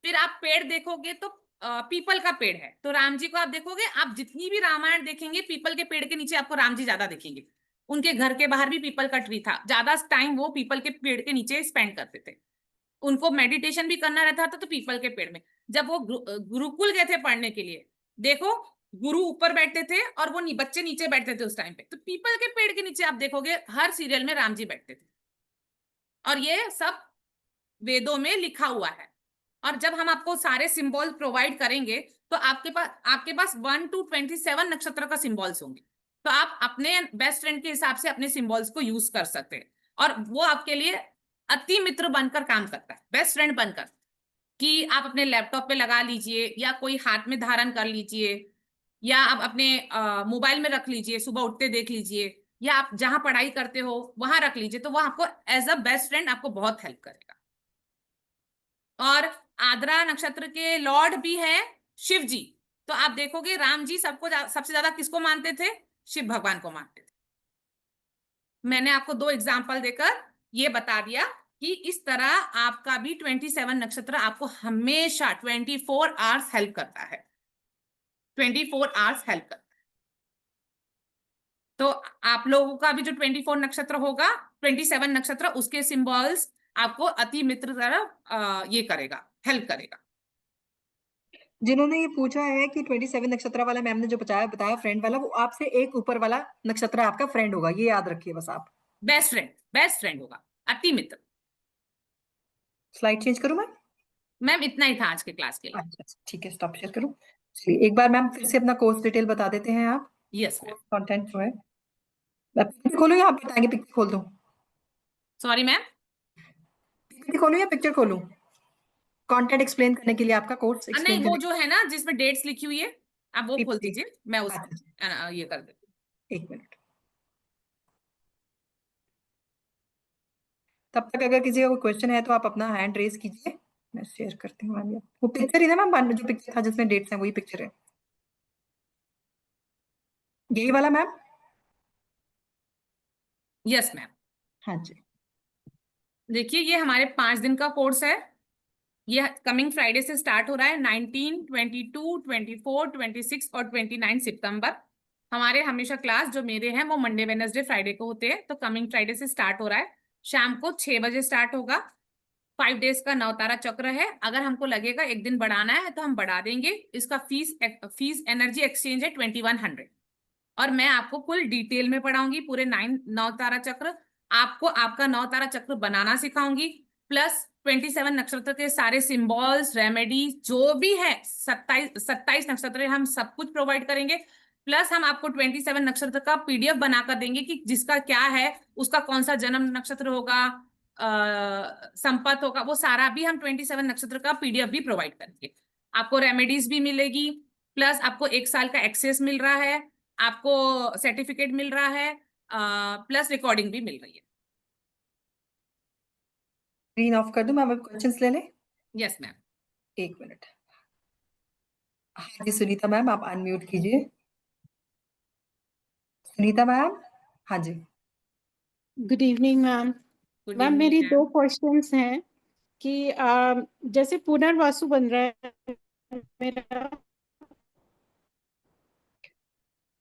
फिर आप पेड़ देखोगे तो पीपल का पेड़ है, तो राम जी को आप देखोगे, आप जितनी भी रामायण देखेंगे पीपल के पेड़ के नीचे आपको राम जी ज्यादा दिखेंगे। उनके घर के बाहर भी पीपल का ट्री था, ज्यादा टाइम वो पीपल के पेड़ के नीचे स्पेंड करते थे। उनको मेडिटेशन भी करना रहता था तो पीपल के पेड़ में। जब वो गुरुकुल गए थे पढ़ने के लिए, देखो गुरु ऊपर बैठते थे और वो बच्चे नीचे बैठते थे उस टाइम पे, तो पीपल के पेड़ के नीचे आप देखोगे हर सीरियल में राम जी बैठते थे। और ये सब वेदों में लिखा हुआ है। और जब हम आपको सारे सिंबल प्रोवाइड करेंगे तो आपके पास 1 to 27 नक्षत्र का सिंबल्स होंगे। तो आप अपने बेस्ट फ्रेंड के हिसाब से अपने सिंबल्स को यूज कर सकते हैं, और वो आपके लिए अति मित्र बनकर काम करता है, बेस्ट फ्रेंड बनकर, कि आप अपने लैपटॉप पे लगा लीजिए, या कोई हाथ में धारण कर लीजिए, या आप अपने मोबाइल में रख लीजिए, सुबह उठते देख लीजिए, या आप जहां पढ़ाई करते हो वहां रख लीजिए। तो वो आपको एज अ बेस्ट फ्रेंड आपको बहुत हेल्प करेगा। और आद्रा नक्षत्र के लॉर्ड भी है शिव जी। तो आप देखोगे राम जी सबसे ज्यादा किसको मानते थे? शिव भगवान को मानते थे। मैंने आपको 2 एग्जाम्पल देकर ये बता दिया कि इस तरह आपका भी 27 नक्षत्र आपको हमेशा 24 आवर्स हेल्प करता है, 24 आवर्स हेल्प करता है। तो आप लोगों का भी जो 24 नक्षत्र होगा, 27 नक्षत्र, उसके सिंबल्स आपको अति मित्र तरह ये करेगा, हेल्प करेगा। जिन्होंने ये पूछा है कि 27 नक्षत्र वाला मैम ने जो बताया फ्रेंड वाला, वो आपसे एक ऊपर वाला नक्षत्र आपका फ्रेंड होगा, ये याद रखिए बस आप। बेस्ट फ्रेंड होगा, अति मित्र। स्लाइड चेंज करूं मैं? मैम इतना ही था आज के क्लास के लिए। अच्छा ठीक है, स्टॉप शेयर करूं। चलिए एक बार मैम फिर से अपना कोर्स डिटेल बता देते हैं आप। Yes ma'am. कंटेंट जो है, मैं पिक्चर खोलूं या आप बताएंगे? पिक्चर खोल दूं? सॉरी मैम, पिक्चर खोलूं या पिक्चर खोलूं? कंटेंट एक्सप्लेन करने के लिए, आपका कोर्स नहीं, एक्सप्लेन वो करने जो है ना जिसमें डेट्स लिखी हुई है, आप वो खोल के लिए। दीजिए, मैं उस अच्छा, ये कर देती हूँ। 1 मिनट। तब तक अगर किसी का कोई क्वेश्चन है तो आप अपना हैंड रेज कीजिए, मैं शेयर करती हूँ मैम। वो पिक्चर ही ना मैम, जो पिक्चर था जिसमें डेट्स हैं वही पिक्चर है, यही वाला मैम? Yes ma'am. हाँ जी। देखिए ये हमारे 5 दिन का कोर्स है, ये कमिंग फ्राइडे से स्टार्ट हो रहा है, 19, 22, 24, 26 और 29 सितंबर। हमारे हमेशा क्लास जो मेरे हैं वो मंडे, वेडनेसडे, फ्राइडे को होते हैं। तो कमिंग फ्राइडे से स्टार्ट हो रहा है, शाम को 6 बजे स्टार्ट होगा। 5 डेज का नवतारा चक्र है। अगर हमको लगेगा एक दिन बढ़ाना है तो हम बढ़ा देंगे। इसका फीस एनर्जी एक्सचेंज है 2100, और मैं आपको कुल डिटेल में पढ़ाऊंगी पूरे 9 नवतारा चक्र। आपको आपका नवतारा चक्र बनाना सिखाऊंगी, प्लस 27 नक्षत्र के सारे सिंबल्स, रेमेडी जो भी है, 27 नक्षत्र हम सब कुछ प्रोवाइड करेंगे। प्लस हम आपको 27 नक्षत्र का PDF बनाकर देंगे कि जिसका क्या है, उसका कौन सा जन्म नक्षत्र होगा, संपत होगा, वो सारा भी हम 27 नक्षत्र का PDF भी प्रोवाइड करेंगे। आपको रेमेडीज भी मिलेगी, प्लस आपको 1 साल का एक्सेस मिल रहा है, आपको सर्टिफिकेट मिल रहा है, प्लस रिकॉर्डिंग भी मिल रही है। स्क्रीन ऑफ कर दूं मैम, क्वेश्चंस ले लें? Yes ma'am. 1 मिनट। हाँ जी सुनीता मैम, आप अनम्यूट कीजिए। सुनीता मैम, हाँ जी। Good evening ma'am. मैम मेरी 2 क्वेश्चंस हैं कि जैसे पुनर्वासु बन रहा है मेरा।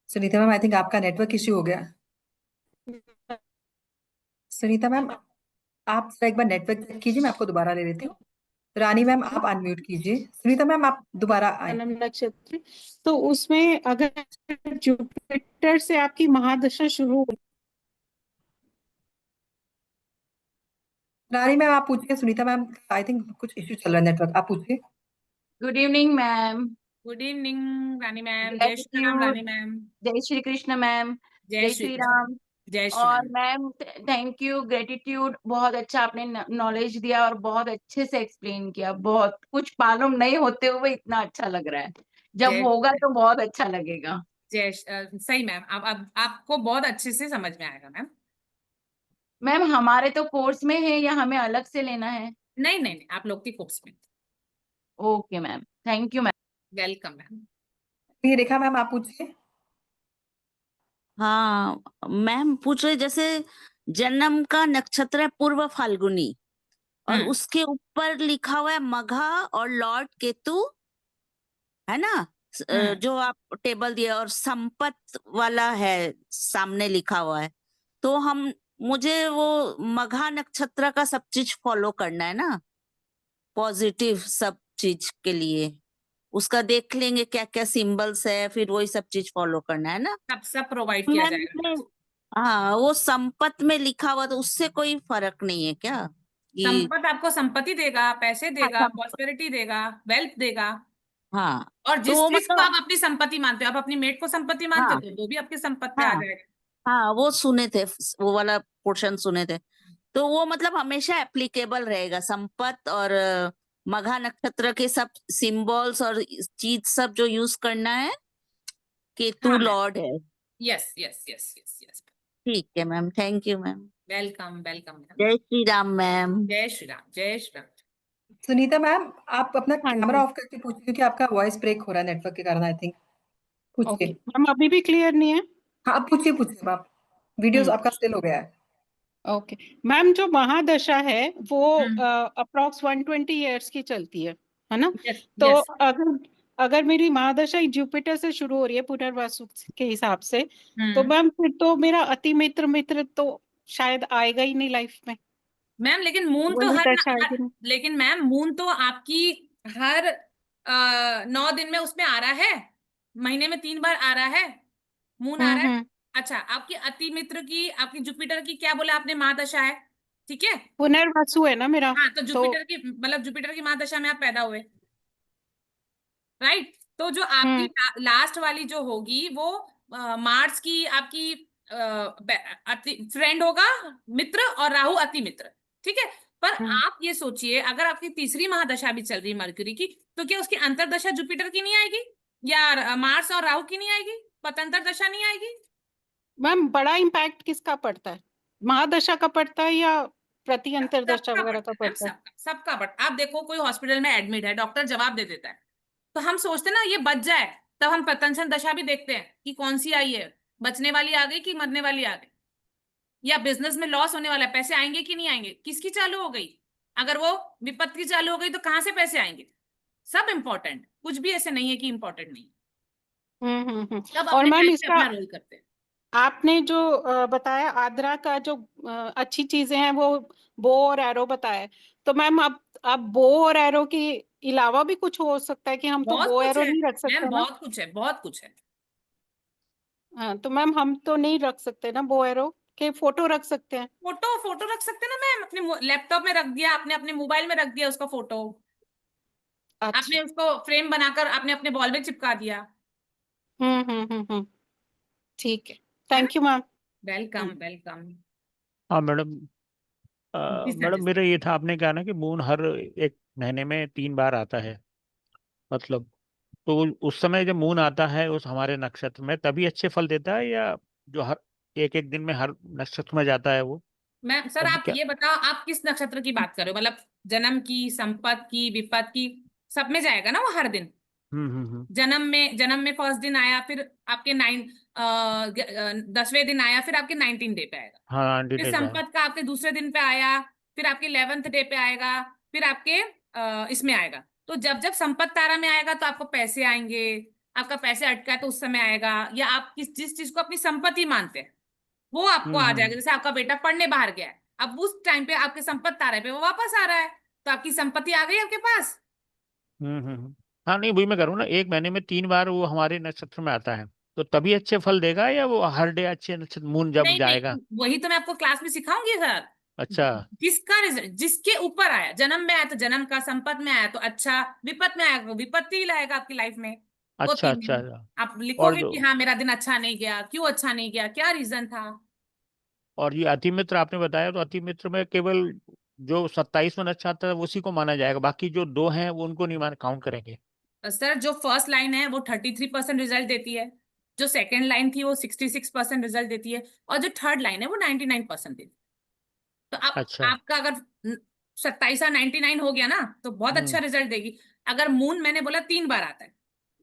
सुनीता मैम, आई थिंक आपका नेटवर्क इश्यू हो गया। सुनीता मैम, आप जरा एक बार नेटवर्क चेक कीजिए, मैं आपको दोबारा ले लेती हूँ। रानी मैम आप अनम्यूट कीजिए। सुनीता मैम आप दोबारा आए। जन्म नक्षत्र, तो उसमें अगर जुपिटर से आपकी महादशा शुरू हो, रानी मैम आप पूछिए। सुनीता मैम आई थिंक कुछ इश्यू चल रहा है नेटवर्क, आप पूछिए। Good evening ma'am. Good evening Rani ma'am, जय श्री राम रानी मैम। जय श्री कृष्ण मैम। जय जय श्री श्री कृष्ण। राम। जय श्री और Ram. Ma'am thank you, gratitude, बहुत अच्छा आपने नॉलेज दिया और बहुत अच्छे से एक्सप्लेन किया। बहुत कुछ मालूम नहीं होते हुए इतना अच्छा लग रहा है, जब होगा तो बहुत अच्छा लगेगा। सही मैम, अब आपको बहुत अच्छे से समझ में आएगा मैम। मैम हमारे तो कोर्स में है या हमें अलग से लेना है? नहीं नहीं नहीं, आप लोग की कोर्स में। Okay ma'am, thank you ma'am. Welcome ma'am. ये रेखा मैम आप पूछिए। हाँ मैम पूछ रहे, जैसे जन्म का नक्षत्र है पूर्व फाल्गुनी और उसके ऊपर लिखा हुआ है मघा और लॉर्ड केतु, है ना? जो आप टेबल दिया और संपत वाला है सामने लिखा हुआ है, तो मुझे वो मघा नक्षत्र का सब चीज फॉलो करना है ना, पॉजिटिव सब चीज के लिए उसका देख लेंगे क्या क्या सिंबल्स है, फिर वही सब चीज फॉलो करना है ना। सब प्रोवाइड किया मैम जाएगा। हाँ, वो संपत में लिखा हुआ तो उससे कोई फर्क नहीं है क्या? संपत आपको संपत्ति देगा, पैसे देगा, प्रॉस्पेरिटी देगा, वेल्थ देगा। हाँ और जिस तो चीज को मतलब आप अपनी संपत्ति मानते हो, आप अपनी मेट को संपत्ति मानते हो, तो वो भी आपकी संपत्ति पे आ हाँ जाएगा। हाँ, वो सुने थे, वो वाला पोर्शन सुने थे, तो वो मतलब हमेशा एप्लीकेबल रहेगा संपत और मघा नक्षत्र के सब सिंबल्स और चीज सब जो यूज करना है, केतु लॉर्ड है। Yes yes yes yes yes. ठीक है ma'am, thank you ma'am. Welcome welcome ma'am. जय श्री राम मैम। जय श्री राम जय श्री राम। सुनीता मैम आप अपना कैमरा ऑफ करके पूछिए, क्योंकि आपका वॉइस ब्रेक हो रहा है नेटवर्क के कारण आई थिंक। पूछिए। मैम अभी भी क्लियर नहीं है? हाँ आप पूछिए पूछिए आप, वीडियो आपका स्टिल हो गया है। ओके मैम, जो महादशा है वो अप्रोक्स 120 इयर्स की चलती है ना? तो अगर मेरी महादशा जुपिटर से शुरू हो रही है पुनर्वसु के हिसाब से, तो मैम फिर तो मेरा अति मित्र तो शायद आएगा ही नहीं लाइफ में मैम। लेकिन मून तो लेकिन मैम मून तो आपकी हर 9 दिन में उसमें आ रहा है, महीने में 3 बार आ रहा है मून आ रहा है। अच्छा, आपकी अति मित्र की, आपकी जुपिटर की क्या बोला आपने, महादशा है, ठीक है, पुनर्वसु है ना मेरा। हाँ, तो जुपिटर की मतलब जुपिटर की महादशा में आप पैदा हुए, राइट। तो जो आपकी लास्ट वाली जो होगी वो मार्स की आपकी फ्रेंड होगा, मित्र, और राहु अति मित्र, ठीक है। पर आप ये सोचिए, अगर आपकी तीसरी महादशा भी चल रही है मरकरी की, तो क्या उसकी अंतरदशा जुपिटर की नहीं आएगी, या मार्स और राहु की नहीं आएगी, पतंतर दशा नहीं आएगी? मैम बड़ा इम्पैक्ट किसका पड़ता है, महादशा का पड़ता है या प्रति अंतरदशा वगैरह का पड़ता है? सबका पड़ता। आप देखो कोई हॉस्पिटल में एडमिट है, डॉक्टर जवाब दे देता है, तो हम सोचते ना ये बच जाए, तब हम पतंजन दशा भी देखते हैं कि कौन सी आई है, बचने वाली आ गई कि मरने वाली आ गई, या बिजनेस में लॉस होने वाला है, पैसे आएंगे कि नहीं आएंगे, किसकी चालू हो गई, अगर वो विपत्ति चालू हो गई तो कहाँ से पैसे आएंगे। सब इंपॉर्टेंट, कुछ भी ऐसे नहीं है कि इंपॉर्टेंट नहीं। सब और अपने मैम टाइम पे इसका अपना रोल करते हैं। आपने जो बताया आद्रा का जो अच्छी चीजें हैं वो बो और एरो बताया, तो मैम अब बो और एरो के अलावा भी कुछ हो सकता है कि हम तो बो एरो नहीं रख सकते मैम, ना? बहुत कुछ है, बहुत कुछ है। हाँ तो मैम हम तो नहीं रख सकते ना बो एरो के, फोटो रख सकते हैं? फोटो रख सकते हैं ना मैम, अपने लैपटॉप में रख दिया आपने, अपने मोबाइल में रख दिया उसका फोटो, आपने उसको फ्रेम बनाकर आपने अपने वॉल में चिपका दिया। ठीक है, thank you ma'am. Welcome welcome. हाँ मैडम, मैडम मेरा ये था, आपने कहा ना कि मून हर एक महीने में 3 बार आता है, मतलब तो उस समय जब मून आता है उस हमारे नक्षत्र में, तभी अच्छे फल देता है, या जो हर एक एक दिन में हर नक्षत्र में जाता है वो? मैम सर आप ये बताओ, आप किस नक्षत्र की बात कर रहे हो, मतलब जन्म की, संपत की, विपत की, सब में जाएगा ना वो हर दिन? जन्म में फर्स्ट दिन आया, फिर आपके 10वें दिन आया, फिर आपके 19 डे पे आएगा। हाँ, फिर संपत का आपके दूसरे दिन पे आया, फिर आपके 11th डे पे आएगा, फिर आपके इसमें आएगा। तो जब जब संपत तारा में आएगा तो आपको पैसे आएंगे, आपका पैसे अटका है तो उस समय आएगा, या आप जिस चीज को अपनी संपत्ति मानते हैं वो आपको आ जाएगा। जैसे आपका बेटा पढ़ने बाहर गया है, अब उस टाइम पे आपके संपत तारे पे वो वापस आ रहा है, तो आपकी संपत्ति आ गई आपके पास। हाँ नहीं वही मैं करूँ ना, 1 महीने में 3 बार वो हमारे नक्षत्र में आता है तो तभी अच्छे फल देगा, या वो हर डे अच्छे नक्षत्र मून जब नहीं जाएगा? नहीं, वही तो मैं आपको क्लास में सिखाऊंगी सर। अच्छा जिसका रिजल्ट जिसके ऊपर आया, जन्म में आया तो जन्म का, संपत्ति में आया तो अच्छा, विपत्ति में आया तो विपत्ति ही लाएगा आपकी लाइफ में। वो अच्छा 3 अच्छा दिन अच्छा। आप और लिखोगे जो कि हाँ मेरा दिन अच्छा नहीं गया, क्यों अच्छा नहीं गया, क्या रीजन था। और ये अति मित्र आपने बताया, तो अति मित्र में केवल जो 27 में नक्षत्र है उसी को माना जाएगा, बाकी जो 2 हैं वो उनको नहीं मान काउंट करेंगे? सर जो फर्स्ट लाइन है वो 33% रिजल्ट देती है, जो सेकंड लाइन थी वो 66% रिजल्ट देती है, और जो थर्ड लाइन है वो 99% देती है। तो आप अच्छा। आपका अगर 27 और 99 हो गया ना तो बहुत अच्छा हम्म। रिजल्ट देगी। अगर मून मैंने बोला 3 बार आता है,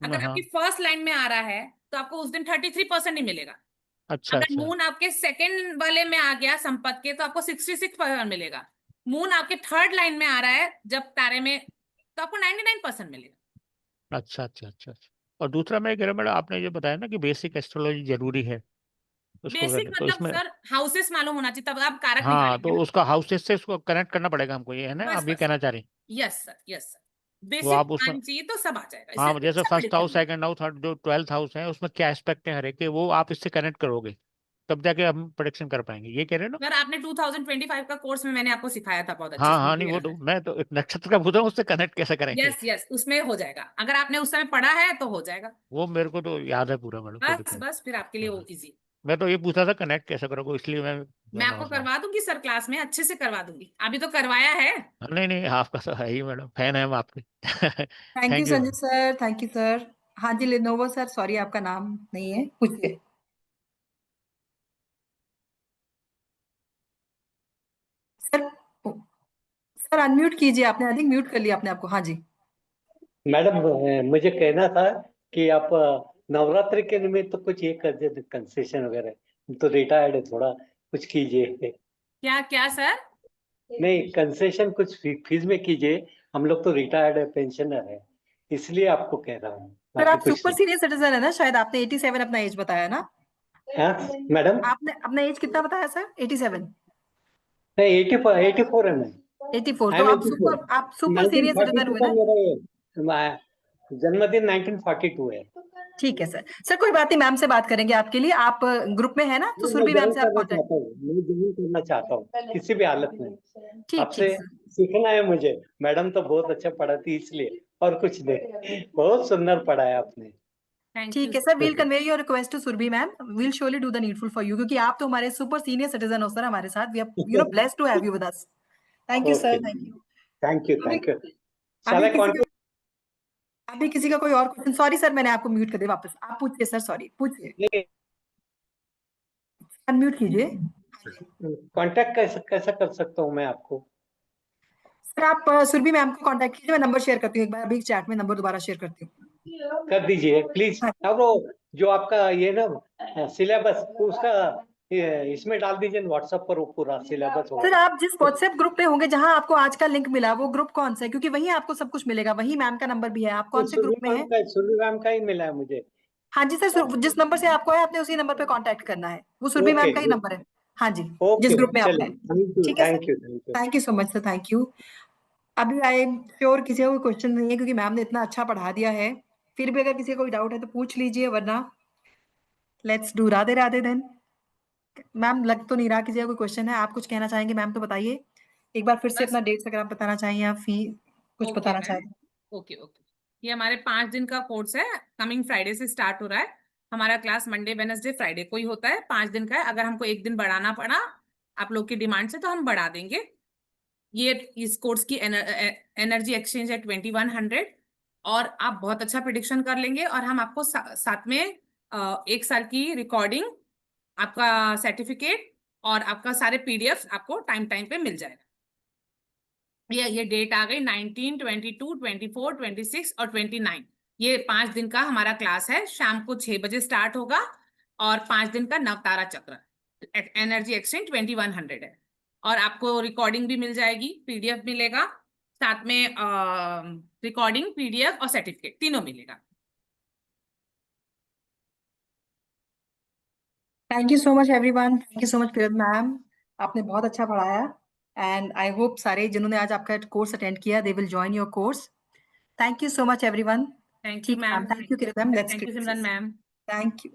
अगर आपकी हाँ। फर्स्ट लाइन में आ रहा है तो आपको उस दिन 33% नहीं मिलेगा। अच्छा अगर अच्छा। मून आपके सेकंड वाले में आ गया संपत्ति के तो आपको 66% मिलेगा। मून आपके थर्ड लाइन में आ रहा है जब तारे में, तो आपको 99% मिलेगा। अच्छा अच्छा अच्छा अच्छा। और दूसरा मैं कह रहा मैडम, आपने जो बताया ना कि बेसिक एस्ट्रोलॉजी जरूरी है उसको बेसिक करने, तो मतलब इसमें सर हाउसेस मालूम होना चाहिए, तब आप कारक हाँ निकालेंगे तो ना। उसका हाउसेस से उसको कनेक्ट करना पड़ेगा हमको, ये है ना बस आप ये बस, कहना चाह रही हैं? यस सर यस सर, तो बेसिक आप उसमें आनी चाहिए तो सब आ जाएगा, इससे हाँ जैसे अच्छा first house, prediction. Second house, third जो 12th हाउस है उसमें क्या एस्पेक्ट है हर एक के, वो आप इससे कनेक्ट करोगे तब जाके हम प्रोडिक्शन कर पाएंगे, ये कह रहे हो ना? सर आपने 2025 का कोर्स में मैंने आपको सिखाया था बहुत अच्छे हाँ से, हाँ, मुझे नहीं वो याद तो है। मैं तो एक नक्षत्र का पूछ रहा हूँ, उससे कनेक्ट कैसे करेंगे? यस यस, उसमें हो जाएगा, अगर आपने उस समय पढ़ा है तो हो जाएगा। वो मेरे को तो याद है पूरा मैडम, कोई बस दिक्कत नहीं। बस फिर आपके लिए वो हाँ, इजी। मैं तो ये पूछा था कनेक्ट कैसे करोगे, इसलिए मैं मैं जाना आपको उसमें। करवा दूंगी सर, क्लास में अच्छे से करवा दूंगी, अभी तो करवाया है। नहीं नहीं, आपका तो है ही मैडम, फैन है हम आपके। Thank you thank you. Sanjay sir, thank you sir. हाँ जी, लेनोवो सर, सॉरी आपका नाम नहीं है, पूछिए। सर, सर अनम्यूट कीजिए, आपने आई थिंक म्यूट कर लिया अपने आपको। हाँ जी। मैडम मुझे कहना था कि आप नवरात्रि के निमित्त तो कुछ ये कर दे कंसेशन वगैरह, तो रिटायर्ड है, थोड़ा कुछ कीजिए। क्या क्या सर? नहीं, कंसेशन कुछ फीस में कीजिए, हम लोग तो रिटायर्ड है, पेंशनर है, इसलिए आपको कह रहा हूँ, सर बाकी आप कुछ सुपर सीनियर सिटीजन है ना, शायद आपने 87 अपना एज बताया ना। नहीं। हाँ मैडम, आपने अपना एज कितना बताया सर? 87? नहीं 84 है मैं। 84, आई तो एम आप सुपर सीनियर सिटीजन 1942 हुए का ना। मेरा ये जन्मदिन 1942 है। ठीक है सर। सर कोई बात नहीं, मैम से बात करेंगे आपके लिए। आप ग्रुप में है ना, तो मैं सुरभि मैम ज्वाइन से आप करना कांटेक्ट। चाहता हूँ, मैं ज्वाइन करना चाहता हूँ किसी भी हालत में। ठीक आपसे ठीक सर। सीखना है मुझे, मैडम तो बहुत अच्छा पढ़ाती इसलिए, और कुछ नहीं, बहुत सुंदर पढ़ाया आपने। थैंक यू ठीक है sir, we'll convey your request to Surabhi ma'am, we'll surely do the needful for you, क्योंकि आप तो हमारे सुपर सीनियर सिटीजन हो सर हमारे साथ। We are blessed to have you with us. Thank you okay, sir, thank you. Thank you, अभी thank you. अभी शाला किसी का अभी किसी का कोई और क्वेश्चन? सॉरी सर, मैंने आपको म्यूट कर दिया वापस। आप पूछिए सर, सॉरी पूछिए, अनम्यूट कीजिए। कांटेक्ट कैसे कैसे कर सकता हूँ मैं आपको? सर आप सुरभि मैम को कांटेक्ट कीजिए, मैं नंबर शेयर करती हूँ एक बार, अभी चैट में नंबर दोबारा शेयर करती हूँ। कर दीजिए प्लीज। अब वो जो आपका ये ना सिलेबस, उसका इसमें डाल दीजिए व्हाट्सएप पर, वो पूरा सिलेबस सर होगा। आप जिस व्हाट्सएप ग्रुप पे होंगे जहां आपको आज का लिंक मिला, वो ग्रुप कौन सा है? क्योंकि वहीं आपको सब कुछ मिलेगा, वहीं मैम का नंबर भी है। आप कौन से ग्रुप में हैं? सुरभि मैम का ही मिला है मुझे। हाँ जी सर, जिस नंबर से आपको है आपने उसी नंबर पे कांटेक्ट करना है, वो सुरभि ओके मैम का ही नंबर है। हाँ जी, जिस ओके, ग्रुप में आप चलिए, हैं। थैंक यू, ठीक है sir, thank you, thank you. Thank you so much sir, thank you. अभी आई एम श्योर किसी का कोई क्वेश्चन नहीं है, क्योंकि मैम ने इतना अच्छा पढ़ा दिया है। फिर भी अगर किसी का कोई डाउट है तो पूछ लीजिए, वरना let's do Radhe Radhe then. Ma'am लग तो नहीं रहा किसी का कोई क्वेश्चन है। आप कुछ कहना चाहेंगे मैम तो बताइए एक बार फिर से बस अपना डेट्स अगर आप बताना चाहें या फी कुछ ओके बताना मैम, चाहें। Okay okay. ये हमारे 5 दिन का कोर्स है, कमिंग फ्राइडे से स्टार्ट हो रहा है। हमारा क्लास मंडे वेडनेसडे फ्राइडे को ही होता है, 5 दिन का है। अगर हमको एक दिन बढ़ाना पड़ा आप लोग की डिमांड से तो हम बढ़ा देंगे। ये इस कोर्स की एनर्जी एक्सचेंज है 2100, और आप बहुत अच्छा प्रिडिक्शन कर लेंगे, और हम आपको साथ में 1 साल की रिकॉर्डिंग, आपका सर्टिफिकेट और आपका सारे पीडीएफ आपको टाइम टाइम पे मिल जाएगा। ये डेट आ गई 19, 22, 24, 26 और 29। ये 5 दिन का हमारा क्लास है, शाम को 6 बजे स्टार्ट होगा, और 5 दिन का नवतारा चक्र एनर्जी एक्सचेंज 2100 है। और आपको रिकॉर्डिंग भी मिल जाएगी, पीडीएफ मिलेगा साथ में, रिकॉर्डिंग, पीडीएफ और सर्टिफिकेट तीनों मिलेगा। Thank you so much everyone, thank you so much Firoz ma'am, आपने बहुत अच्छा पढ़ाया। एंड आई होप सारे जिन्होंने आज आपका कोर्स अटेंड किया they will join your course. Thank you so much everyone. Thank you ठीक है ma'am. Ma'am. Thank you Kiran ma'am. Let's thank you Simran ma'am. Thank you.